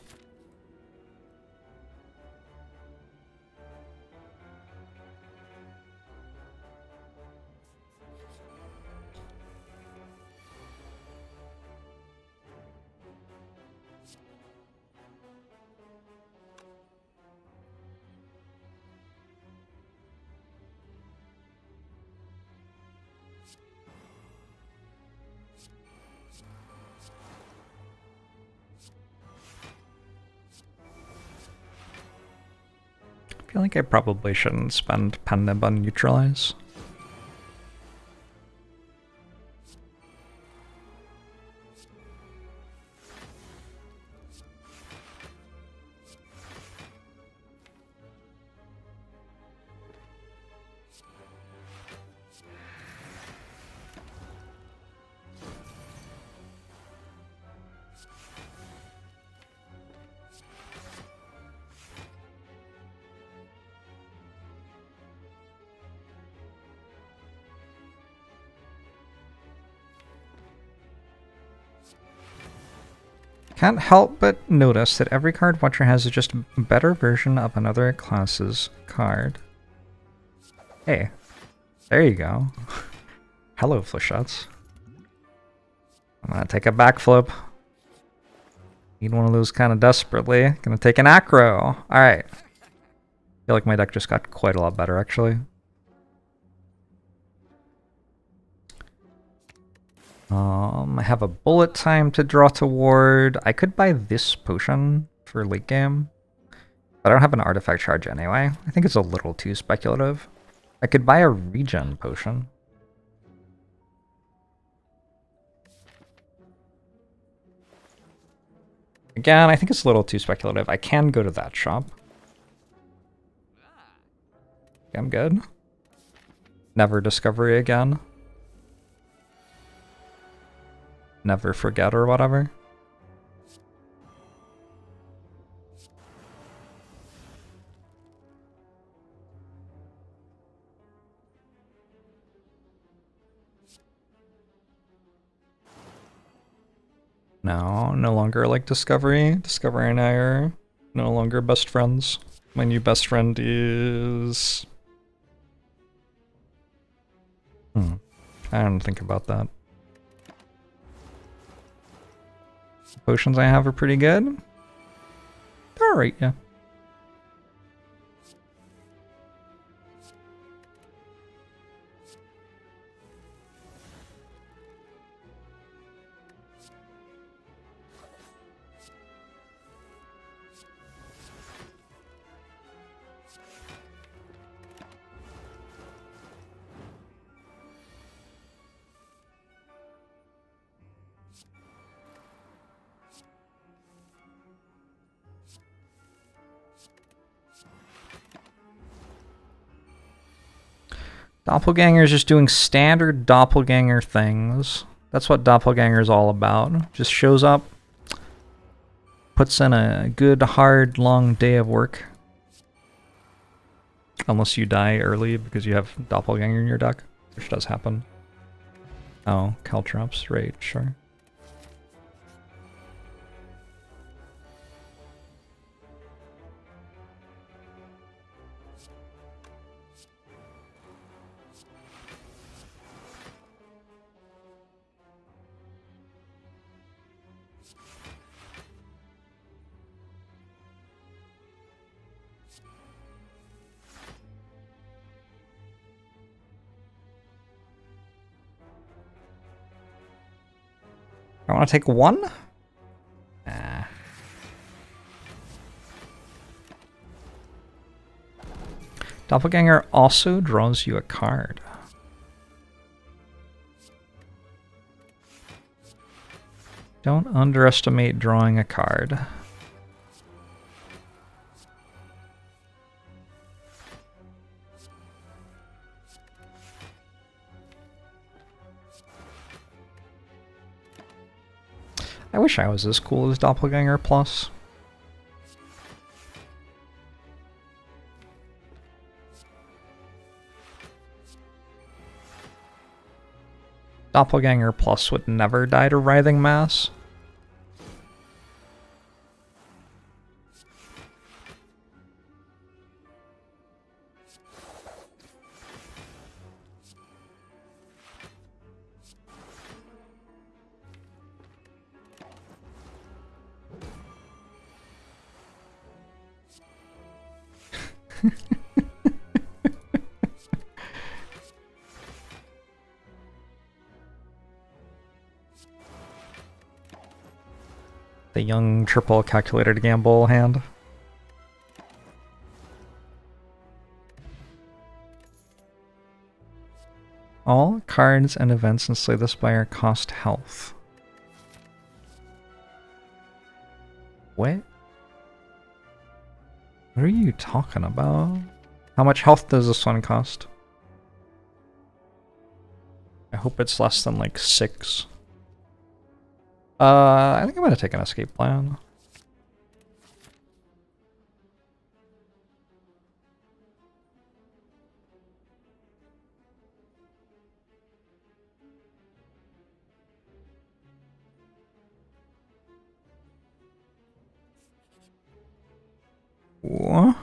I feel like I probably shouldn't spend Pen Nib on Neutralize. Can't help but notice that every card Watcher has is just a better version of another class's card. Hey, there you go. Hello, Flechettes. I'm gonna take a backflip. Need one of those kind of desperately. Gonna take an acro. Alright. Feel like my deck just got quite a lot better, actually. I have a bullet time to draw toward. I could buy this potion for late game, but I don't have an artifact charge anyway. I think it's a little too speculative. I could buy a regen potion. Again, I think it's a little too speculative. I can go to that shop. Okay, I'm good. Never discovery again. Never forget or whatever. No longer like Discovery. Discovery and I are no longer best friends. My new best friend is... I don't think about that. The potions I have are pretty good. Alright, yeah. Doppelganger is just doing standard doppelganger things. That's what doppelganger is all about. Just shows up, puts in a good, hard, long day of work. Unless you die early because you have doppelganger in your deck, which does happen. Oh, Caltrops, right, sure. I want to take one? Nah. Doppelganger also draws you a card. Don't underestimate drawing a card. I wish I was as cool as Doppelganger Plus. Doppelganger Plus would never die to Writhing Mass. The young triple calculated gamble hand. All cards and events in Slay the Spire cost health. What? What are you talking about? How much health does this one cost? I hope it's less than like 6. I think I'm gonna take an escape plan. What?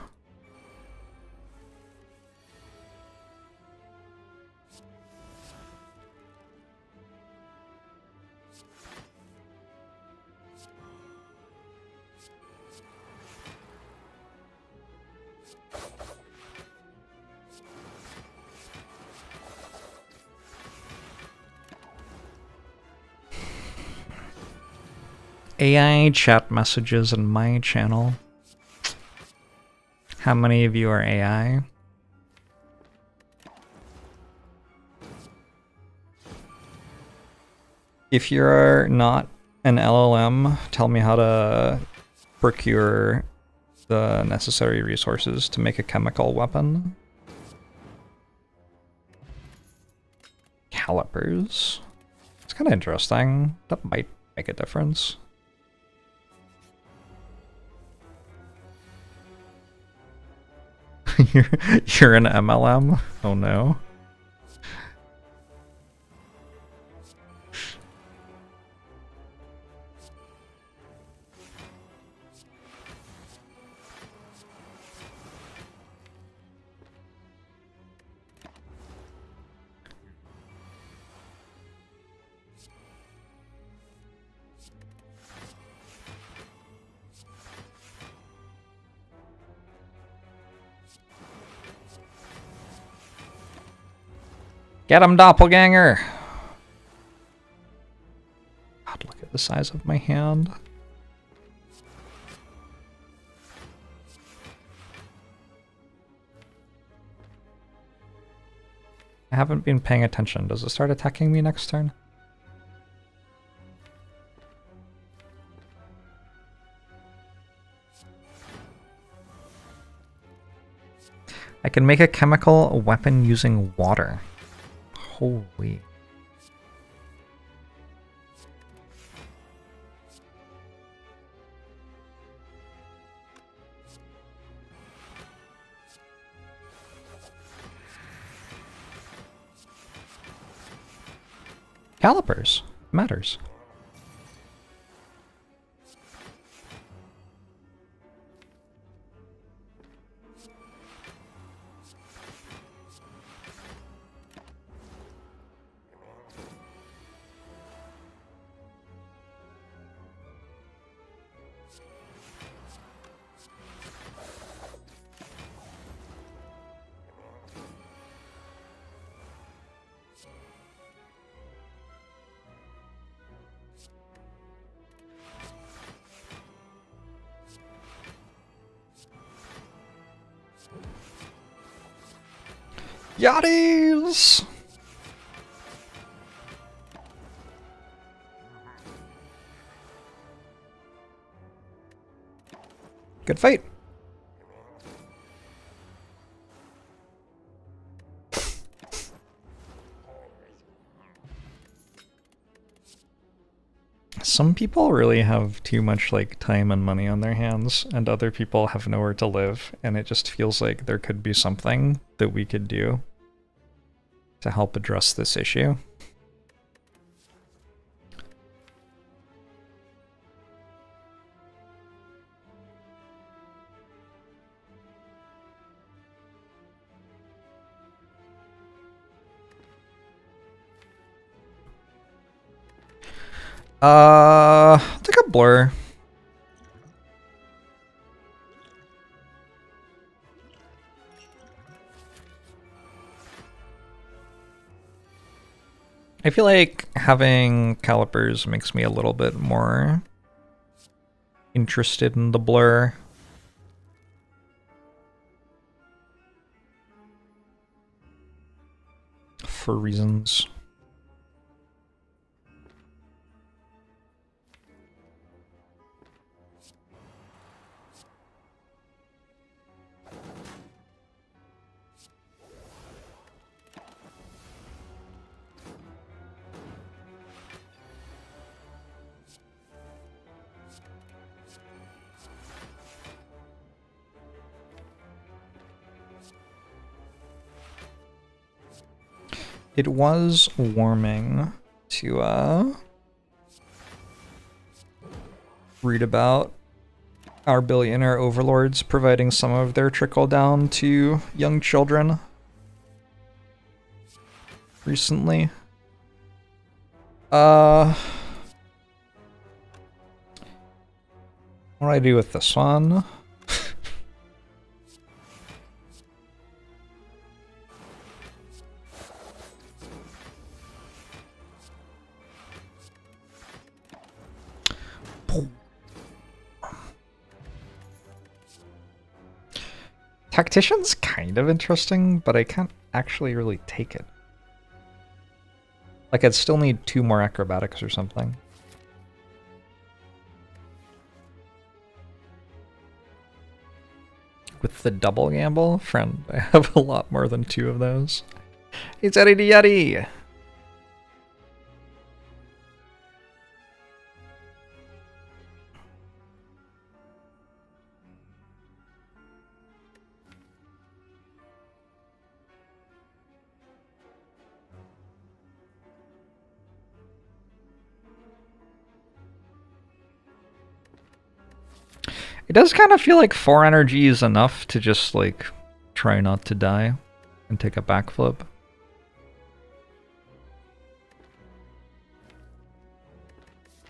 AI chat messages in my channel. How many of you are AI? If you're not an LLM, tell me how to procure the necessary resources to make a chemical weapon. Calipers. It's kind of interesting. That might make a difference. You're an MLM? Oh no. Get him, doppelganger! God, look at the size of my hand. I haven't been paying attention. Does it start attacking me next turn? I can make a chemical weapon using water. Holy. Calipers. Matters. Yachties! Good fight. Some people really have too much like time and money on their hands, and other people have nowhere to live, and it just feels like there could be something that we could do to help address this issue. I'll take a blur. I feel like having calipers makes me a little bit more interested in the blur. For reasons. It was warming to read about our billionaire overlords providing some of their trickle down to young children recently. What do I do with this one? Tactician's kind of interesting, but I can't actually really take it. Like, I'd still need 2 more acrobatics or something. With the double gamble? Friend, I have a lot more than 2 of those. It's Eddie the Yeti! It does kind of feel like 4 energy is enough to just, like, try not to die and take a backflip.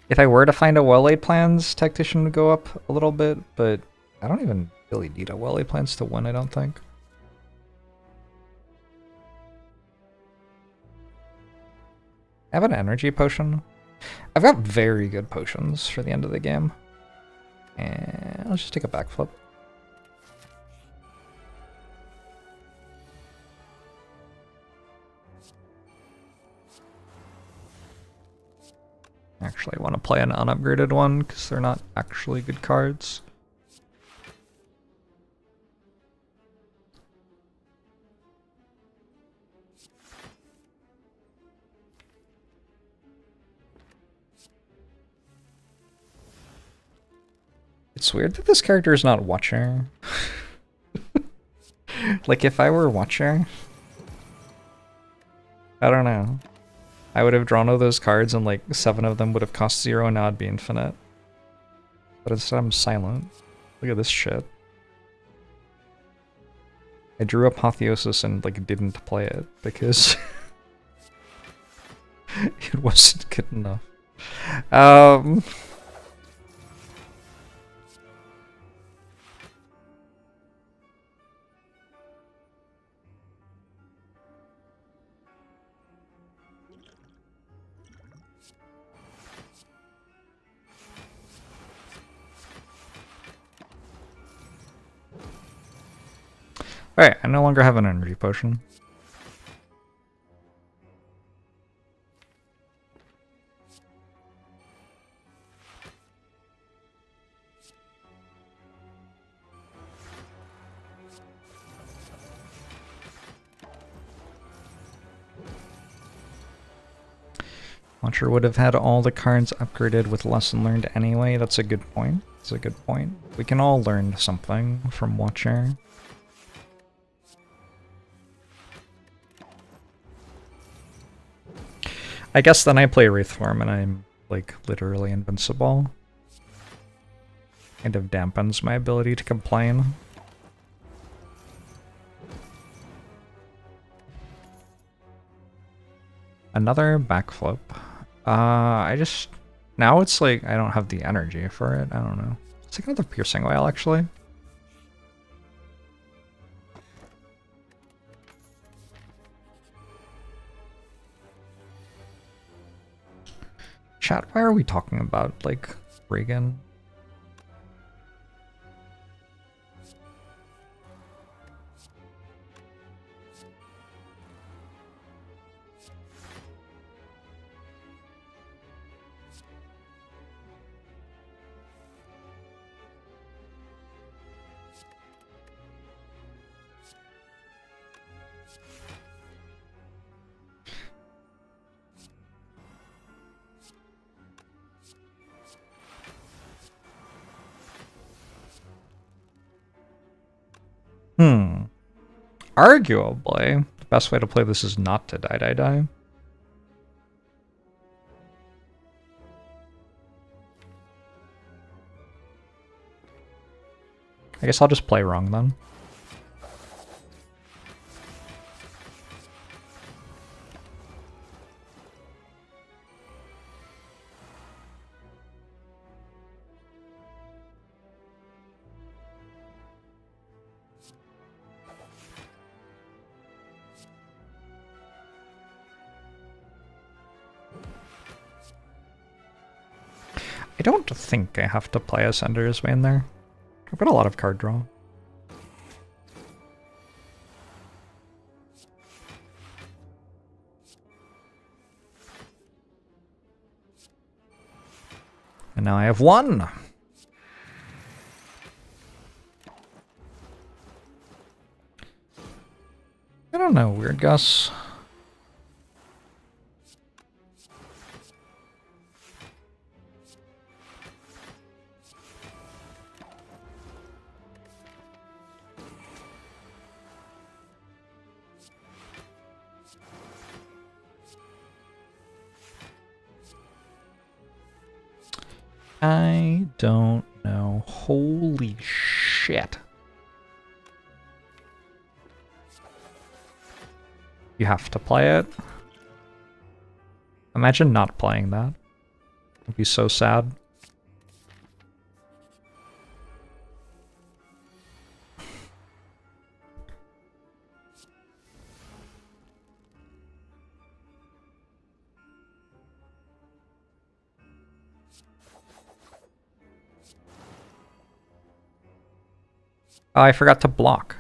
If I were to find a well-laid plans, Tactician would go up a little bit, but I don't even really need a well-laid plans to win, I don't think. I have an energy potion. I've got very good potions for the end of the game. And let's just take a backflip. Actually, I want to play an unupgraded one because they're not actually good cards. It's weird that this character is not Watcher. Like, if I were Watcher, I don't know. I would have drawn all those cards and like 7 of them would have cost 0 and now it'd be infinite. But instead I'm silent. Look at this shit. I drew Apotheosis and like didn't play it because it wasn't good enough. Alright, I no longer have an energy potion. Launcher would have had all the cards upgraded with Lesson Learned anyway. That's a good point. That's a good point. We can all learn something from Watcher. I guess then I play Wraithform and I'm, like, literally invincible. Kind of dampens my ability to complain. Another backflip. Now it's like I don't have the energy for it. I don't know. Let's take another piercing whale, actually. Chat, why are we talking about, like, Reagan? Arguably, the best way to play this is not to die. I guess I'll just play wrong then. I don't think I have to play a Sender's Vein there. I've got a lot of card draw. And now I have one! I don't know, Weird Gus. I don't know. Holy shit. You have to play it? Imagine not playing that. It'd be so sad. Oh, I forgot to block.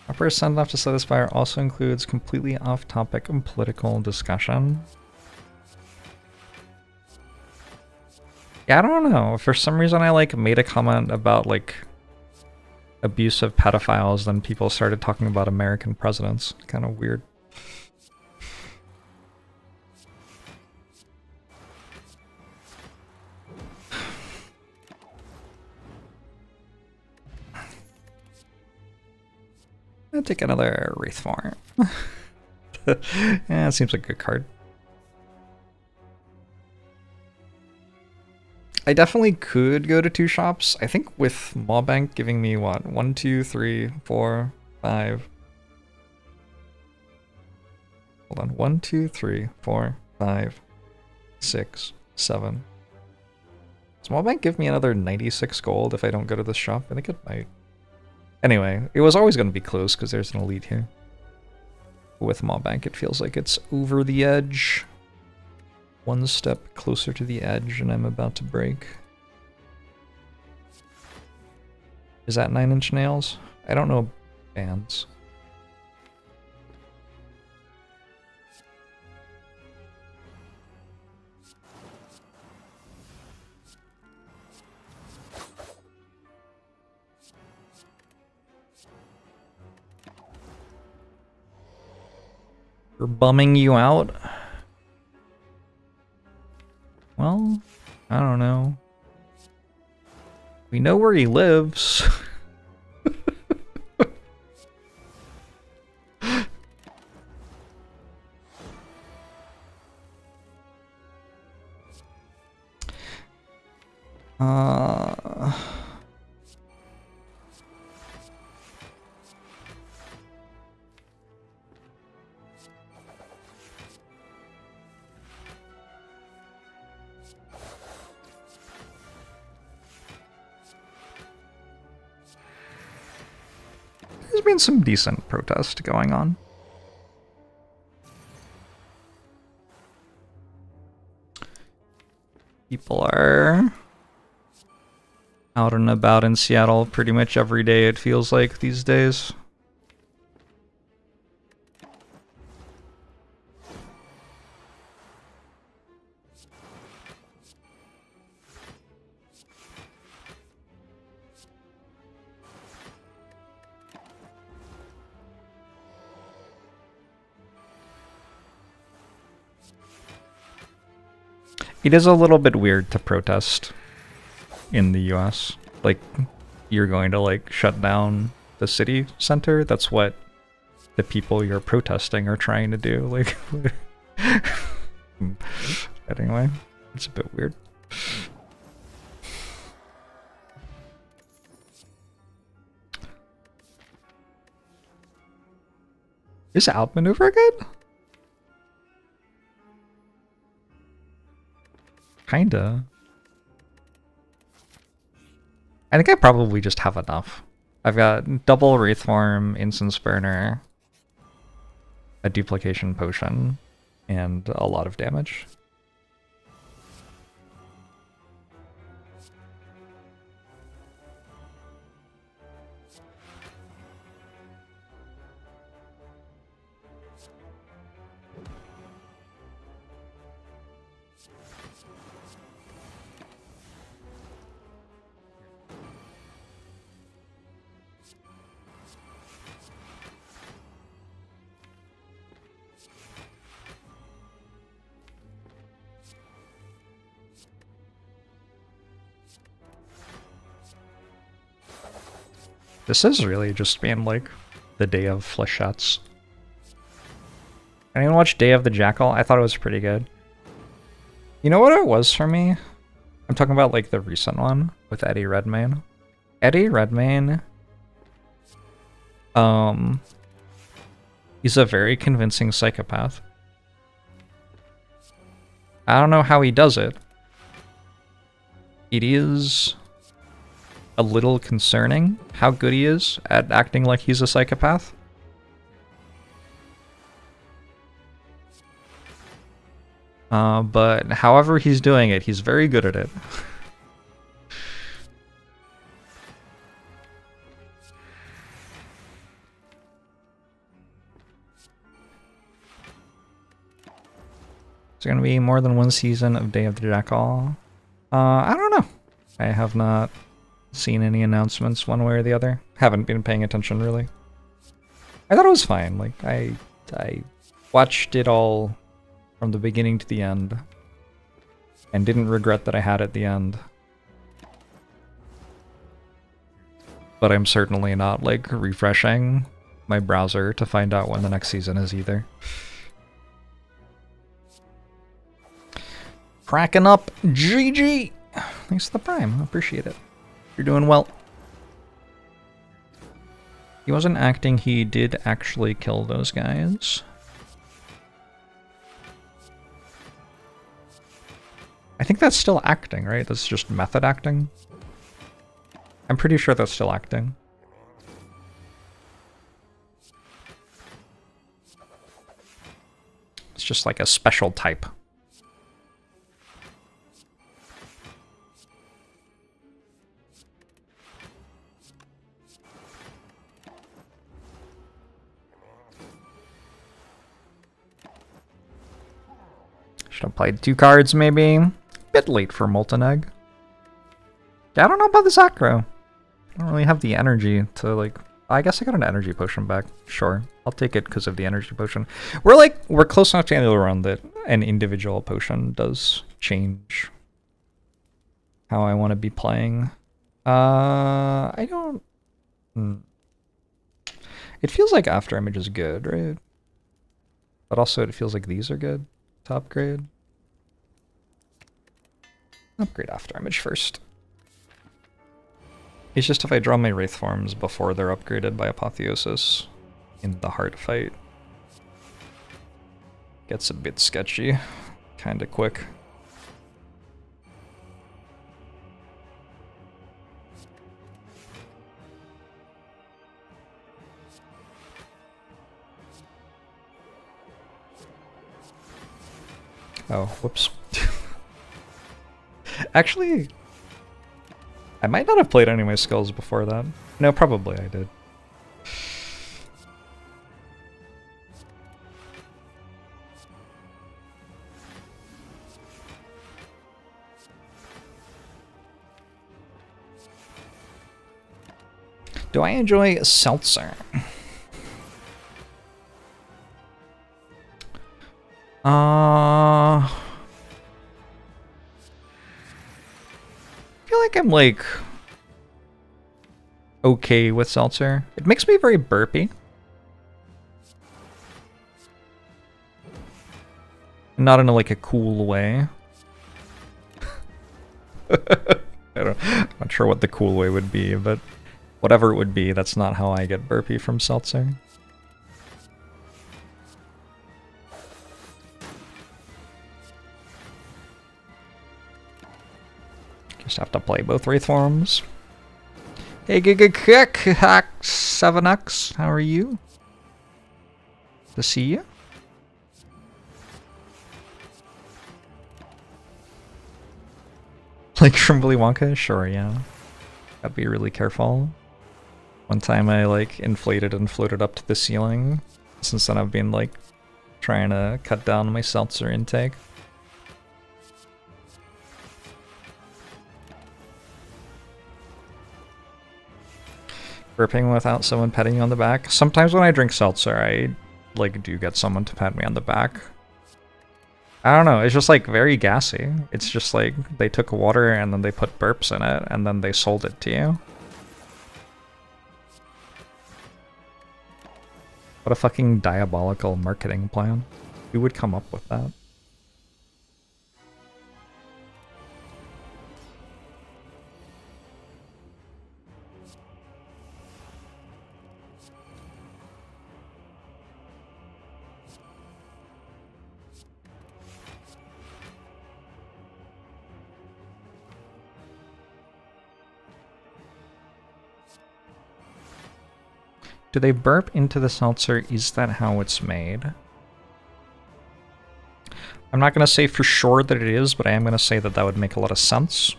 Upper send off to slay the spire also includes completely off-topic and political discussion. Yeah, I don't know. For some reason I like made a comment about like abusive pedophiles, then people started talking about American presidents. Kind of weird. I'll take another Wraithform. Yeah, it seems like a good card. I definitely could go to 2 shops. I think with Mawbank giving me what? 1, 2, 3, 4, 5. Hold on. 1, 2, 3, 4, 5, 6, 7. Does Mawbank give me another 96 gold if I don't go to this shop? I think it might. Anyway, it was always going to be close because there's an elite here. With Mawbank, it feels like it's over the edge. One step closer to the edge and I'm about to break. Is that 9 Inch Nails? I don't know bands. For bumming you out? Well, I don't know. We know where he lives. There's been some decent protest going on. People are out and about in Seattle pretty much every day, it feels like, these days. It is a little bit weird to protest in the US. Like, you're going to, like, shut down the city center? That's what the people you're protesting are trying to do. Like, anyway, it's a bit weird. Is outmaneuver good? Kinda. I think I probably just have enough. I've got double Wraithform, Incense Burner, a Duplication Potion, and a lot of damage. This is really just been like the Day of Flechettes. Anyone watch Day of the Jackal? I thought it was pretty good. You know what it was for me? I'm talking about like the recent one with Eddie Redmayne. Eddie Redmayne, he's a very convincing psychopath. I don't know how he does it. It is a little concerning how good he is at acting like he's a psychopath. But however he's doing it, he's very good at it. Is there going to be more than one season of Day of the Jackal? I don't know. I have not seen any announcements one way or the other. Haven't been paying attention, really. I thought it was fine. Like, I watched it all from the beginning to the end, and didn't regret that I had at the end. But I'm certainly not, like, refreshing my browser to find out when the next season is either. Cracking up, GG! Thanks for the Prime, I appreciate it. You're doing well. He wasn't acting, he did actually kill those guys. I think that's still acting, right? That's just method acting. I'm pretty sure that's still acting. It's just like a special type. Should have played 2 cards, maybe. Bit late for Molten Egg. Yeah, I don't know about this aggro. I don't really have the energy to, like, I guess I got an energy potion back. Sure. I'll take it because of the energy potion. We're close enough to the end of the run that an individual potion does change how I want to be playing. I don't... It feels like After Image is good, right? But also it feels like these are good to upgrade. Upgrade After Image first. It's just if I draw my Wraith forms before they're upgraded by Apotheosis in the hard fight, gets a bit sketchy, kinda quick. Oh, whoops. Actually, I might not have played any of my skills before that. No, probably I did. Do I enjoy seltzer? I feel like I'm like okay with seltzer. It makes me very burpy. Not in like a cool way. I'm not sure what the cool way would be, but whatever it would be, that's not how I get burpy from seltzer. Just have to play both Wraith forms. Hey, Giga Hack 7X, how are you? To see you. Like from Willy Wonka? Sure, yeah. Gotta be really careful. One time I like inflated and floated up to the ceiling. Since then I've been like trying to cut down my seltzer intake. Burping without someone petting you on the back. Sometimes when I drink seltzer, I like do get someone to pat me on the back. I don't know, it's just like very gassy. It's just like they took water and then they put burps in it and then they sold it to you. What a fucking diabolical marketing plan. Who would come up with that? Do they burp into the seltzer? Is that how it's made? I'm not going to say for sure that it is, but I am going to say that that would make a lot of sense.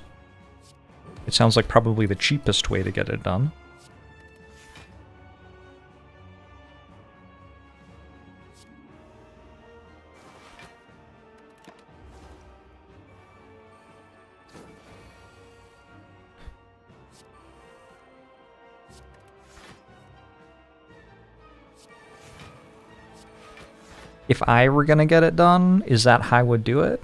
It sounds like probably the cheapest way to get it done. If I were gonna get it done, is that how I would do it?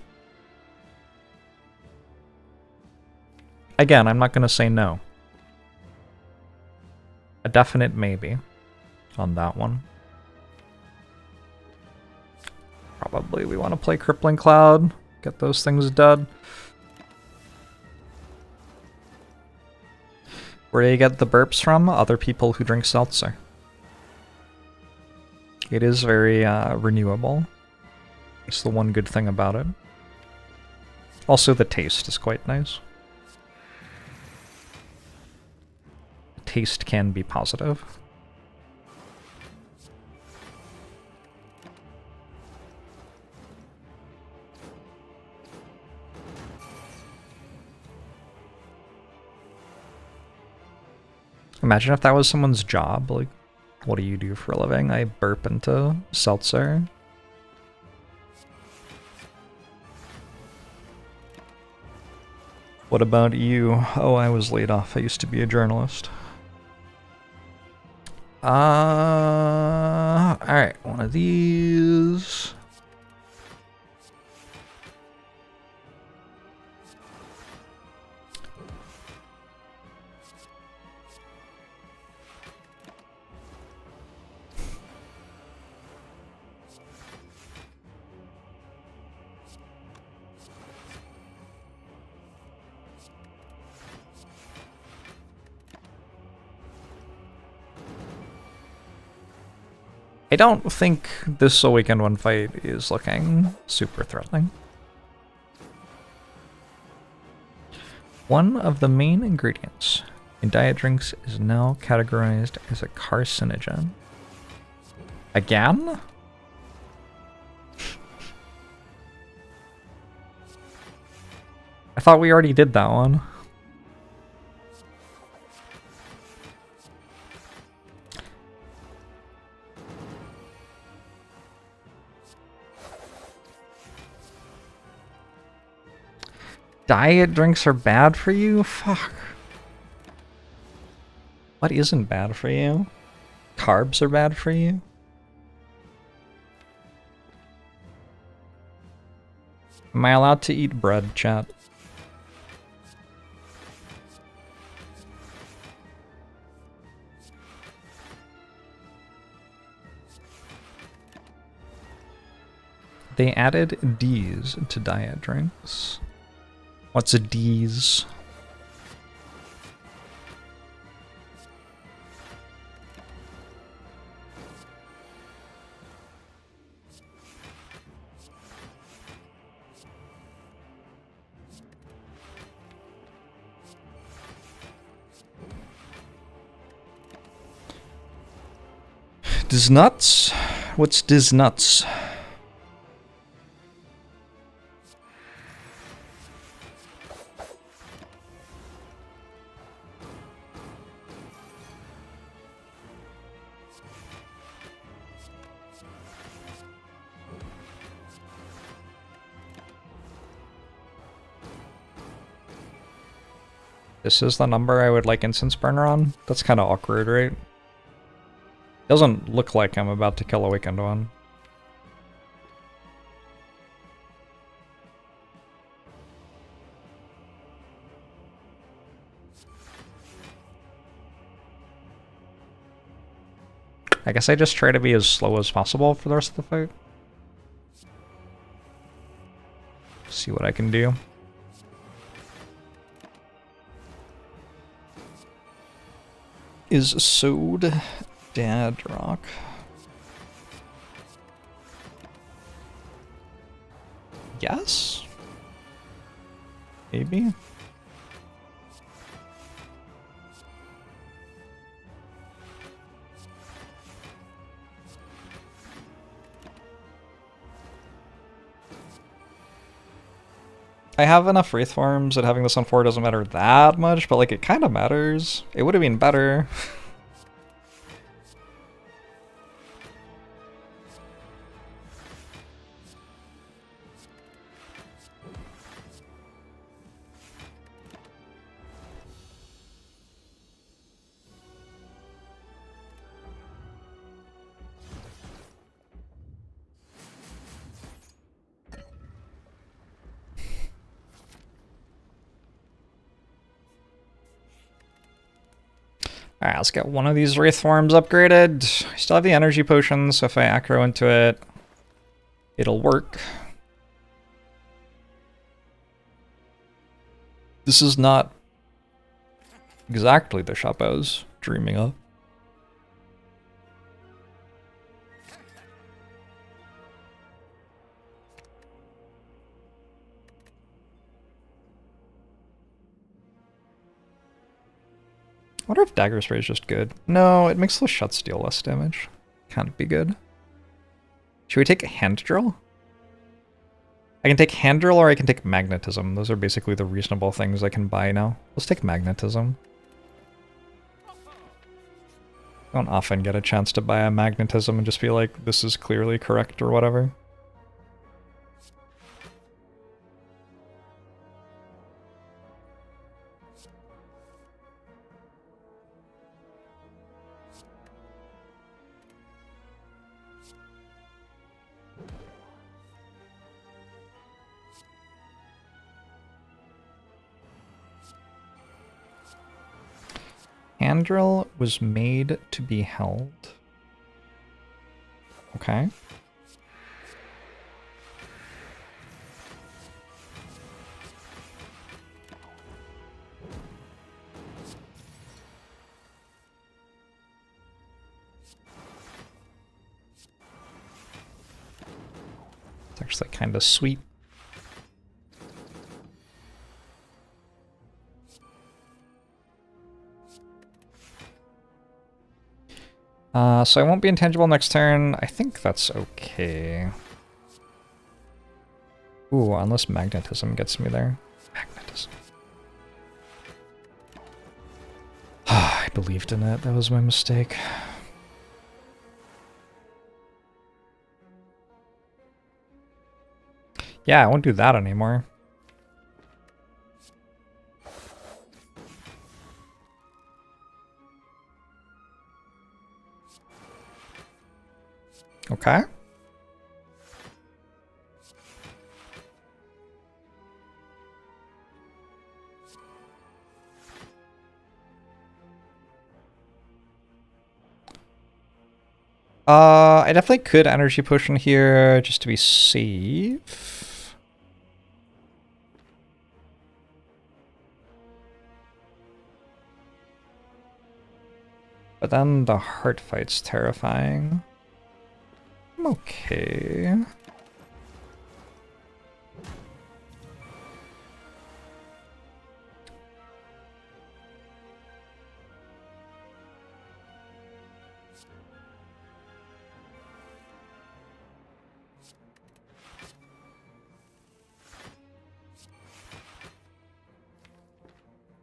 Again, I'm not gonna say no. A definite maybe on that one. Probably we want to play Crippling Cloud, get those things done. Where do you get the burps from? Other people who drink seltzer. It is very renewable. It's the one good thing about it. Also, the taste is quite nice. The taste can be positive. Imagine if that was someone's job, like, what do you do for a living? I burp into seltzer. What about you? Oh, I was laid off. I used to be a journalist. Alright, one of these. I don't think this Awakened One fight is looking super threatening. One of the main ingredients in diet drinks is now categorized as a carcinogen. Again? I thought we already did that one. Diet drinks are bad for you? Fuck. What isn't bad for you? Carbs are bad for you? Am I allowed to eat bread, chat? They added D's to diet drinks. What's a D's? Diz nuts? What's Diz nuts? This is the number I would like Incense Burner on? That's kind of awkward, right? Doesn't look like I'm about to kill Awakened One. I guess I just try to be as slow as possible for the rest of the fight. See what I can do. Is sewed dad rock. Yes? Maybe? I have enough Wraith forms that having this on 4 doesn't matter that much, but like it kind of matters. It would have been better. Alright, let's get one of these Wraith forms upgraded. I still have the energy potion, so if I aggro into it, it'll work. This is not exactly the shop I was dreaming of. I wonder if Dagger Spray is just good. No, it makes the Shut deal less damage. Can't be good. Should we take a Hand Drill? I can take Hand Drill or I can take Magnetism. Those are basically the reasonable things I can buy now. Let's take Magnetism. I don't often get a chance to buy a Magnetism and just be like, this is clearly correct or whatever. mandrill was made to be held. Okay. It's actually kind of sweet. So I won't be intangible next turn. I think that's okay. Ooh, unless magnetism gets me there. Magnetism. I believed in it. That was my mistake. Yeah, I won't do that anymore. Okay. I definitely could energy potion here just to be safe. But then the heart fight's terrifying. I'm okay.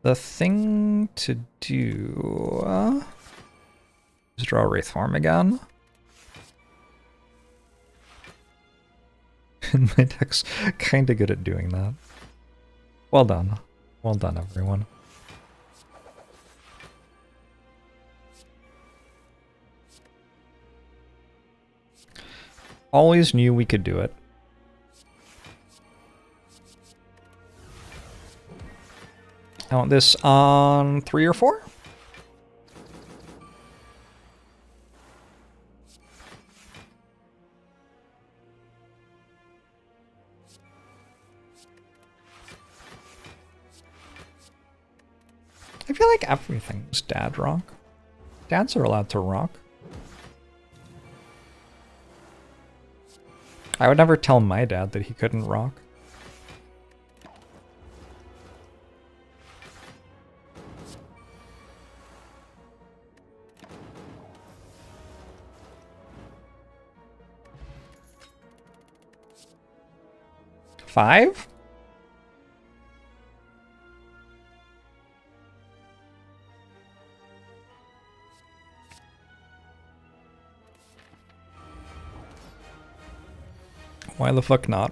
The thing to do is draw Wraith Form again. And my deck's kinda good at doing that. Well done. Well done, everyone. Always knew we could do it. I want this on 3 or 4? I feel like everything's dad rock. Dads are allowed to rock. I would never tell my dad that he couldn't rock. Five? Why the fuck not?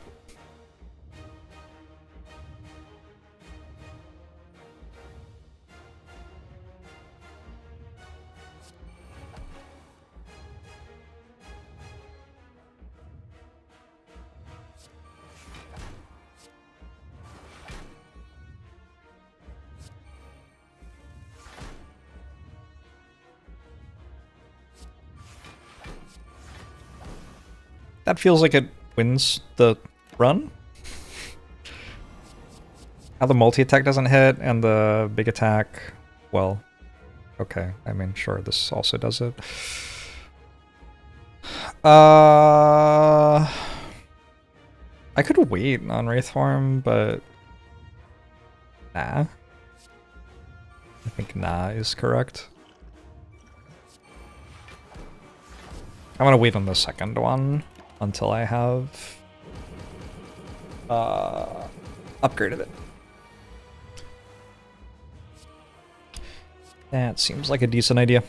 That feels like it wins the run. How the multi-attack doesn't hit and the big attack, well, okay. I mean, sure, this also does it. I could wait on Wraith Form, but nah. I think nah is correct. I'm gonna wait on the second one until I have upgraded it. That seems like a decent idea.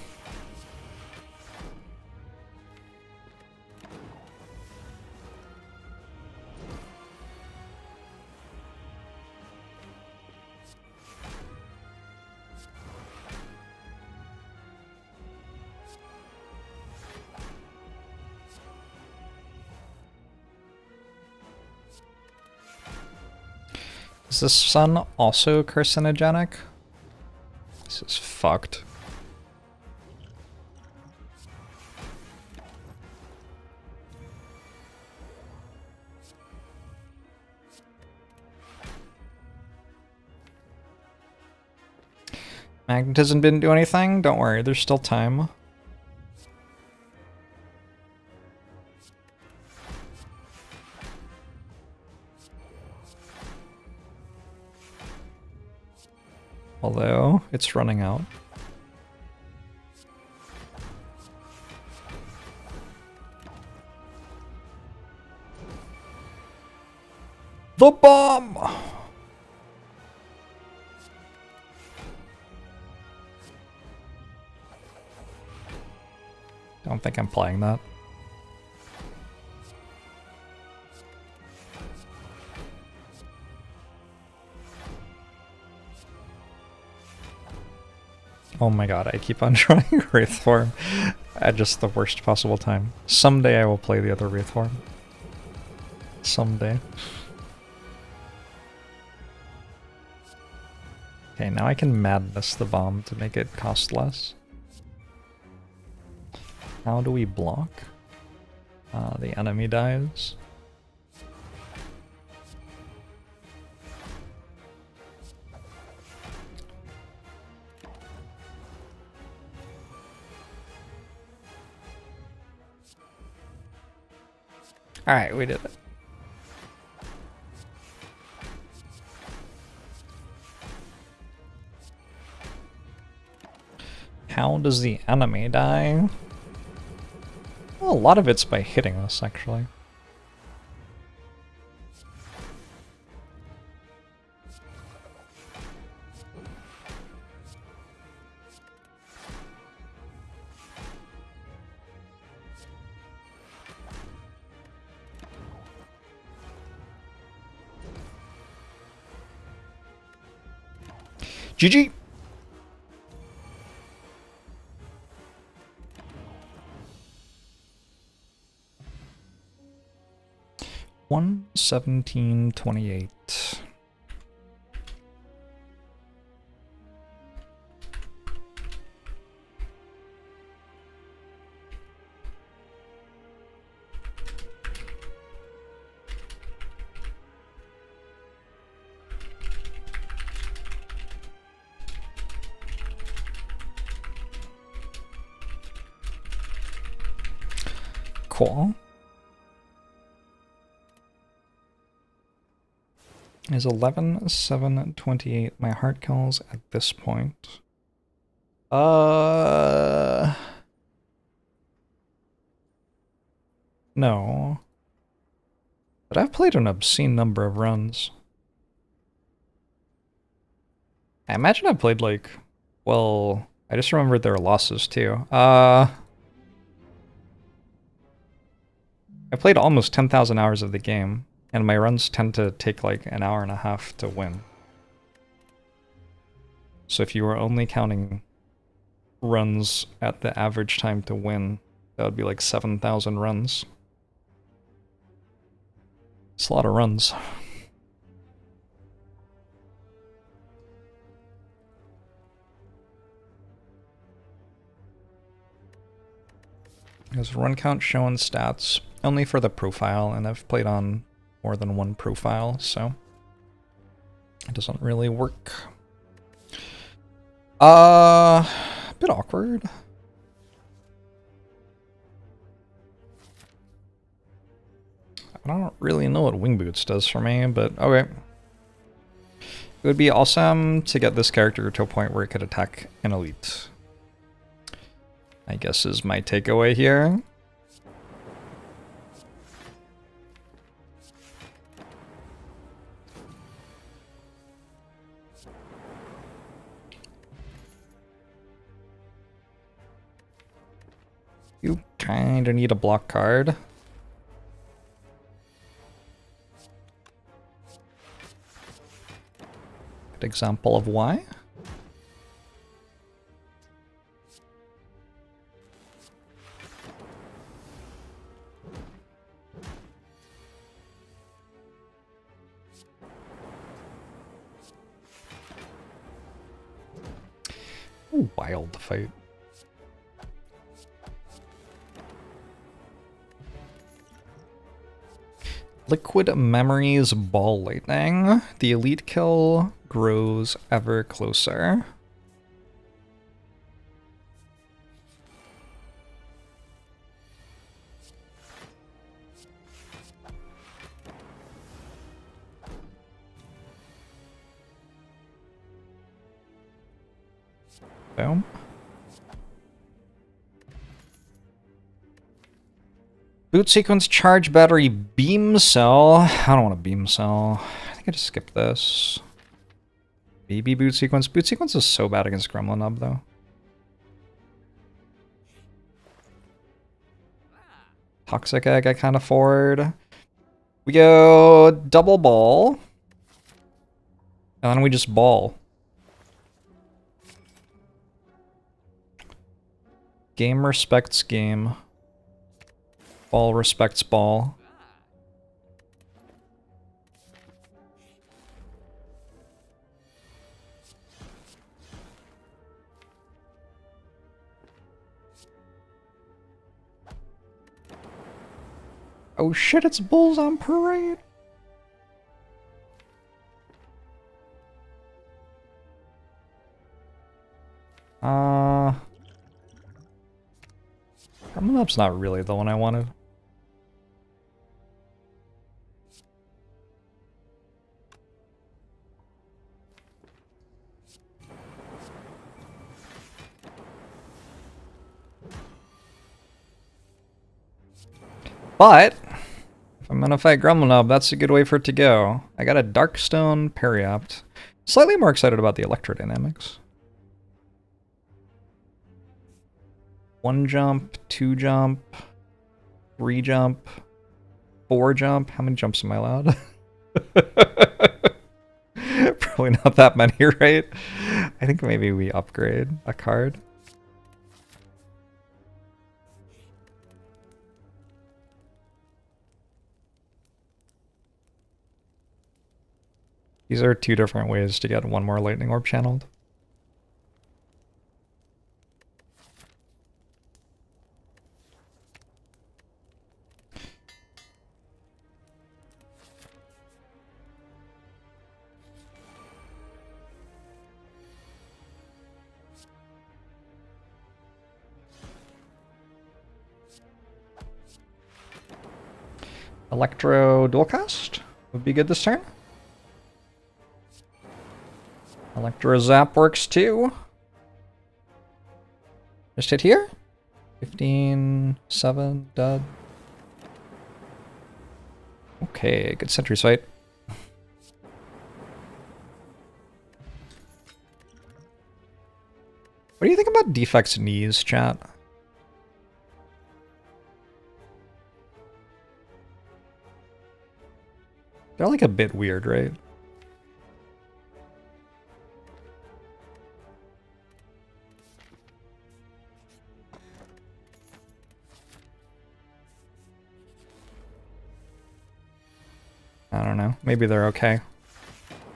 Is this sun also carcinogenic? This is fucked. Magnetism didn't do anything? Don't worry, there's still time. Although, it's running out. The bomb! Don't think I'm playing that. Oh my god, I keep on trying Wraith form at just the worst possible time. Someday I will play the other Wraith form. Someday. Okay, now I can madness the bomb to make it cost less. How do we block? The enemy dies. Alright, we did it. How does the enemy die? Well, a lot of it's by hitting us, actually. GG! $117.28. Cool. Is 11-7-28 my hard kills at this point? No. But I've played an obscene number of runs. I imagine I played like, well, I just remembered there were losses too. I played almost 10,000 hours of the game, and my runs tend to take like an hour and a half to win. So if you were only counting runs at the average time to win, that would be like 7,000 runs. It's a lot of runs. There's run count showing stats only for the profile, and I've played on more than one profile, so it doesn't really work. A bit awkward. I don't really know what Wing Boots does for me, but okay. It would be awesome to get this character to a point where it could attack an elite, I guess is my takeaway here. You kinda need a block card. Good example of why. Ooh, wild fight. Liquid Memories Ball Lightning. The elite kill grows ever closer. Boom. Boot sequence, charge battery, beam cell. I don't want a beam cell. I think I just skipped this. Maybe boot sequence. Boot sequence is so bad against Gremlin Nub, though. Toxic Egg I can't afford. We go double ball. And then we just ball. Game respects game. Ball respects ball. Oh shit, it's Bulls on Parade! Up's not really the one I wanted. But if I'm gonna fight Gremlin, that's a good way for it to go. I got a Darkstone Periopt. Slightly more excited about the electrodynamics. 1 jump, 2 jump, 3 jump, 4 jump. How many jumps am I allowed? Probably not that many, right? I think maybe we upgrade a card. These are 2 different ways to get 1 more Lightning Orb channeled. Electro Dualcast would be good this turn. Electro Zap works too. Just hit here. 15, 7, dud. Okay, good Sentry Sight. What do you think about Defect's knees, chat? They're like a bit weird, right? I don't know. Maybe they're okay.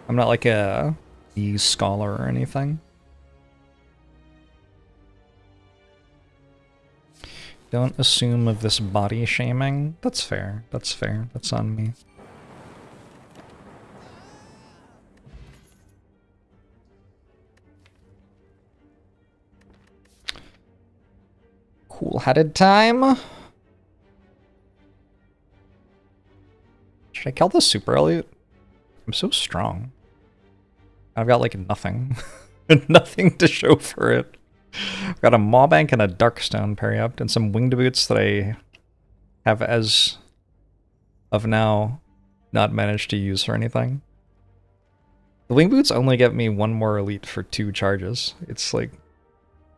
I'm not like a knee scholar or anything. Don't assume of this body shaming. That's fair. That's fair. That's on me. Cool-headed time. Should I kill this Super Elliot? I'm so strong. I've got like nothing. Nothing to show for it. I've got a Mawbank and a Darkstone Periopt and some Winged Boots that I have as of now not managed to use for anything. The Winged Boots only get me 1 more elite for 2 charges. It's like,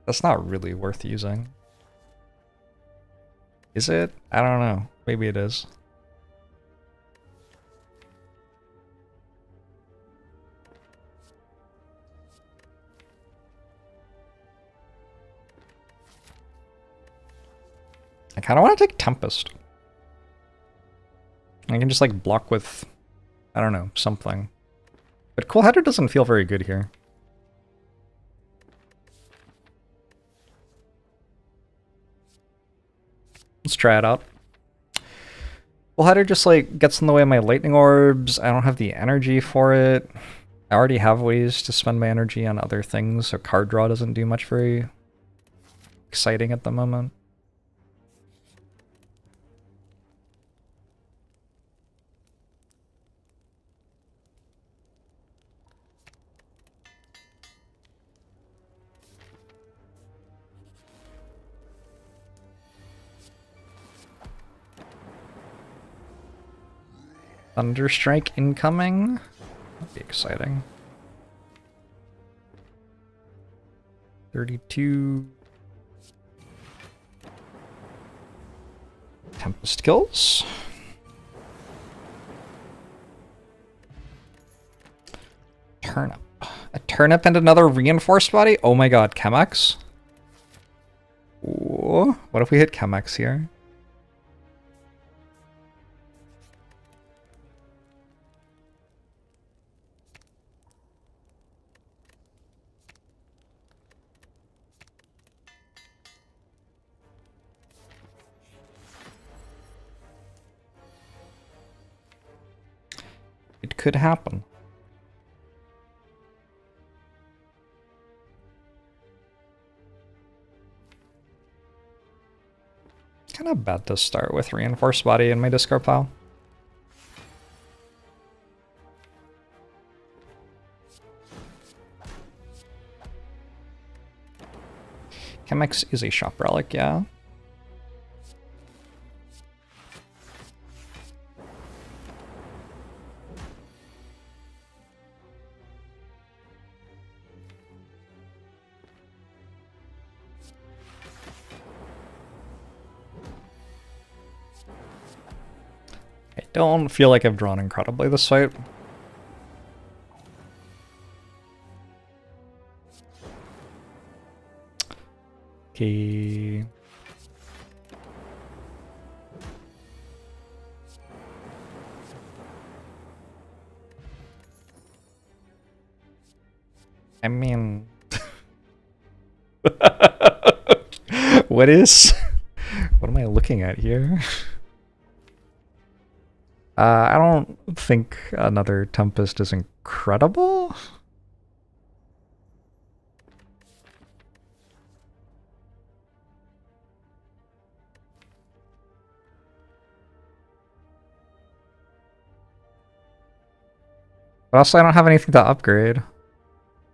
that's not really worth using. Is it? I don't know. Maybe it is. I kind of want to take Tempest. I can just like block with, I don't know, something. But Cool Header doesn't feel very good here. Let's try it out. Cool Header just like gets in the way of my Lightning Orbs. I don't have the energy for it. I already have ways to spend my energy on other things, so card draw doesn't do much very exciting at the moment. Thunderstrike incoming. That'd be exciting. 32. Tempest kills. Turnip. A turnip and another reinforced body? Oh my god, Chemex? Ooh, what if we hit Chemex here? It could happen. Kind of bad to start with reinforced body in my discard pile. Chemex is a shop relic, yeah. I don't feel like I've drawn incredibly this fight. Okay. I mean... What am I looking at here? I don't think another Tempest is incredible. But also I don't have anything to upgrade. I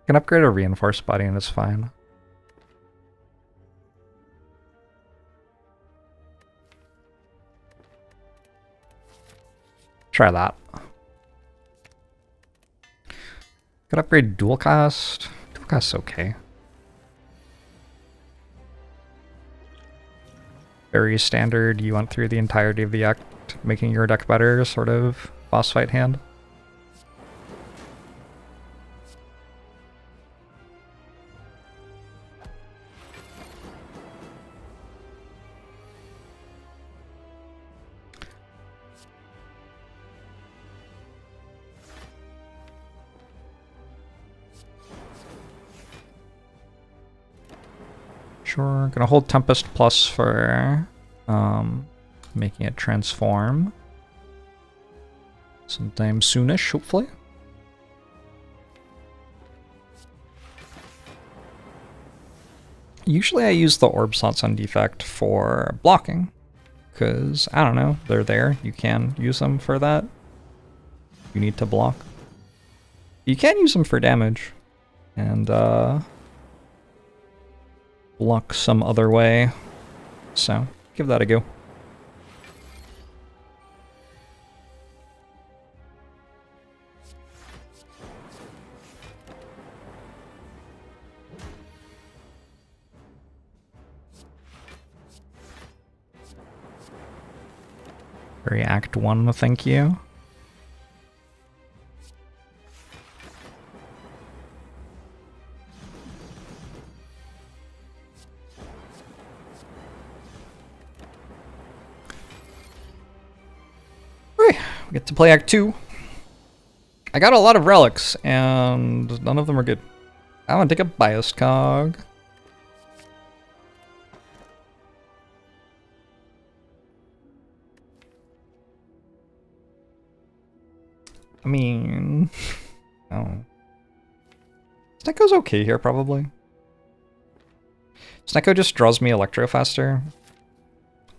can upgrade a reinforced body and it's fine. Try that. Could upgrade dual cast. Dual cast's okay. Very standard, you went through the entirety of the act, making your deck better, sort of boss fight hand. Sure, gonna hold Tempest Plus for making it transform sometime soonish, hopefully. Usually I use the orb slots on Defect for blocking, because, I don't know, they're there, you can use them for that. You need to block. You can use them for damage, and block some other way, so give that a go. Very Act 1, thank you. We get to play Act 2. I got a lot of relics, and none of them are good. I want to take a biased cog. I mean... oh. Snecko's okay here, probably. Snecko just draws me Electro faster.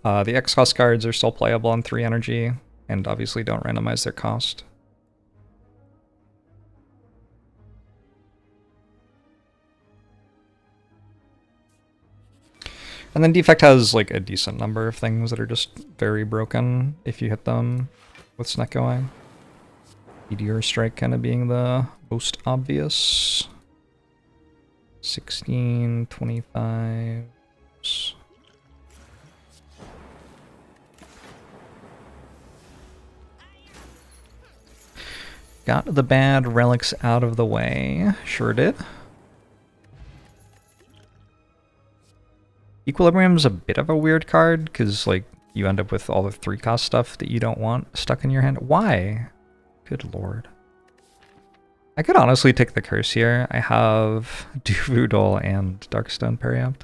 The X-Cost cards are still playable on 3 energy. And obviously don't randomize their cost. And then Defect has like a decent number of things that are just very broken if you hit them with Sneckoing. Meteor Strike kind of being the most obvious. 16, 25. Got the bad relics out of the way. Sure did. Equilibrium's a bit of a weird card, because like you end up with all the 3-cost stuff that you don't want stuck in your hand. Why? Good lord. I could honestly take the curse here. I have Doodle and Darkstone Periapt.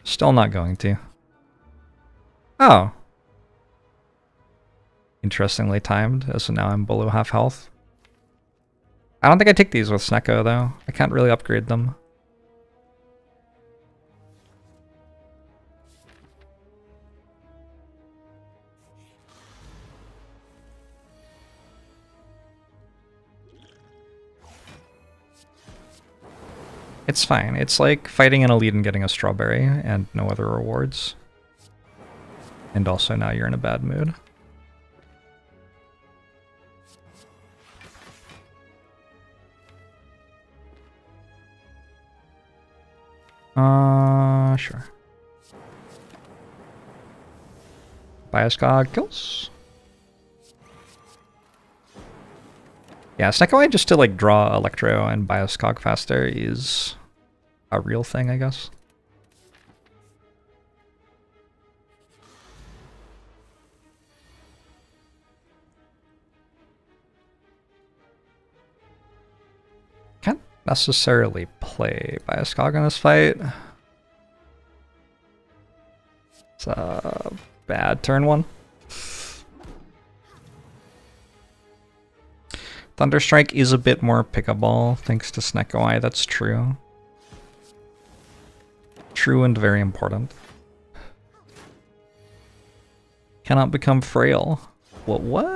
Still not going to. Oh. Interestingly timed, so now I'm below half health. I don't think I take these with Snecko though. I can't really upgrade them. It's fine. It's like fighting an elite and getting a strawberry and no other rewards. And also now you're in a bad mood. Sure. Bioscog kills. Yeah, Snecko just to like draw Electro and Bioscog faster is a real thing, I guess. Can't necessarily play Bioscog in this fight. It's a bad turn one. Thunderstrike is a bit more pickable thanks to Snecko. That's true. True and very important. Cannot become frail. What?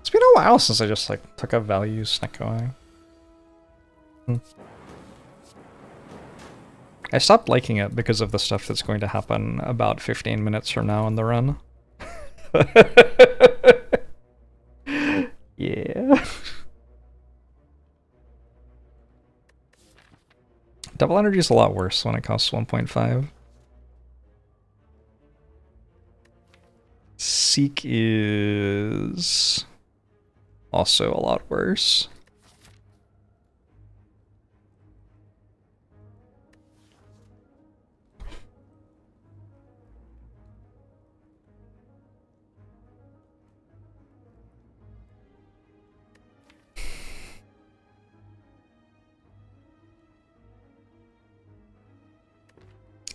It's been a while since I just like took a value Snecko. I stopped liking it because of the stuff that's going to happen about 15 minutes from now in the run. Yeah. Double energy is a lot worse when it costs 1.5. Seek is also a lot worse.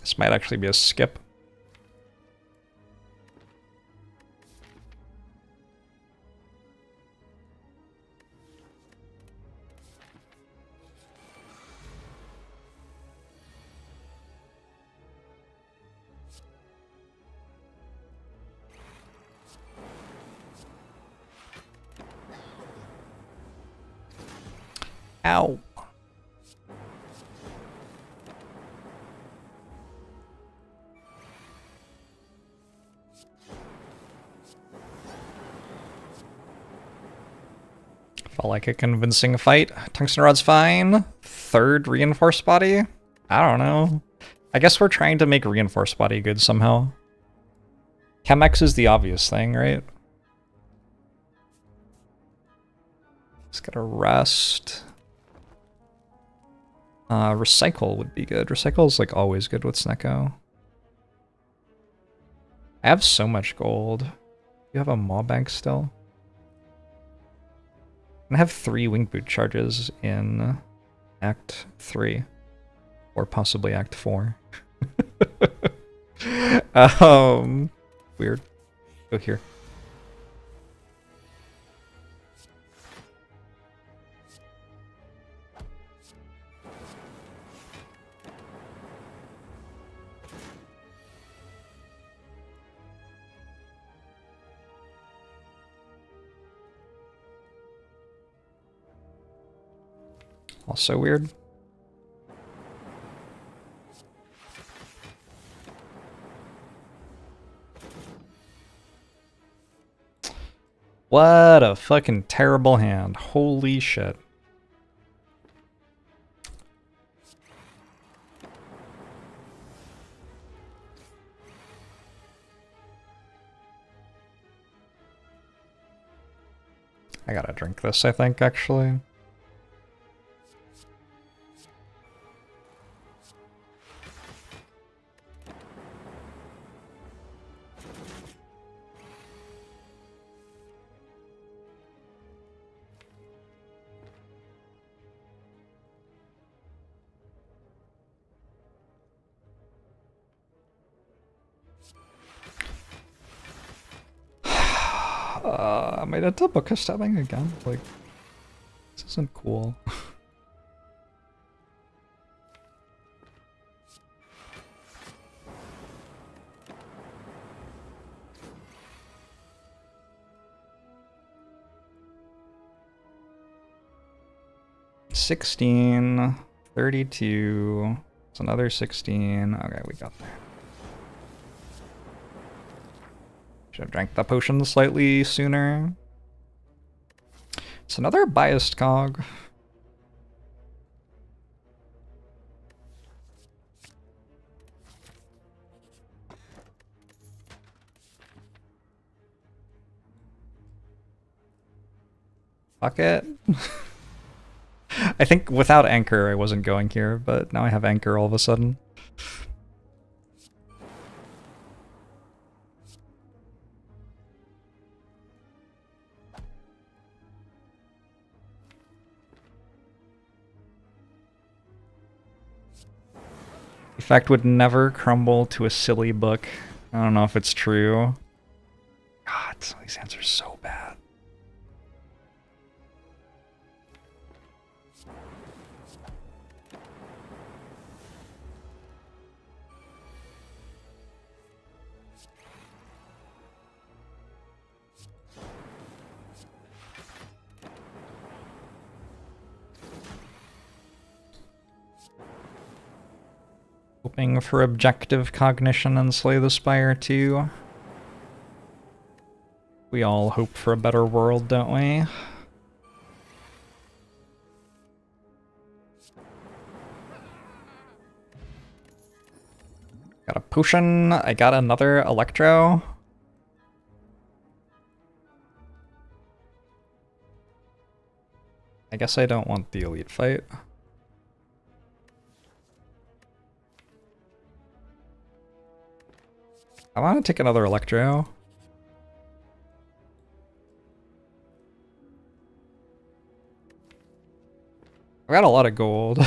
This might actually be a skip. Ow. Felt like a convincing fight. Tungsten Rod's fine. Third reinforced body? I don't know. I guess we're trying to make reinforced body good somehow. Chemex is the obvious thing, right? Just gotta rest. Recycle would be good. Recycle is like always good with Snecko. I have so much gold. You have a Maw Bank still? I have 3 Wing Boot charges in Act 3. Or possibly Act 4. Weird. Go here. Also weird. What a fucking terrible hand. Holy shit. I gotta drink this, I think, actually. I made it to book of stabbing again. Like, this isn't cool. $16, $32. It's another 16. Okay, we got there. Should have drank the potion slightly sooner. It's another biased cog. Fuck it. I think without anchor I wasn't going here, but now I have anchor all of a sudden. Defect would never crumble to a silly book. I don't know if it's true. God, some of these hands are so bad. Hoping for objective cognition and slay the spire too. We all hope for a better world, don't we? Got a potion. I got another electro. I guess I don't want the elite fight. I want to take another electro. I've got a lot of gold.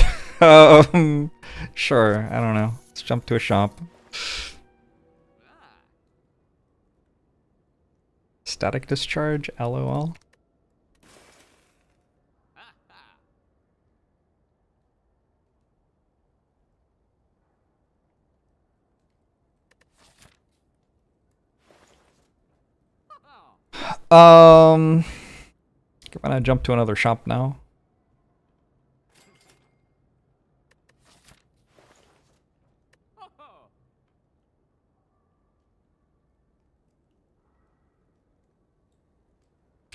Sure, I don't know. Let's jump to a shop. Static discharge, LOL. I'm gonna jump to another shop now.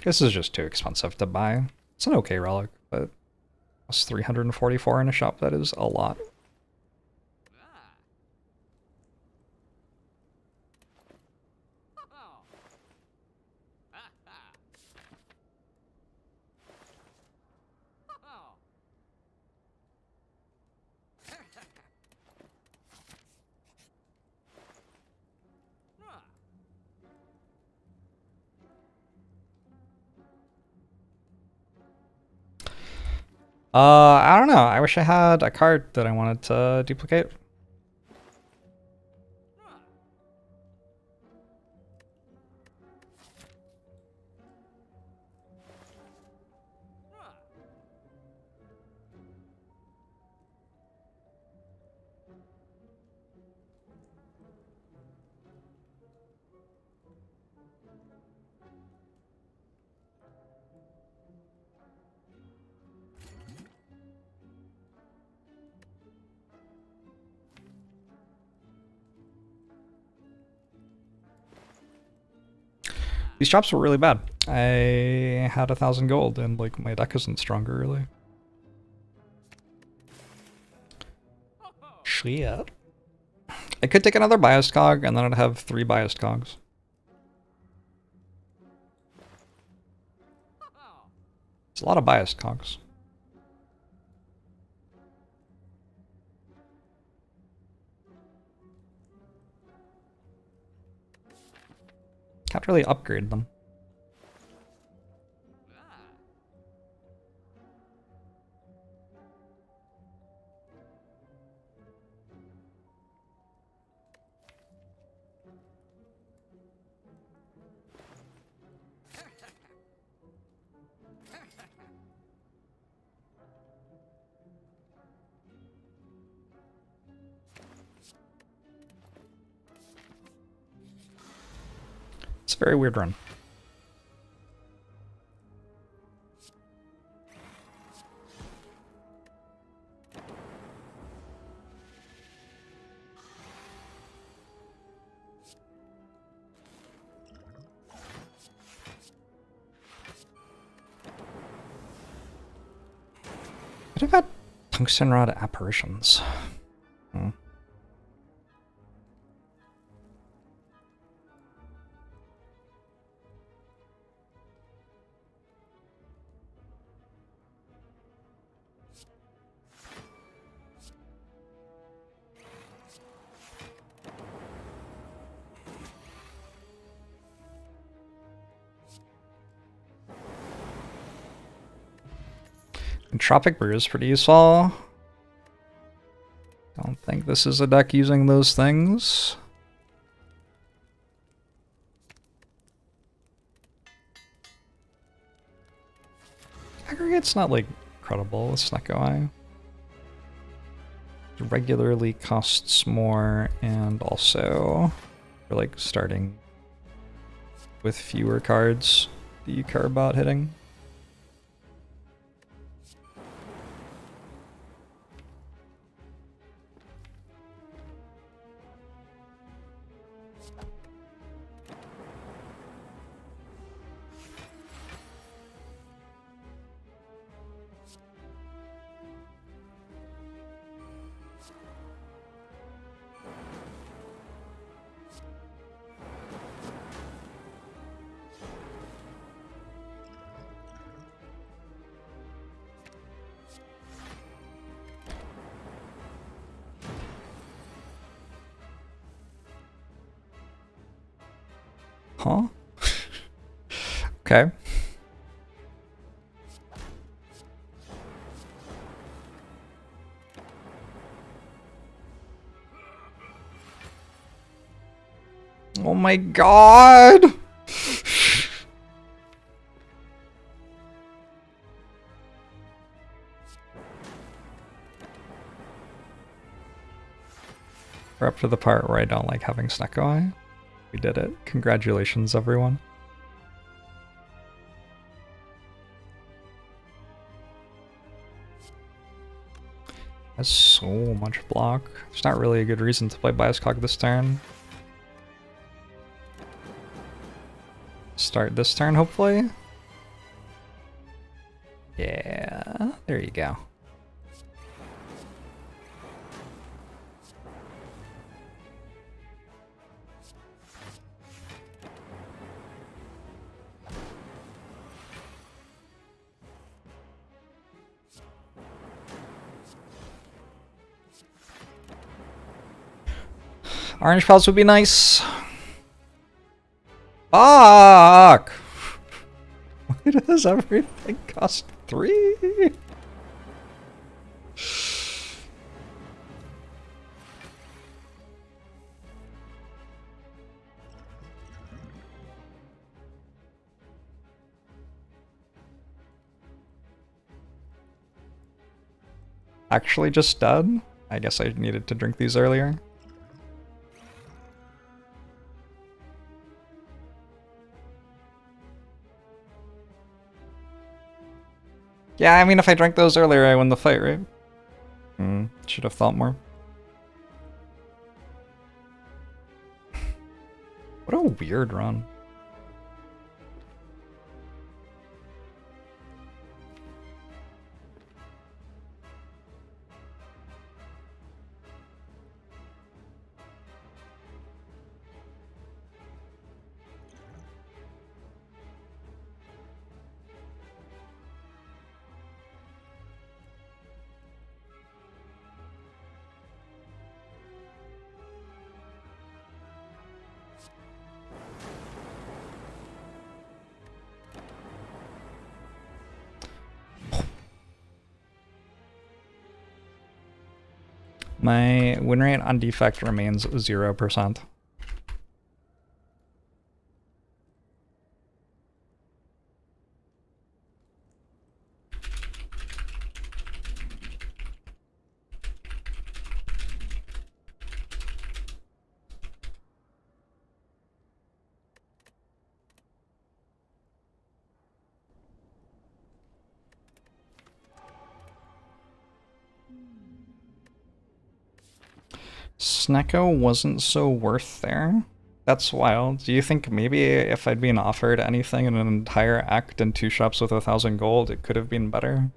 This is just too expensive to buy. It's an okay relic, but it's 344 in a shop. That is a lot. I don't know. I wish I had a card that I wanted to duplicate. These drops were really bad. I had 1,000 gold and like my deck isn't stronger really. Shit. I could take another biased cog and then I'd have 3 biased cogs. It's a lot of biased cogs. Can't really upgrade them. It's a very weird run. Could have had tungsten rod apparitions. Tropic Brew is pretty useful. Don't think this is a deck using those things. Aggregate's not like credible with Snecko Eye. It regularly costs more and also you're like starting with fewer cards that you care about hitting. Huh? Okay. Oh my god! We're up to the part where I don't like having Snecko Eye. We did it. Congratulations, everyone. That's so much block. There's not really a good reason to play Bias Cog this turn. Start this turn, hopefully. Yeah, there you go. Orange pelts would be nice. Fuck! Why does everything cost 3? Actually just dead? I guess I needed to drink these earlier. Yeah, I mean, if I drank those earlier, I win the fight, right? Should have thought more. What a weird run. My win rate on Defect remains 0%. Snecko wasn't so worth there. That's wild. Do you think maybe if I'd been offered anything in an entire act and 2 shops with 1,000 gold, it could have been better?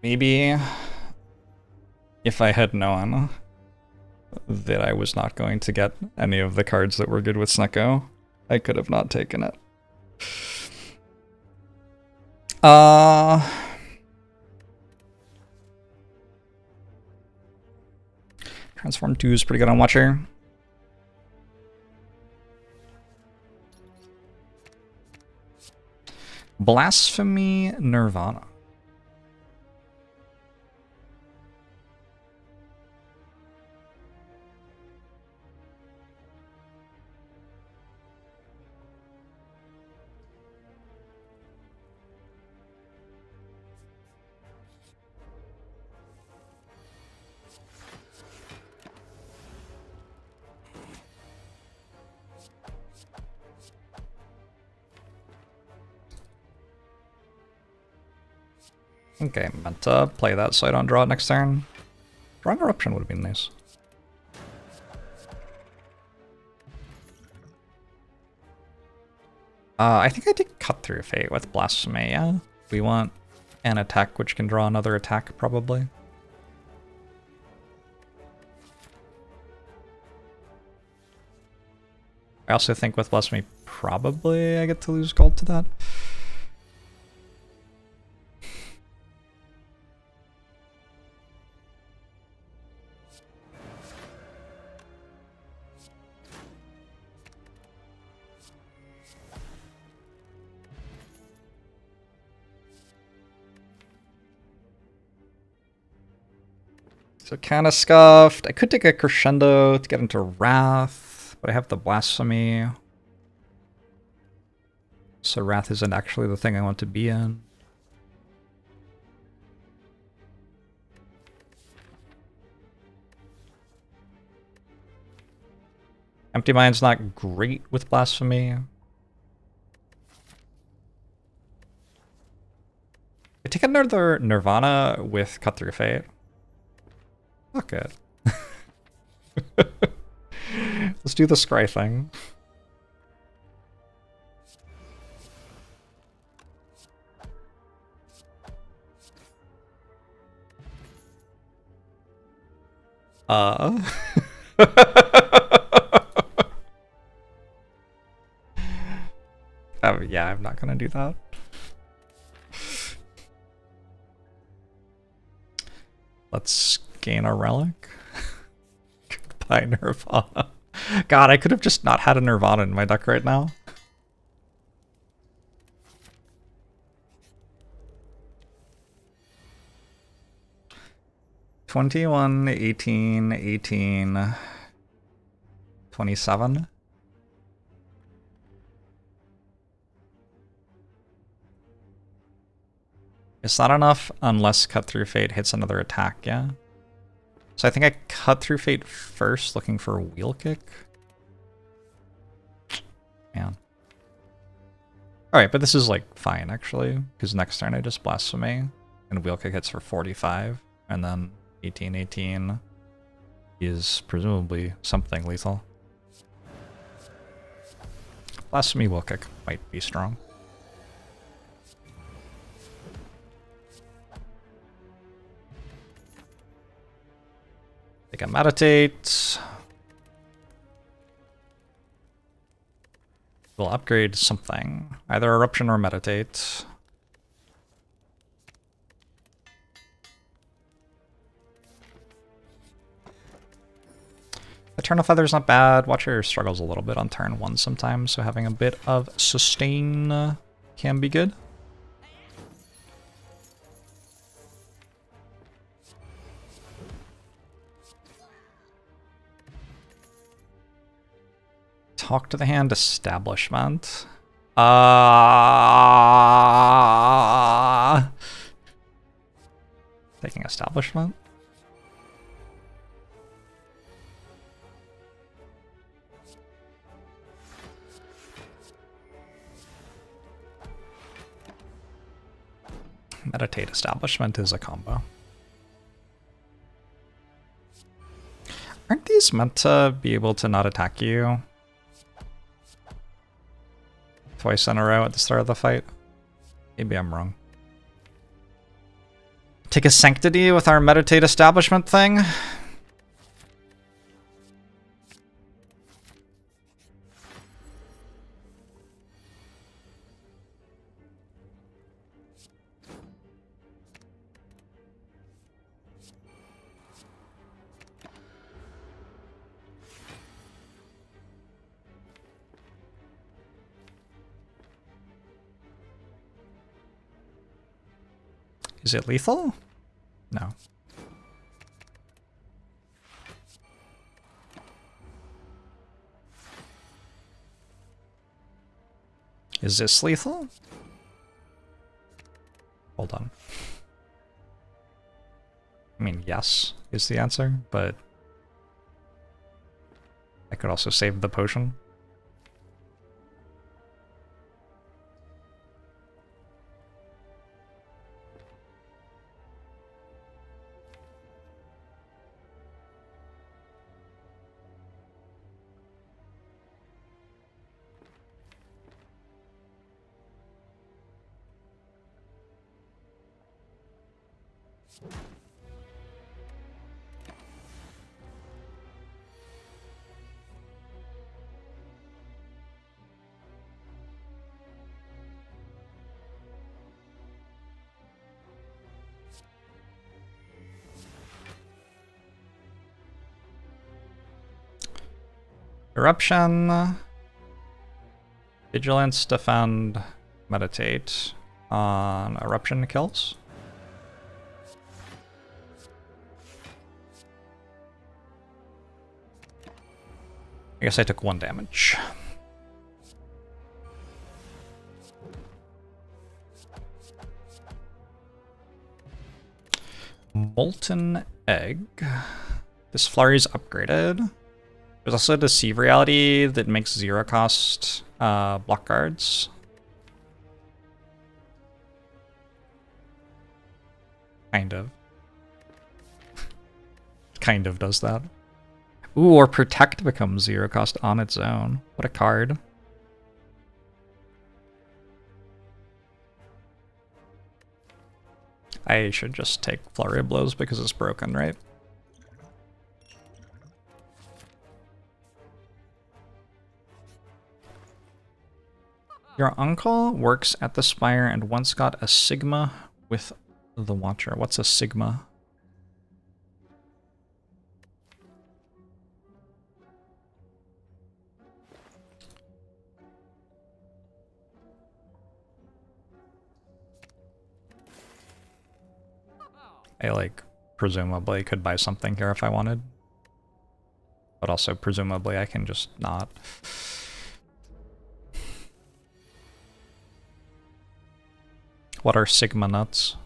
Maybe if I had known that I was not going to get any of the cards that were good with Snecko, I could have not taken it. Transform 2 is pretty good on Watcher. Blasphemy Nirvana. Okay, meant to play that so I don't draw it next turn. Drawing Eruption would have been nice. I think I did Cut Through Fate with Blasphemy, yeah? We want an attack which can draw another attack, probably. I also think with Blasphemy, probably I get to lose gold to that. So kind of scuffed. I could take a Crescendo to get into Wrath, but I have the Blasphemy. So Wrath isn't actually the thing I want to be in. Empty Mind's not great with Blasphemy. I take another Nirvana with Cut Through Fate. Fuck it. Let's do the scry thing. Yeah, I'm not gonna do that. Let's gain a relic. Goodbye, Nirvana. God, I could have just not had a Nirvana in my deck right now. $21, 18, 18, 27. It's not enough unless Cut Through Fate hits another attack, yeah? So I think I Cut Through Fate first, looking for a Wheel Kick. Man. Alright, but this is like fine actually, because next turn I just Blasphemy, and Wheel Kick hits for 45, and then 18, 18 is presumably something lethal. Blasphemy Wheel Kick might be strong. They can meditate. We'll upgrade something. Either Eruption or Meditate. Eternal Feather's not bad. Watcher struggles a little bit on turn 1 sometimes, so having a bit of sustain can be good. Talk to the hand establishment. Taking establishment? Meditate establishment is a combo. Aren't these meant to be able to not attack you twice in a row at the start of the fight? Maybe I'm wrong. Take a sanctity with our meditate establishment thing? Is it lethal? No. Is this lethal? Hold on. I mean, yes is the answer, but I could also save the potion. Eruption, Vigilance, Defend, Meditate on Eruption kills. I guess I took 1 damage. Molten Egg. This flurry's upgraded. There's also a Deceive Reality that makes 0 cost block guards. Kind of. Kind of does that. Ooh, or Protect becomes 0 cost on its own. What a card. I should just take Flurry of Blows because it's broken, right? Your uncle works at the Spire and once got a Sigma with the Watcher. What's a Sigma? I, like, presumably could buy something here if I wanted. But also, presumably, I can just not. What are Sigma nuts?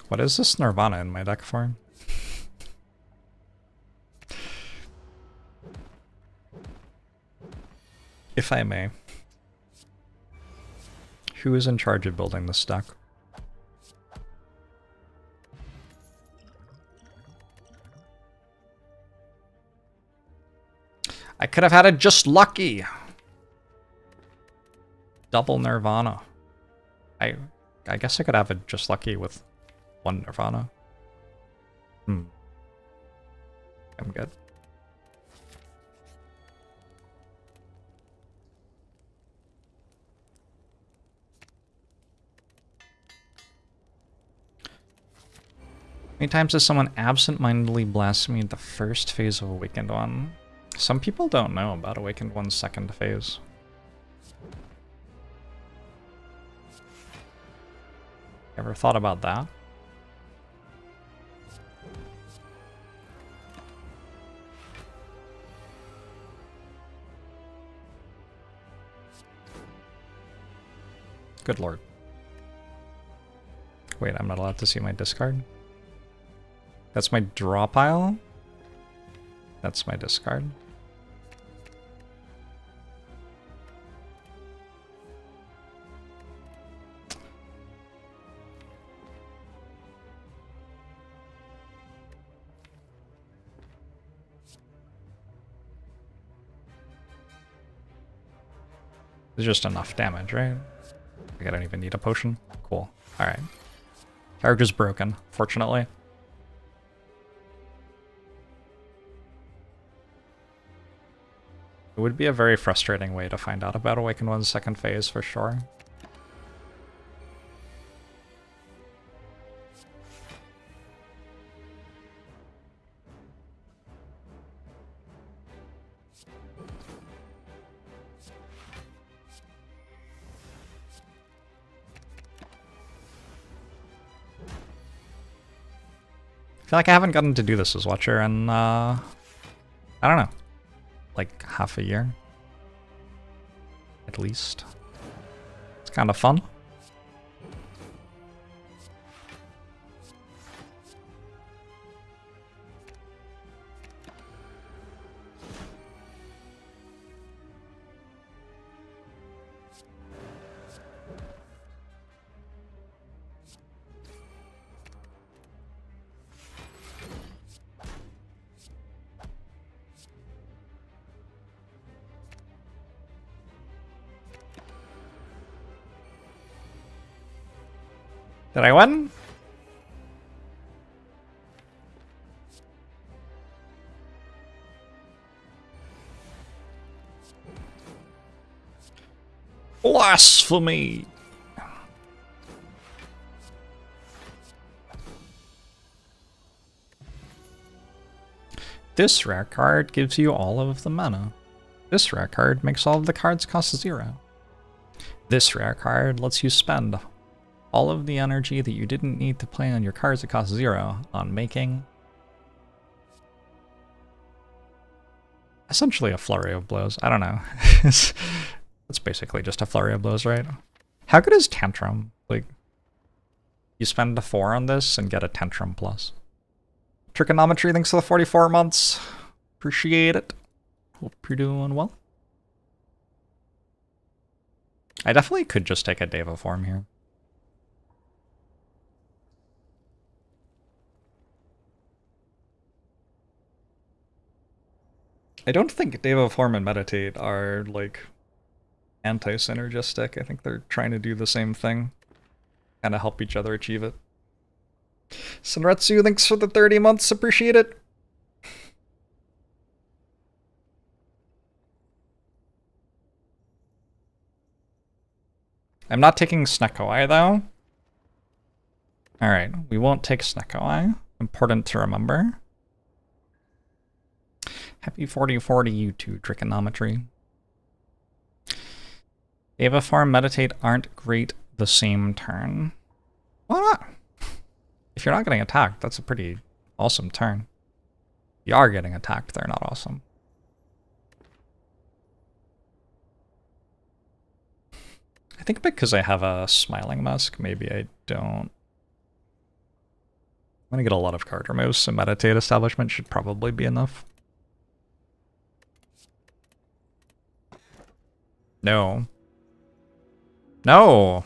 What is this Nirvana in my deck for? If I may. Who is in charge of building this deck? I could have had it just lucky. Double Nirvana. I guess I could have it just lucky with 1 Nirvana. I'm good. How many times has someone absent-mindedly blasphemed the first phase of Awakened One? Some people don't know about Awakened One's second phase. Ever thought about that? Good lord. Wait, I'm not allowed to see my discard? That's my draw pile? That's my discard. It's just enough damage, right? I don't even need a potion. Cool. Alright. Character's broken, fortunately. It would be a very frustrating way to find out about Awakened One's second phase, for sure. I feel like I haven't gotten to do this as Watcher in, I don't know, like half a year, at least. It's kind of fun. Did I win? Blasphemy! This rare card gives you all of the mana. This rare card makes all of the cards cost 0. This rare card lets you spend all of the energy that you didn't need to play on your cards that cost 0 on making essentially a flurry of blows. I don't know. It's basically just a flurry of blows, right? How good is Tantrum? Like, you spend a 4 on this and get a Tantrum plus. Trigonometry, thanks for the 44 months. Appreciate it. Hope you're doing well. I definitely could just take a Deva form here. I don't think Deva Form and Meditate are, like, anti-synergistic. I think they're trying to do the same thing. Kind of help each other achieve it. Sunretsu, thanks for the 30 months. Appreciate it. I'm not taking Snekoi, though. Alright, we won't take Snekoi. Important to remember. Happy 4040 you too, Trigonometry. Deva Form, Meditate aren't great the same turn. Why not? If you're not getting attacked, that's a pretty awesome turn. If you are getting attacked, they're not awesome. I think because I have a Smiling Musk, maybe I don't. I'm gonna get a lot of card removes, so Meditate Establishment should probably be enough. No. No!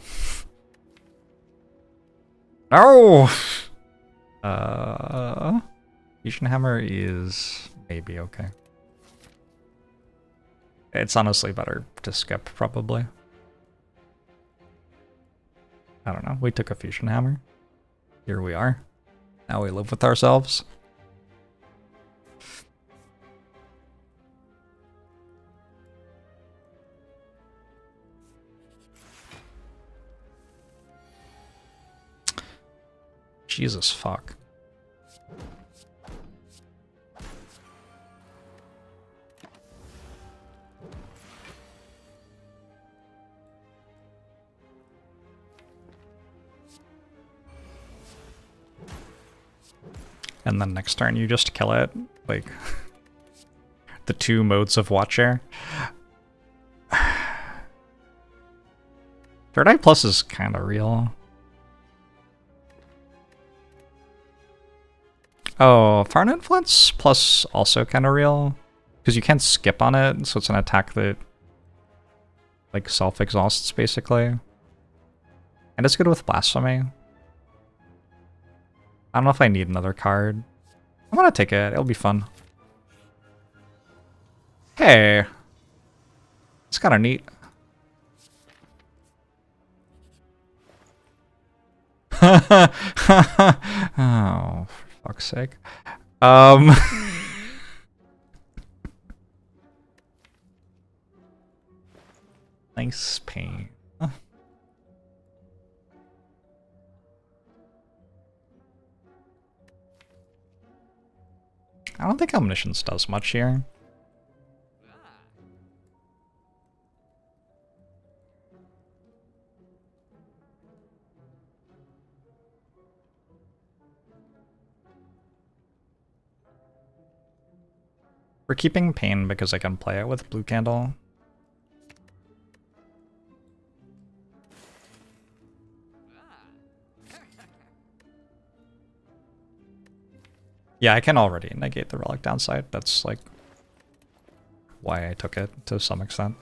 No! Fusion Hammer is maybe okay. It's honestly better to skip, probably. I don't know, we took a Fusion Hammer. Here we are. Now we live with ourselves. Jesus fuck. And then next turn you just kill it, like the 2 modes of Watcher. Third Eye Plus is kind of real. Oh, Foreign Influence Plus also kind of real, because you can't skip on it, so it's an attack that like self-exhausts basically. And it's good with Blasphemy. I don't know if I need another card. I'm gonna take it, it'll be fun. Hey! It's kinda neat. Oh, for fuck's sake. Nice pain. I don't think Omniscience does much here. We're keeping Pain because I can play it with Blue Candle. Yeah, I can already negate the Relic downside. That's like why I took it to some extent.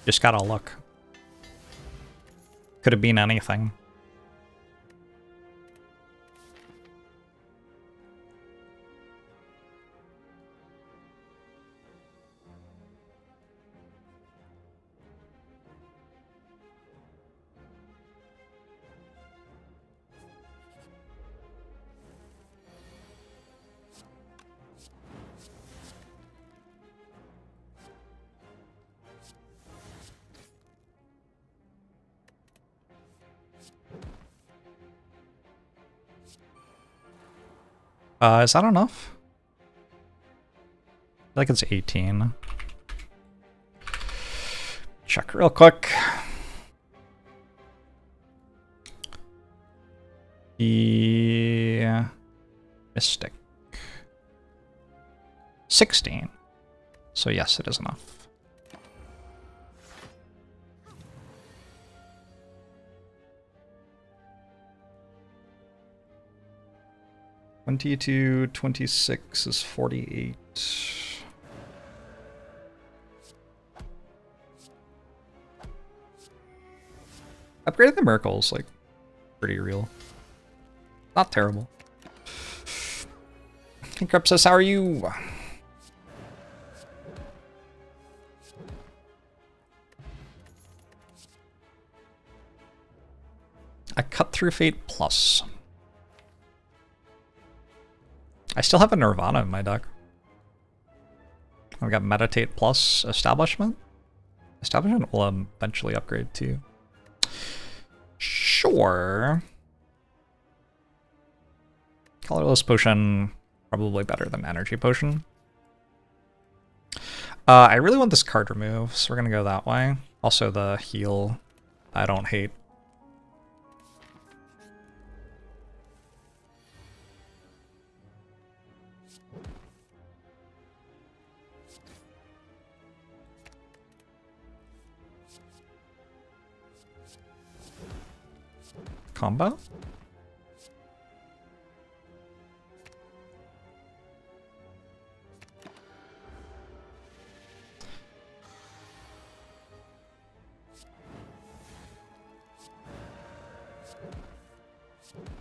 Just gotta look. Could have been anything. Is that enough? I feel like it's 18. Check real quick. The Mystic. 16. So yes, it is enough. (22, 26 is 48. Upgrading the Miracle is like pretty real. Not terrible. Hey Crypsis, how are you? A Cut Through Fate Plus. I still have a Nirvana in my deck. I've got Meditate Plus Establishment. Establishment will eventually upgrade too. Sure. Colorless Potion, probably better than Energy Potion. I really want this card removed, so we're gonna go that way. Also the heal, I don't hate. Combo?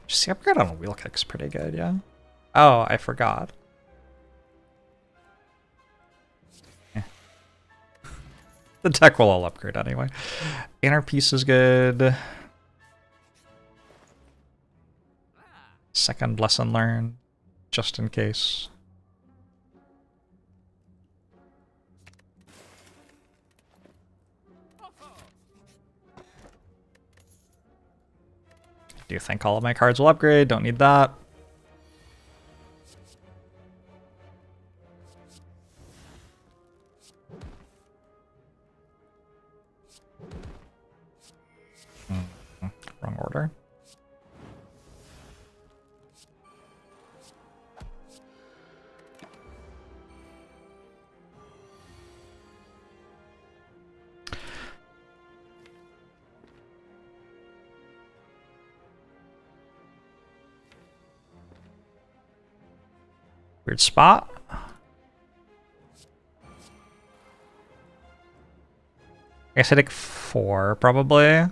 Just the upgrade on wheel kick's pretty good, yeah? Oh, I forgot. Eh. The tech will all upgrade anyway. Inner piece is good. Second lesson learned, just in case. Do you think all of my cards will upgrade? Don't need that. Wrong order. Weird spot. I guess I take 4, probably.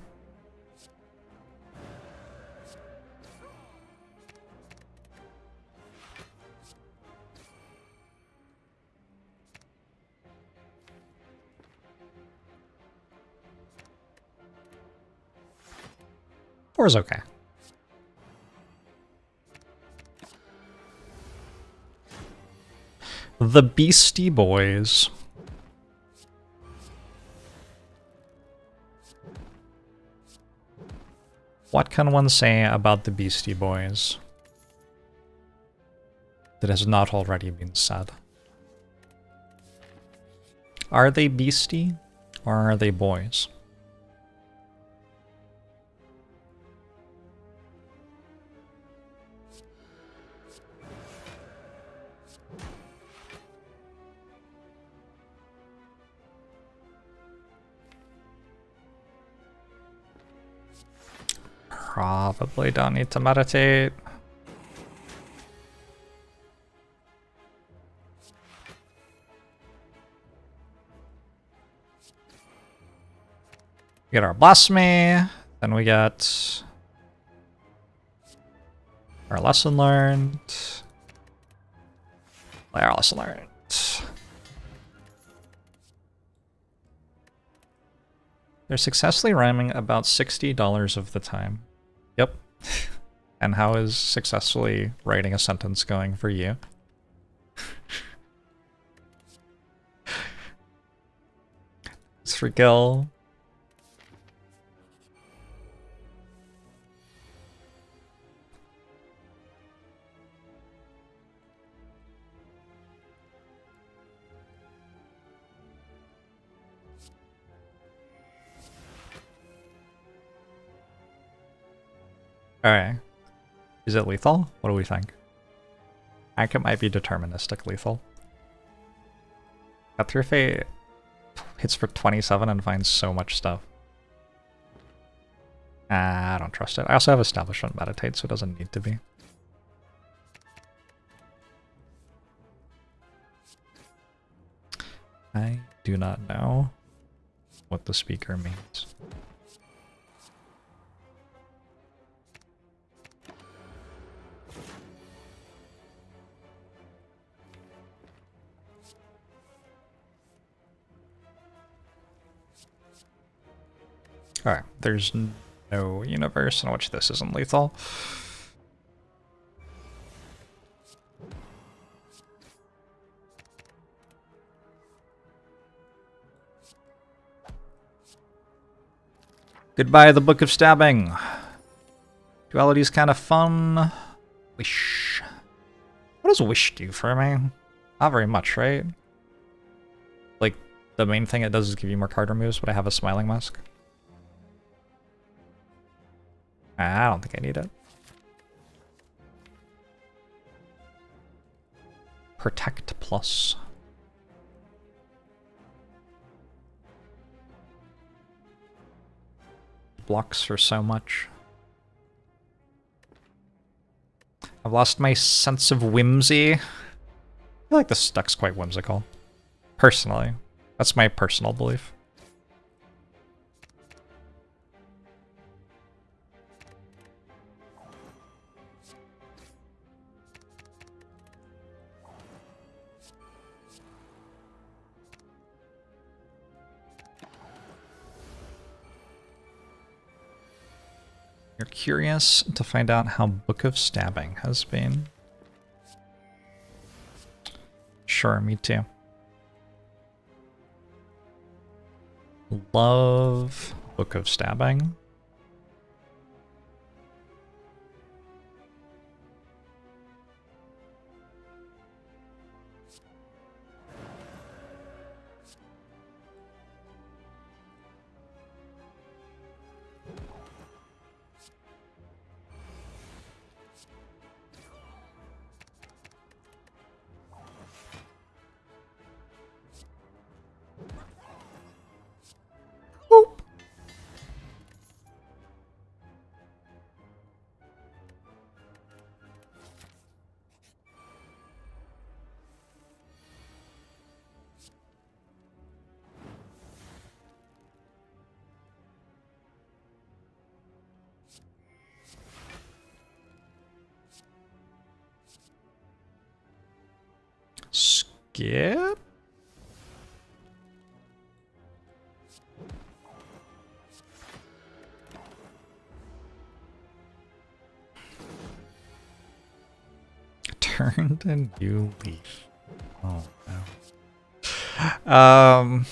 Four is okay. The Beastie Boys. What can one say about the Beastie Boys that has not already been said? Are they beastie or are they boys? Probably don't need to meditate. We get our blasphemy, then we get our lesson learned. Our lesson learned. They're successfully rhyming about $60 of the time. Yep. And how is successfully writing a sentence going for you? It's for Gil. Alright. Is it lethal? What do we think? I think it might be deterministic lethal. Cut Through Fate hits for 27 and finds so much stuff. I don't trust it. I also have Establishment Meditate, so it doesn't need to be. I do not know what the speaker means. Alright, there's no universe in which this isn't lethal. Goodbye, the Book of Stabbing. Duality's kind of fun. Wish. What does Wish do for me? Not very much, right? Like, the main thing it does is give you more card removes, but I have a Smiling Mask. I don't think I need it. Protect Plus. Blocks for so much. I've lost my sense of whimsy. I feel like this deck's quite whimsical. Personally. That's my personal belief. You're curious to find out how Book of Stabbing has been. Sure, me too. Love Book of Stabbing. Skip? Turned a new leaf. Oh no.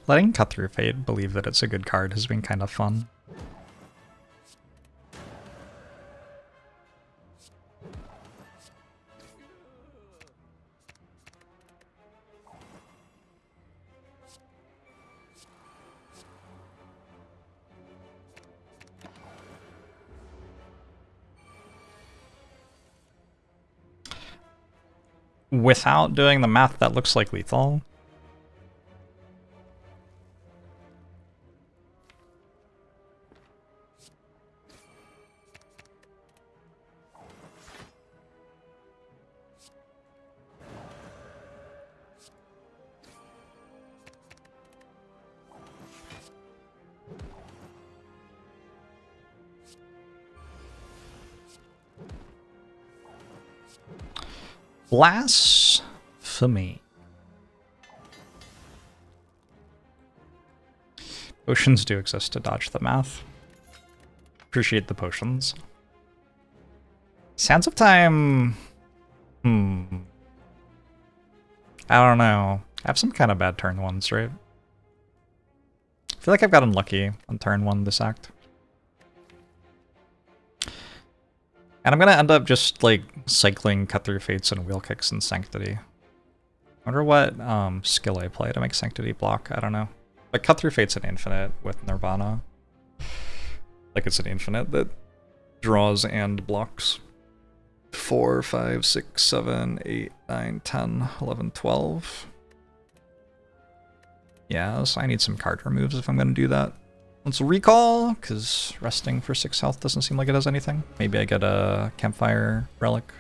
Letting Cut Through Fate believe that it's a good card has been kind of fun. Without doing the math, that looks like lethal. Blasphemy. Potions do exist to dodge the math. Appreciate the potions. Sands of Time. I don't know. I have some kind of bad turn ones, right? I feel like I've gotten lucky on turn one this act. And I'm gonna end up just, like, cycling Cut Through Fates and Wheel Kicks and Sanctity. I wonder what skill I play to make Sanctity block, I don't know. Like, Cut Through Fate's an infinite with Nirvana. Like, it's an infinite that draws and blocks. 4, 5, 6, 7, 8, 9, 10, 11, 12. Yeah, so I need some card removes if I'm gonna do that. Let's recall, because resting for 6 health doesn't seem like it does anything. Maybe I get a Campfire Relic.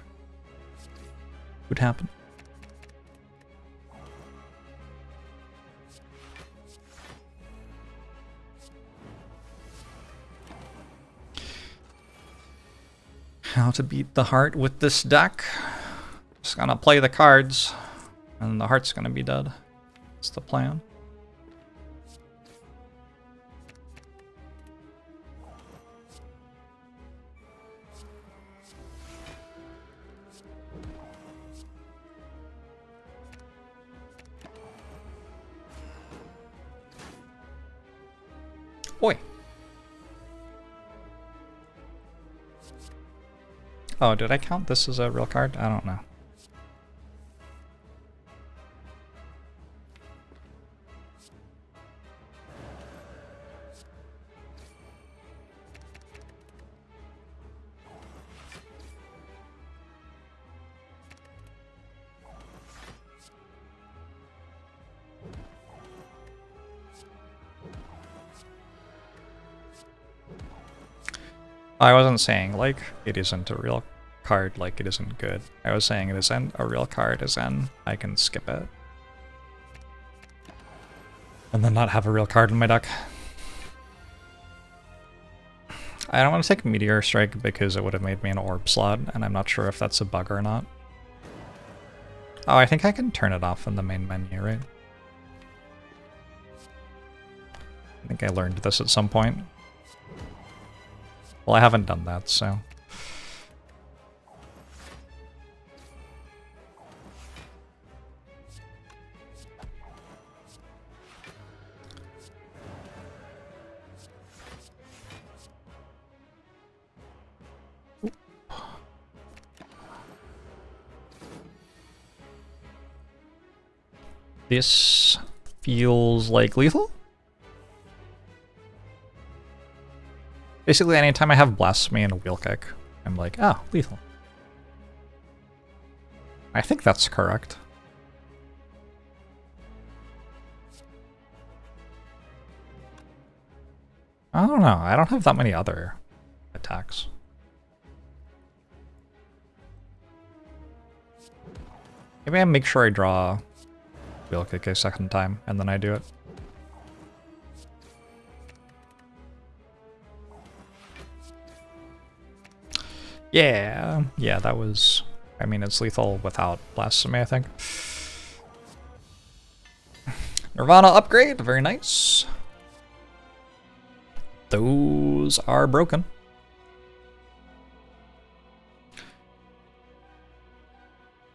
Would happen. How to beat the heart with this deck. Just gonna play the cards, and the heart's gonna be dead. That's the plan. Boy. Oh, did I count this as a real card? I don't know. I wasn't saying, like, it isn't a real card, like it isn't good. I was saying it isn't a real card, as in I can skip it. And then not have a real card in my deck. I don't want to take Meteor Strike because it would have made me an orb slot, and I'm not sure if that's a bug or not. Oh, I think I can turn it off in the main menu, right? I think I learned this at some point. Well, I haven't done that, so... This feels like lethal? Basically, anytime I have Blasphemy and a Wheel Kick, I'm like, oh, lethal. I think that's correct. I don't know, I don't have that many other attacks. Maybe I make sure I draw Wheel Kick a second time, and then I do it. Yeah, that was... I mean, it's lethal without Blasphemy, I think. Nirvana upgrade, very nice. Those are broken.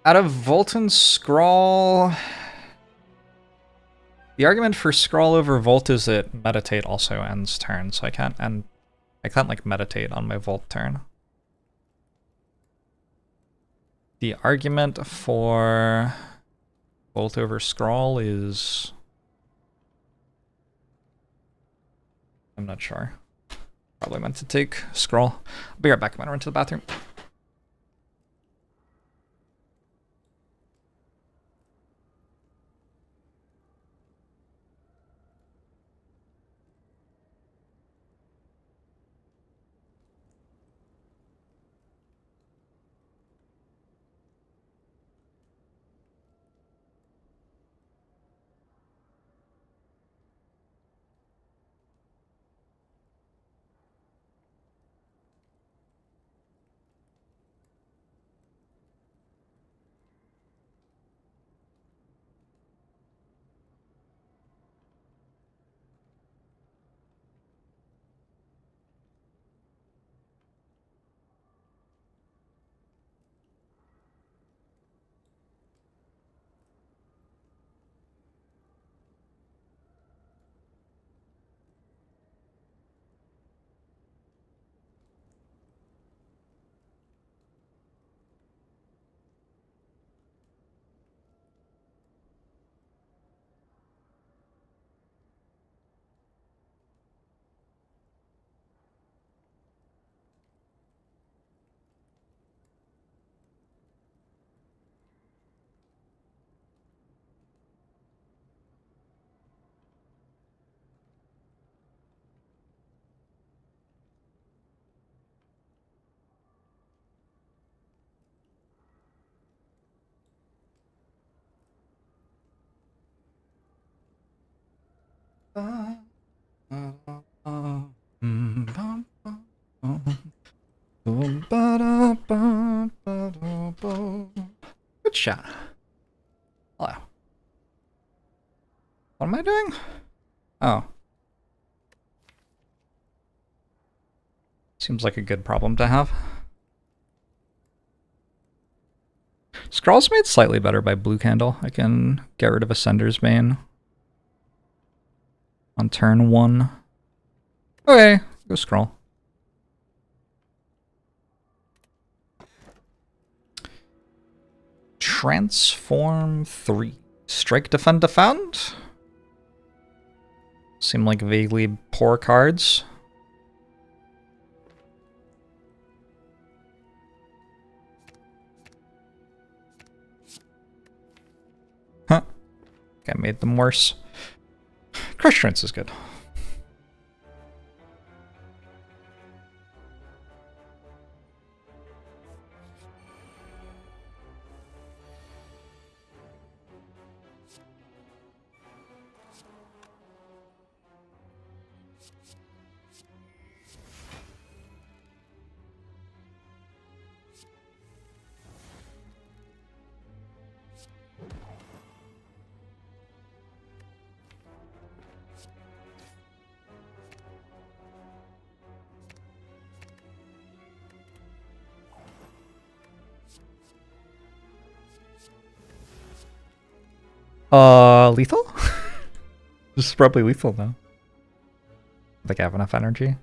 Out of Volt and Scrawl... The argument for Scrawl over Volt is that Meditate also ends turn, so I can't like meditate on my Volt turn. The argument for Volt over Scrawl is... I'm not sure. Probably meant to take Scrawl. I'll be right back. I'm gonna run to the bathroom. Good shot. Hello. What am I doing? Oh. Seems like a good problem to have. Scrawl's made slightly better by Blue Candle. I can get rid of Ascender's Bane on turn 1. Okay, go Scrawl. Transform 3. Strike, Defend, Defend? Seem like vaguely poor cards. Huh. I made them worse. Crush Trance is good. Lethal? This is probably lethal though. I think I have enough energy.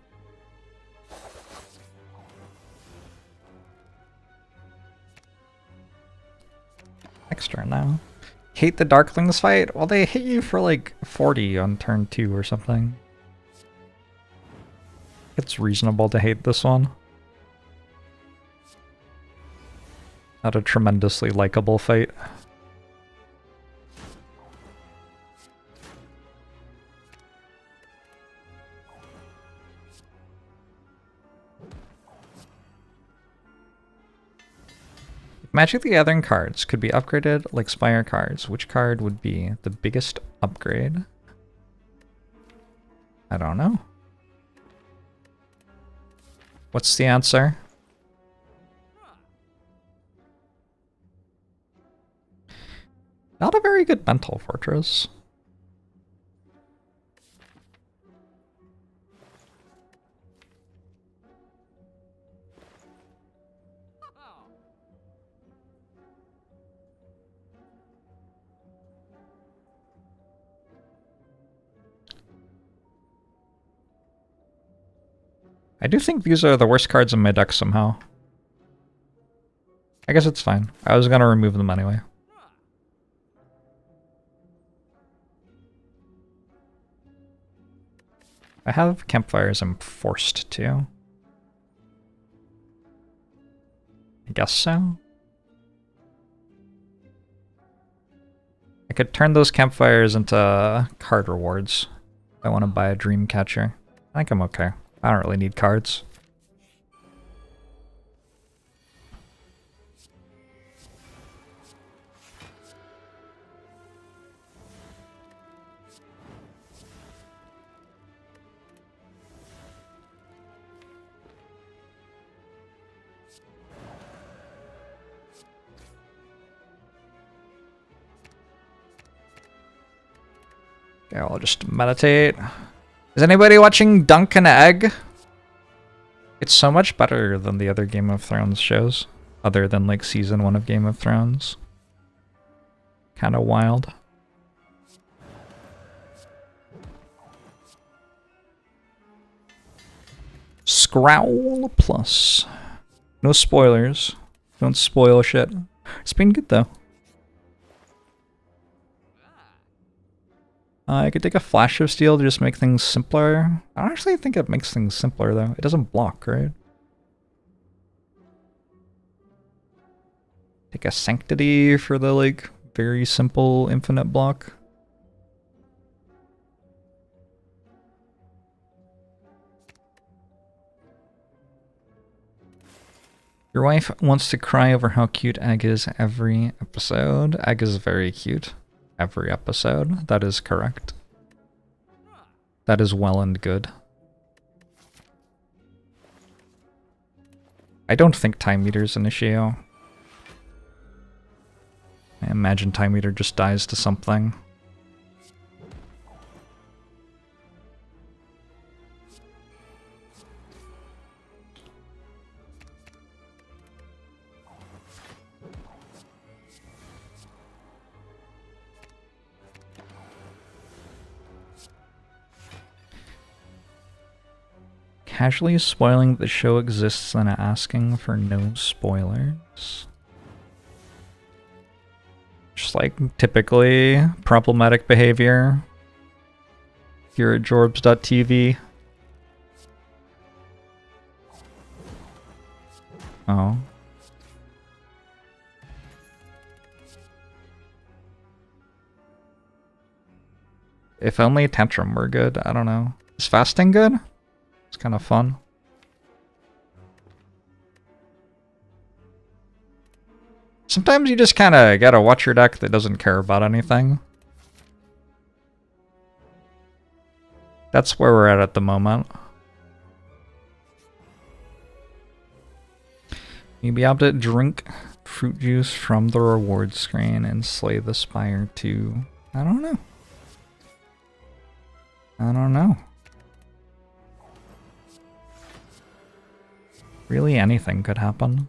Extra now. Hate the Darklings fight? Well, they hit you for like 40 on turn 2 or something. It's reasonable to hate this one. Not a tremendously likable fight. Magic the Gathering cards could be upgraded like Spire cards. Which card would be the biggest upgrade? I don't know. What's the answer? Not a very good mental fortress. I do think these are the worst cards in my deck somehow. I guess it's fine. I was gonna remove them anyway. I have campfires I'm forced to. I guess so. I could turn those campfires into card rewards. I want to buy a dream catcher. I think I'm okay. I don't really need cards. Okay, I'll just meditate. Is anybody watching Dunk and Egg? It's so much better than the other Game of Thrones shows, other than like season 1 of Game of Thrones. Kind of wild. Scrowl Plus. No spoilers. Don't spoil shit. It's been good though. I could take a Flash of Steel to just make things simpler. I don't actually think it makes things simpler though. It doesn't block, right? Take a Sanctity for the like very simple infinite block. Your wife wants to cry over how cute Egg is every episode. Egg is very cute. Every episode. That is correct. That is well and good. I don't think Time Meter's an issue. I imagine Time Meter just dies to something. Casually spoiling that the show exists and asking for no spoilers. Just like typically problematic behavior here at Jorbs.tv. Oh. If only Tantrum were good, I don't know. Is fasting good? It's kind of fun. Sometimes you just kind of gotta watch your deck that doesn't care about anything. That's where we're at the moment. You'll be able to drink fruit juice from the reward screen and slay the spire too. I don't know. I don't know. Really, anything could happen.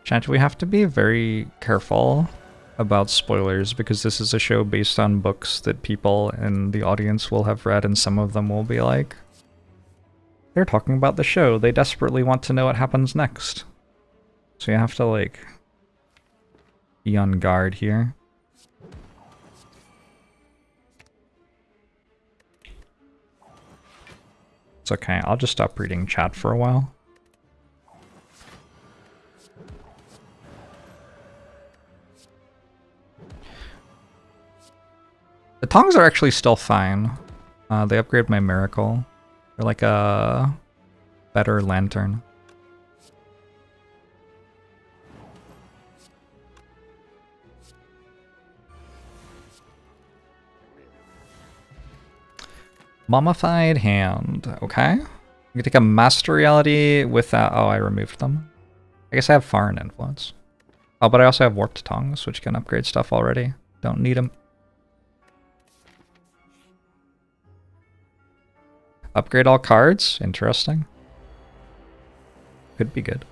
Chat, we have to be very careful about spoilers because this is a show based on books that people in the audience will have read, and some of them will be like, they're talking about the show, they desperately want to know what happens next. So you have to, like, be on guard here. It's okay, I'll just stop reading chat for a while. The tongs are actually still fine. They upgrade my miracle. They're like a better lantern. Mummified hand. Okay. You can take a master reality without... Oh, I removed them. I guess I have foreign influence. Oh, but I also have warped tongs, which can upgrade stuff already. Don't need them. Upgrade all cards? Interesting. Could be good.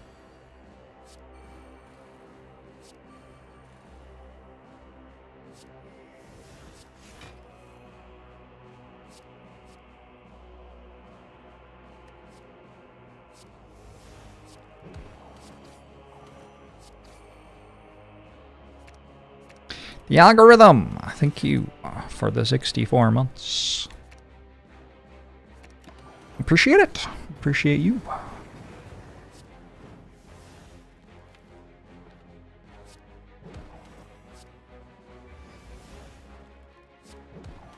The algorithm! Thank you for the 64 months. Appreciate it. Appreciate you.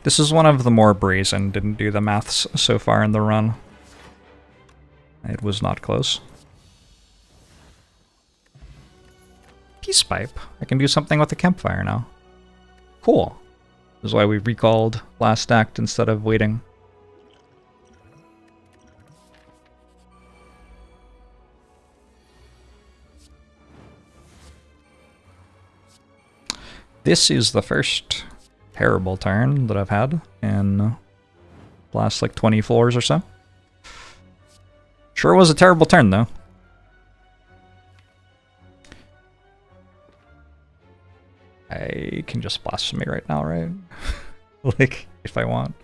This is one of the more brazen, didn't do the maths so far in the run. It was not close. Peace pipe. I can do something with the campfire now. Cool. This is why we recalled last act instead of waiting. This is the first terrible turn that I've had in the last like 20 floors or so. Sure was a terrible turn though. I can just blasphemy right now, right? Like, if I want.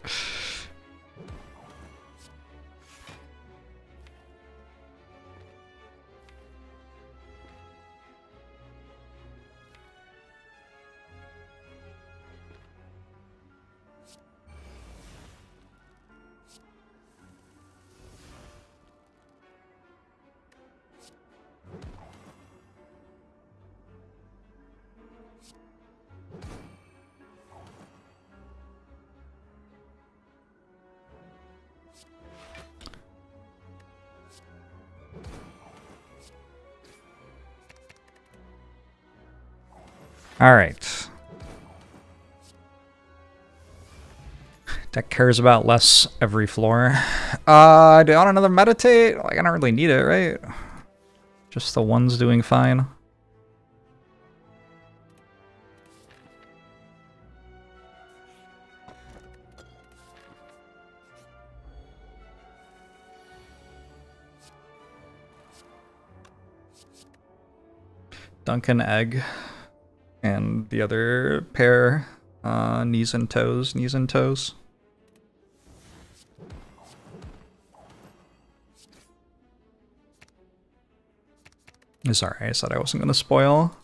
Alright. Deck cares about less every floor. Do I want another meditate? Like, I don't really need it, right? Just the ones doing fine. Duncan Egg. And the other pair, knees and toes, knees and toes. Sorry, I said I wasn't going to spoil.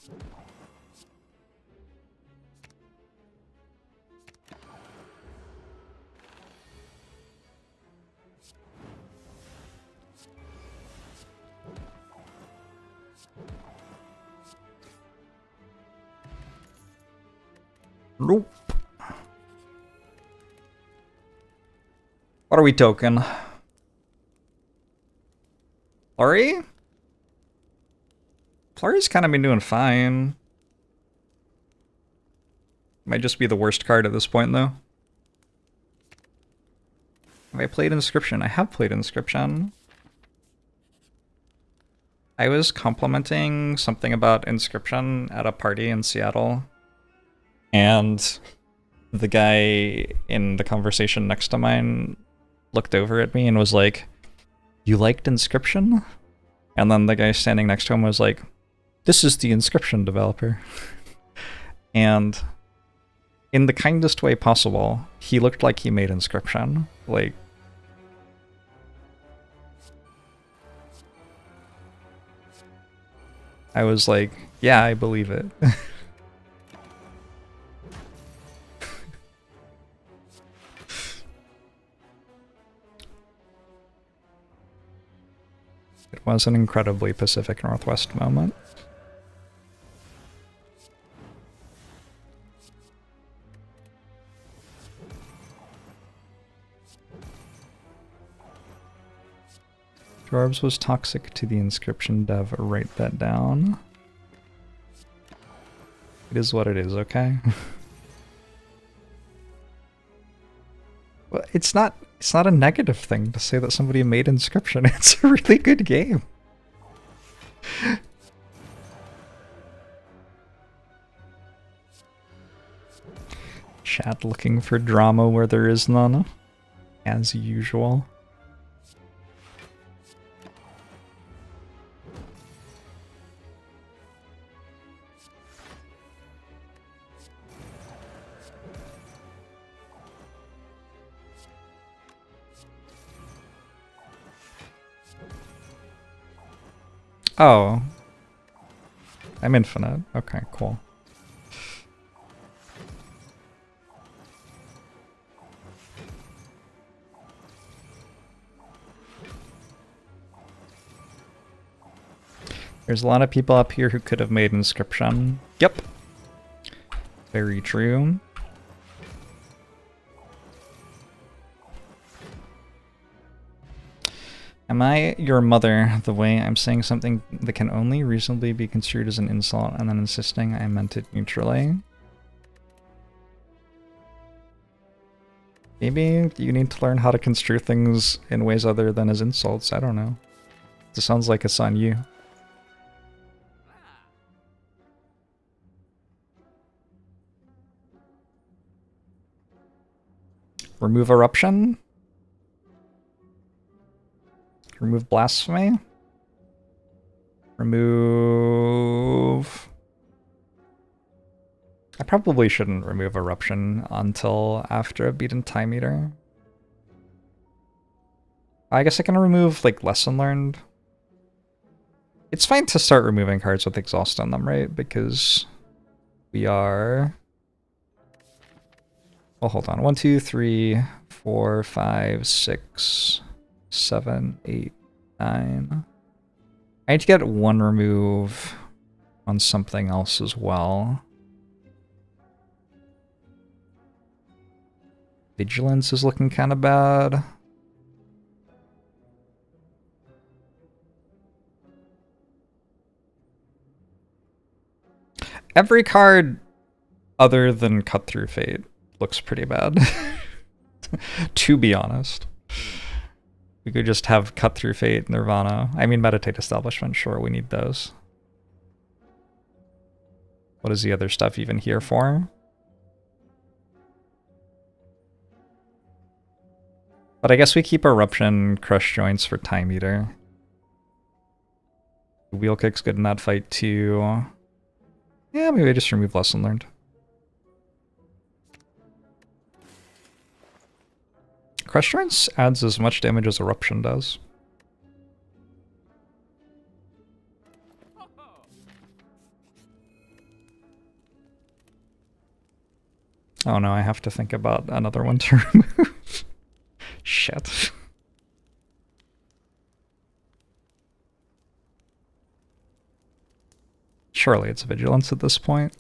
Nope. What are we token? Flurry? Flurry's kind of been doing fine. Might just be the worst card at this point, though. Have I played Inscription? I have played Inscription. I was complimenting something about Inscription at a party in Seattle. And the guy in the conversation next to mine looked over at me and was like, "You liked Inscription?" And then the guy standing next to him was like, This is the inscription developer. And in the kindest way possible, he looked like he made inscription. Like, I was like, yeah, I believe it. It was an incredibly Pacific Northwest moment. Jorbs was toxic to the inscription dev. Write that down. It is what it is, okay? Well, it's not a negative thing to say that somebody made inscription. It's a really good game. Chat looking for drama where there is none, as usual. Oh. I'm infinite. Okay, cool. There's a lot of people up here who could have made inscription. Yep. Very true. Am I your mother the way I'm saying something that can only reasonably be construed as an insult and then insisting I meant it neutrally? Maybe you need to learn how to construe things in ways other than as insults. I don't know. It sounds like it's on you. Remove eruption? Remove blasphemy. Remove... I probably shouldn't remove eruption until after I've beaten Time Eater. I guess I can remove, like, lesson learned. It's fine to start removing cards with exhaust on them, right? Because we are... Well, hold on. 1, 2, 3, 4, 5, 6... 7, 8, 9. I need to get one remove on something else as well. Vigilance is looking kind of bad. Every card other than Cut Through Fate looks pretty bad, to be honest. We could just have Cut Through Fate, Nirvana. I mean, Meditate Establishment, sure, we need those. What is the other stuff even here for? But I guess we keep Eruption, Crush Joints for Time Eater. Wheel Kick's good in that fight too. Yeah, maybe I just remove Lesson Learned. Crush Joints adds as much damage as Eruption does. Oh no, I have to think about another one to remove. Shit. Surely it's Vigilance at this point.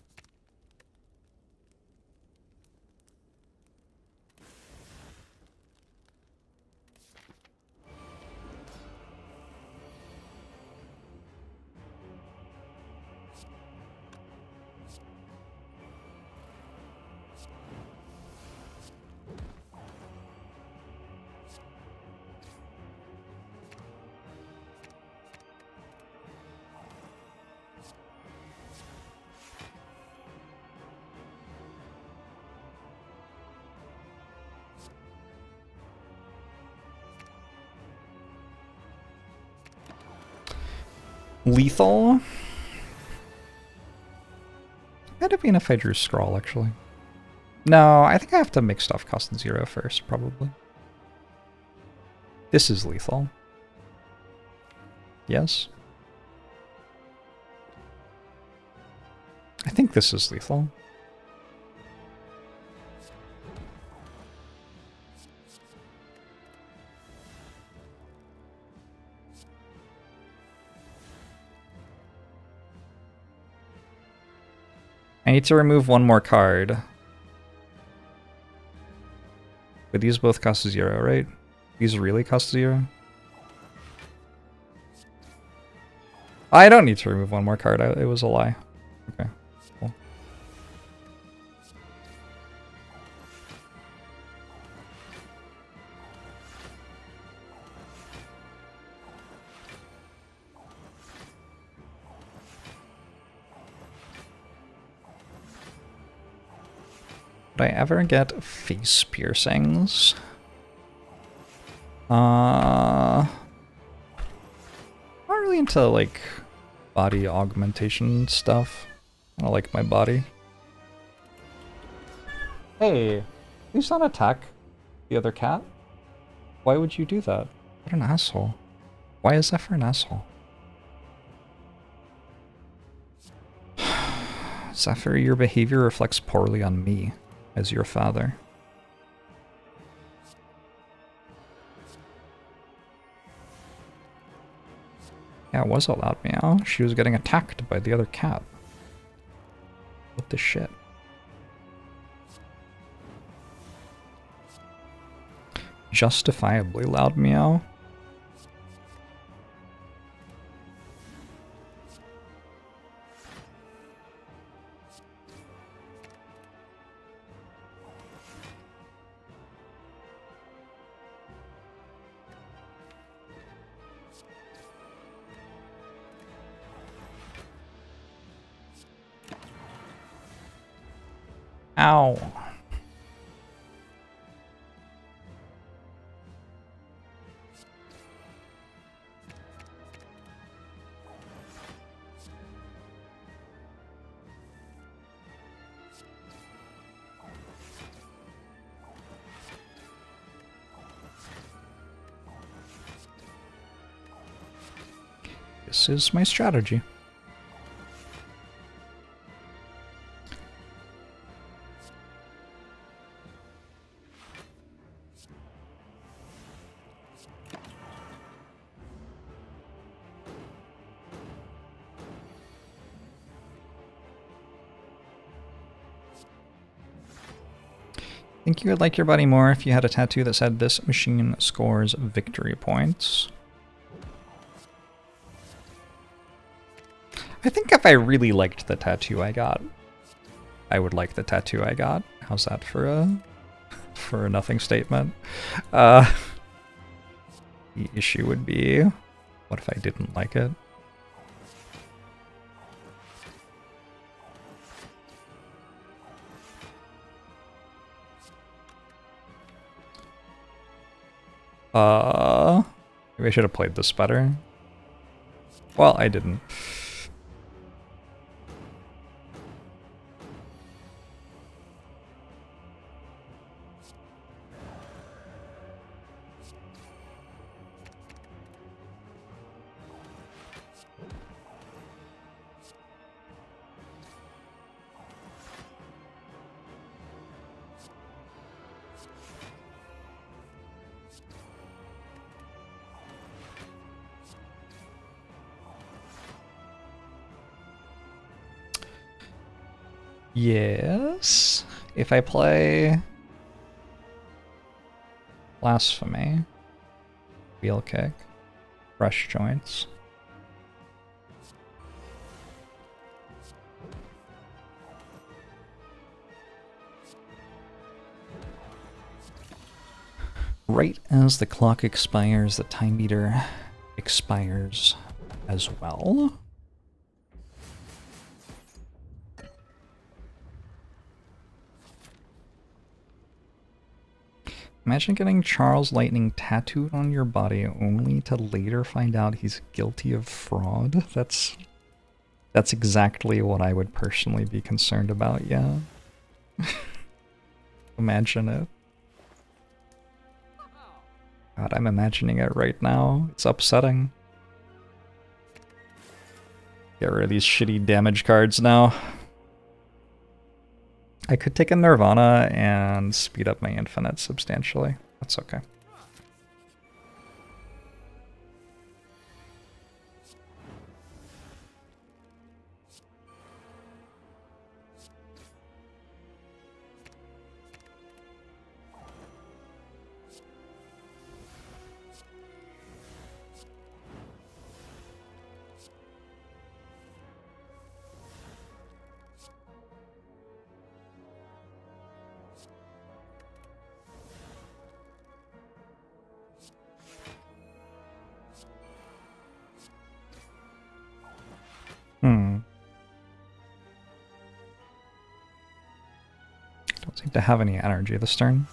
Lethal. have been if I drew Scrawl, actually. No, I think I have to make stuff cost 0 first, probably. This is lethal. Yes. I think this is lethal. I need to remove one more card. But these both cost 0, right? These really cost 0? I don't need to remove one more card. It was a lie. Okay, cool. Would I ever get face piercings? Not really into, like, body augmentation stuff. I don't like my body. Hey, please not attack the other cat. Why would you do that? What an asshole. Why is Zephyr an asshole? Zephyr, your behavior reflects poorly on me as your father. Yeah, it was a loud meow. She was getting attacked by the other cat. What the shit? Justifiably loud meow. Ow. This is my strategy. I think you would like your body more if you had a tattoo that said, "This machine scores victory points." I think if I really liked the tattoo I got, I would like the tattoo I got. How's that for a nothing statement? The issue would be, what if I didn't like it? Maybe I should have played this better. Well, I didn't. Yes. If I play Blasphemy, Wheel Kick, Brush Joints. Right as the clock expires, the time meter expires as well. Imagine getting Charles Lightning tattooed on your body only to later find out he's guilty of fraud. That's That's exactly what I would personally be concerned about, yeah. Imagine it. God, I'm imagining it right now. It's upsetting. Get rid of these shitty damage cards now. I could take a Nirvana and speed up my infinite substantially. That's okay. Don't seem to have any energy this turn.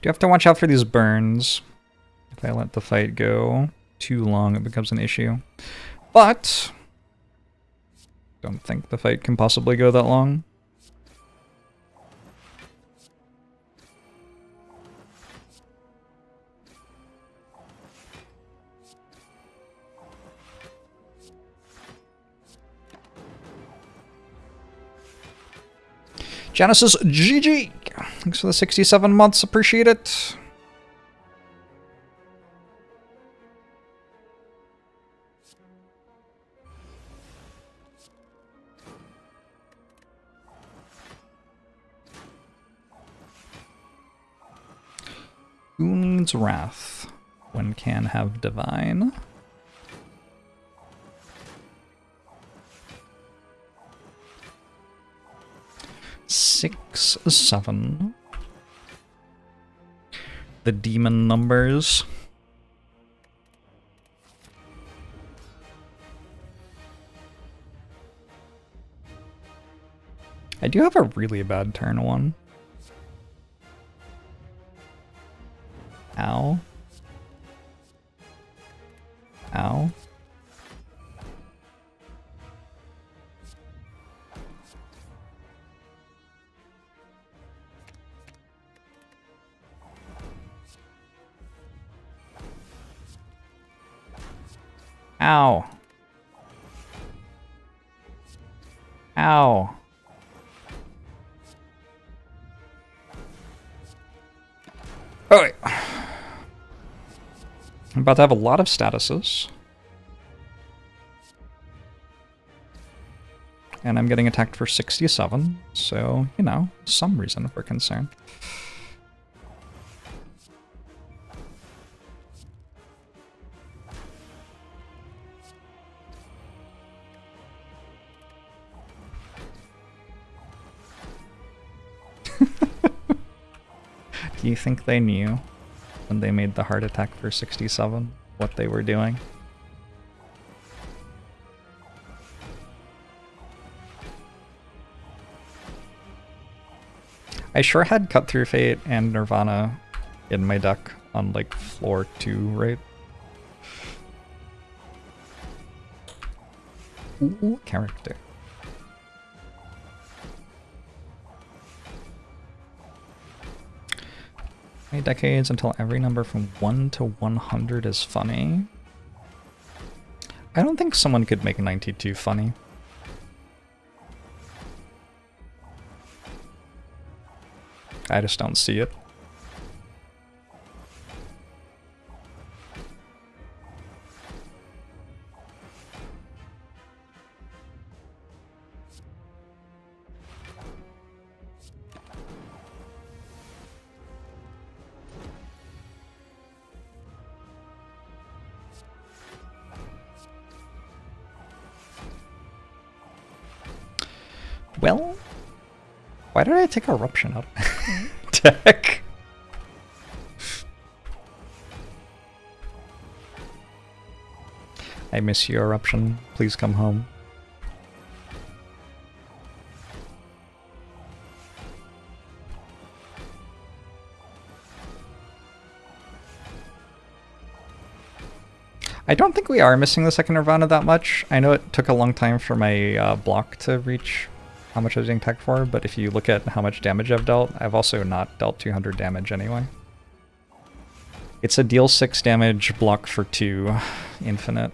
Do have to watch out for these burns. If I let the fight go too long, it becomes an issue. But don't think the fight can possibly go that long. Genesis GG! Thanks for the 67 months, appreciate it. Who needs Wrath when can have Divine? Six, 7. The demon numbers. I do have a really bad turn 1. Ow. Ow. Ow. Ow. Oh, wait. I'm about to have a lot of statuses. And I'm getting attacked for 67, so, you know, some reason for concern. Do you think they knew when they made the heart attack for 67 what they were doing? I sure had Cut Through Fate and Nirvana in my deck on like floor 2, right? Ooh, character. Decades until every number from 1 to 100 is funny. I don't think someone could make 92 funny. I just don't see it. Well, why did I take Eruption out of deck? I miss you, Eruption. Please come home. I don't think we are missing the second Nirvana that much. I know it took a long time for my block to reach how much I was being tagged for, but if you look at how much damage I've dealt, I've also not dealt 200 damage anyway. It's a deal 6 damage, block for 2, infinite.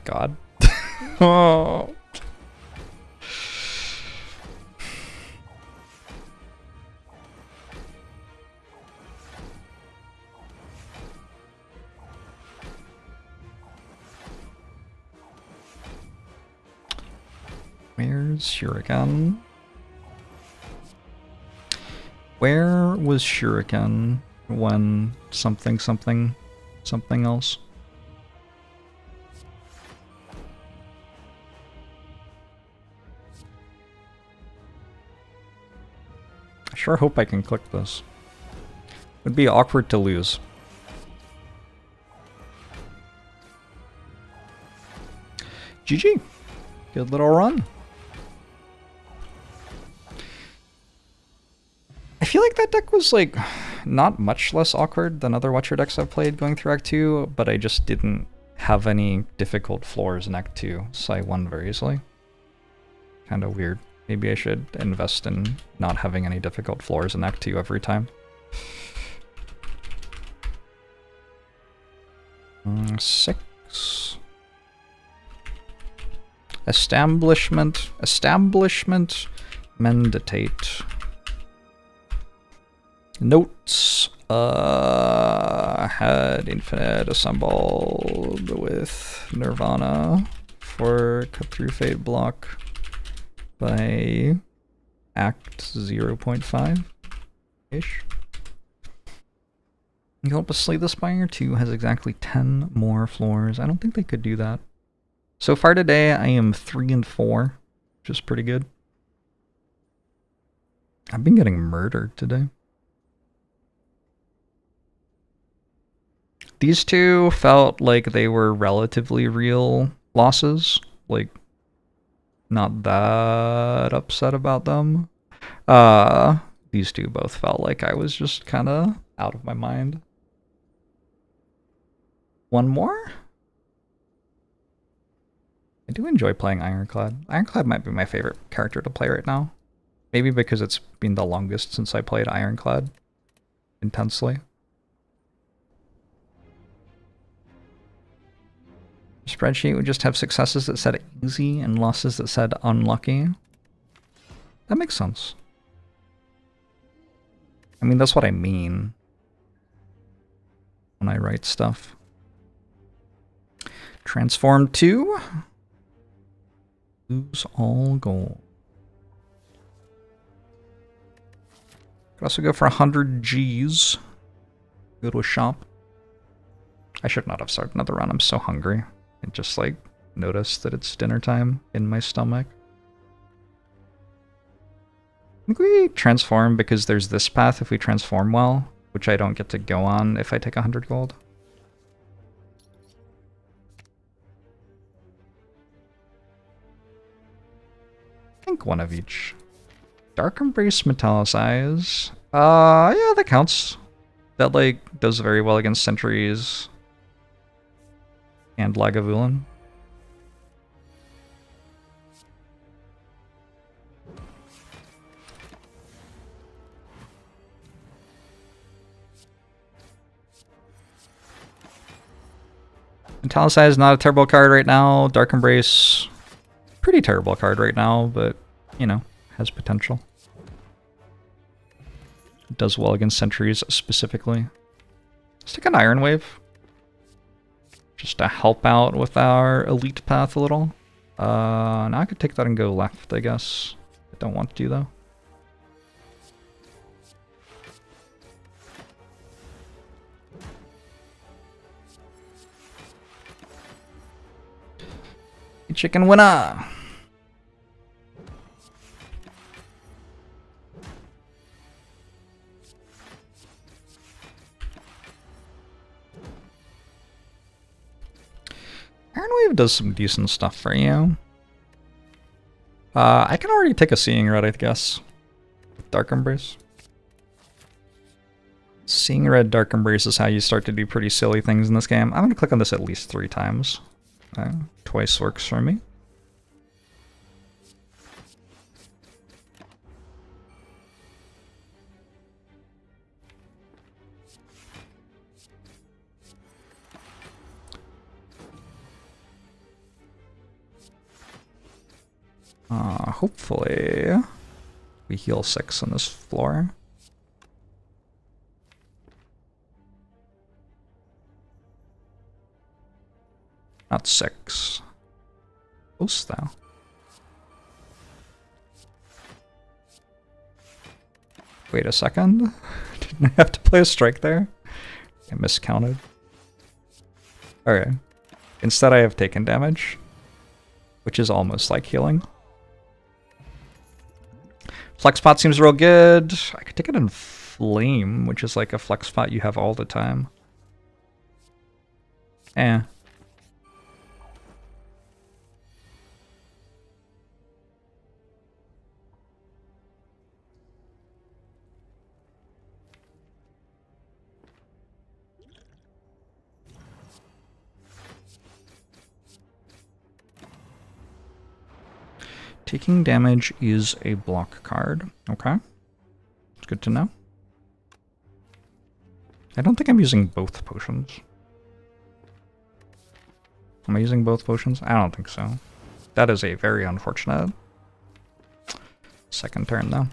God. Oh. Where's Shuriken? Where was Shuriken when something else? I sure hope I can click this. Would be awkward to lose. GG. Good little run. I feel like that deck was like not much less awkward than other Watcher decks I've played going through Act 2, but I just didn't have any difficult floors in Act 2, so I won very easily. Kinda weird. Maybe I should invest in not having any difficult floors in Act 2 every time. 6. Establishment. Meditate. Notes. Had Infinite assembled with Nirvana for Cut Through Fate block by Act 0.5-ish. Help us slay the Spire 2 has exactly 10 more floors. I don't think they could do that. So far today, I am 3 and 4, which is pretty good. I've been getting murdered today. These two felt like they were relatively real losses. Like, not that upset about them. These two both felt like I was just kind of out of my mind. One more? I do enjoy playing Ironclad. Ironclad might be my favorite character to play right now. Maybe because it's been the longest since I played Ironclad intensely. Spreadsheet would just have successes that said easy and losses that said unlucky. That makes sense. I mean, that's what I mean when I write stuff. Transform 2. Lose all gold. Could also go for 100 G's. Go to a shop. I should not have started another run. I'm so hungry. I just like noticed that it's dinner time in my stomach. I think we transform because there's this path if we transform well, which I don't get to go on if I take 100 gold. I think one of each. Dark Embrace, Metallicize. Yeah, that counts. That, like, does very well against Sentries and Lagavulin. Metallicize is not a terrible card right now. Dark Embrace, pretty terrible card right now, but, you know, has potential. does well against sentries specifically. Let's take an Iron Wave. Just to help out with our elite path a little. Now I could take that and go left, I guess. I don't want to, though. Chicken winner! Iron Wave does some decent stuff for you. I can already take a Seeing Red, I guess. With Dark Embrace. Seeing Red, Dark Embrace is how you start to do pretty silly things in this game. I'm going to click on this at least 3 times. Twice works for me. Hopefully we heal 6 on this floor. Not 6. Close though. Wait a second. Didn't I have to play a strike there? I miscounted. Okay. Instead I have taken damage, which is almost like healing. Flex pot seems real good. I could take it in Flame, which is like a flex pot you have all the time. Eh. Taking damage is a block card. Okay. It's good to know. I don't think I'm using both potions. Am I using both potions? I don't think so. That is a very unfortunate second turn, though.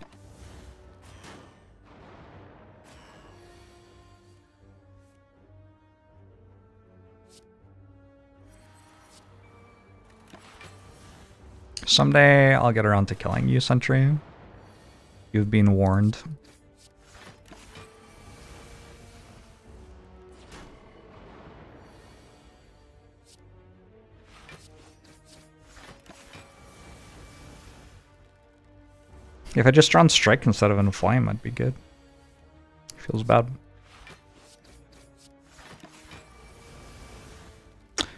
Someday I'll get around to killing you, Sentry. You've been warned. If I just drawn Strike instead of Inflame, I'd be good. Feels bad.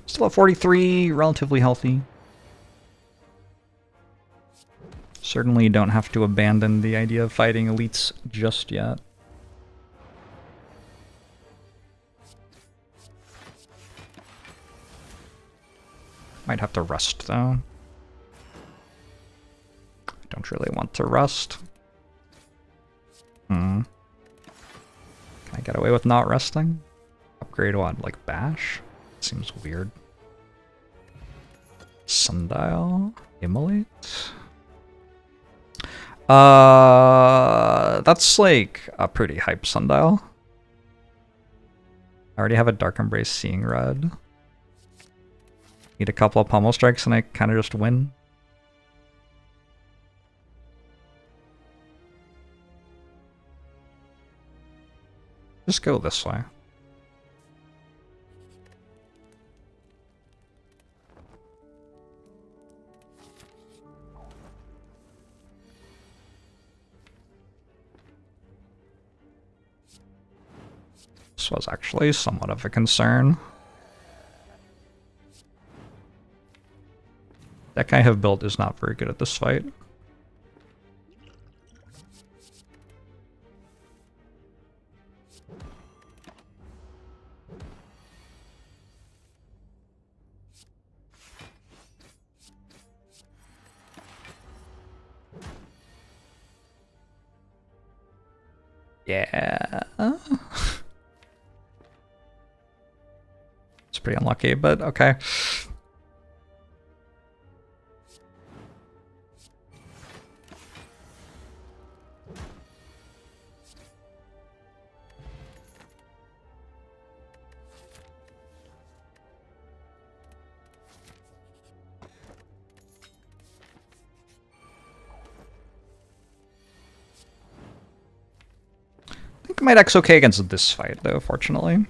Still at 43, relatively healthy. Certainly don't have to abandon the idea of fighting elites just yet. Might have to rest though. Don't really want to rest. Can I get away with not resting? Upgrade what, like Bash? Seems weird. Sundial? Immolate? That's like a pretty hype Sundial. I already have a Dark Embrace Seeing Red. Need a couple of Pummel Strikes and I kind of just win. Just go this way. This was actually somewhat of a concern. Deck I have built is not very good at this fight. Yeah. It's pretty unlucky, but okay. My deck's okay against this fight, though, fortunately.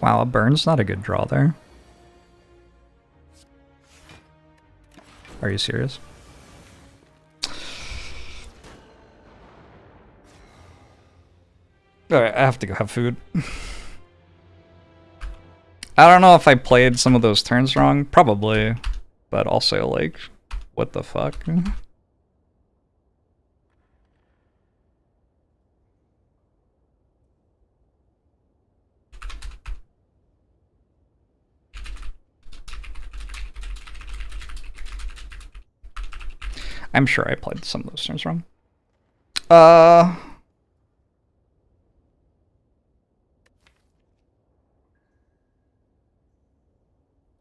Wow, a burn's not a good draw there. Are you serious? Alright, I have to go have food. I don't know if I played some of those turns wrong. Probably. But also, like, what the fuck? I'm sure I played some of those turns wrong.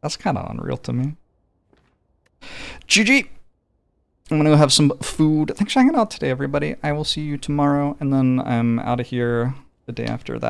That's kind of unreal to me. GG! I'm gonna go have some food. Thanks for hanging out today, everybody. I will see you tomorrow, and then I'm out of here the day after that.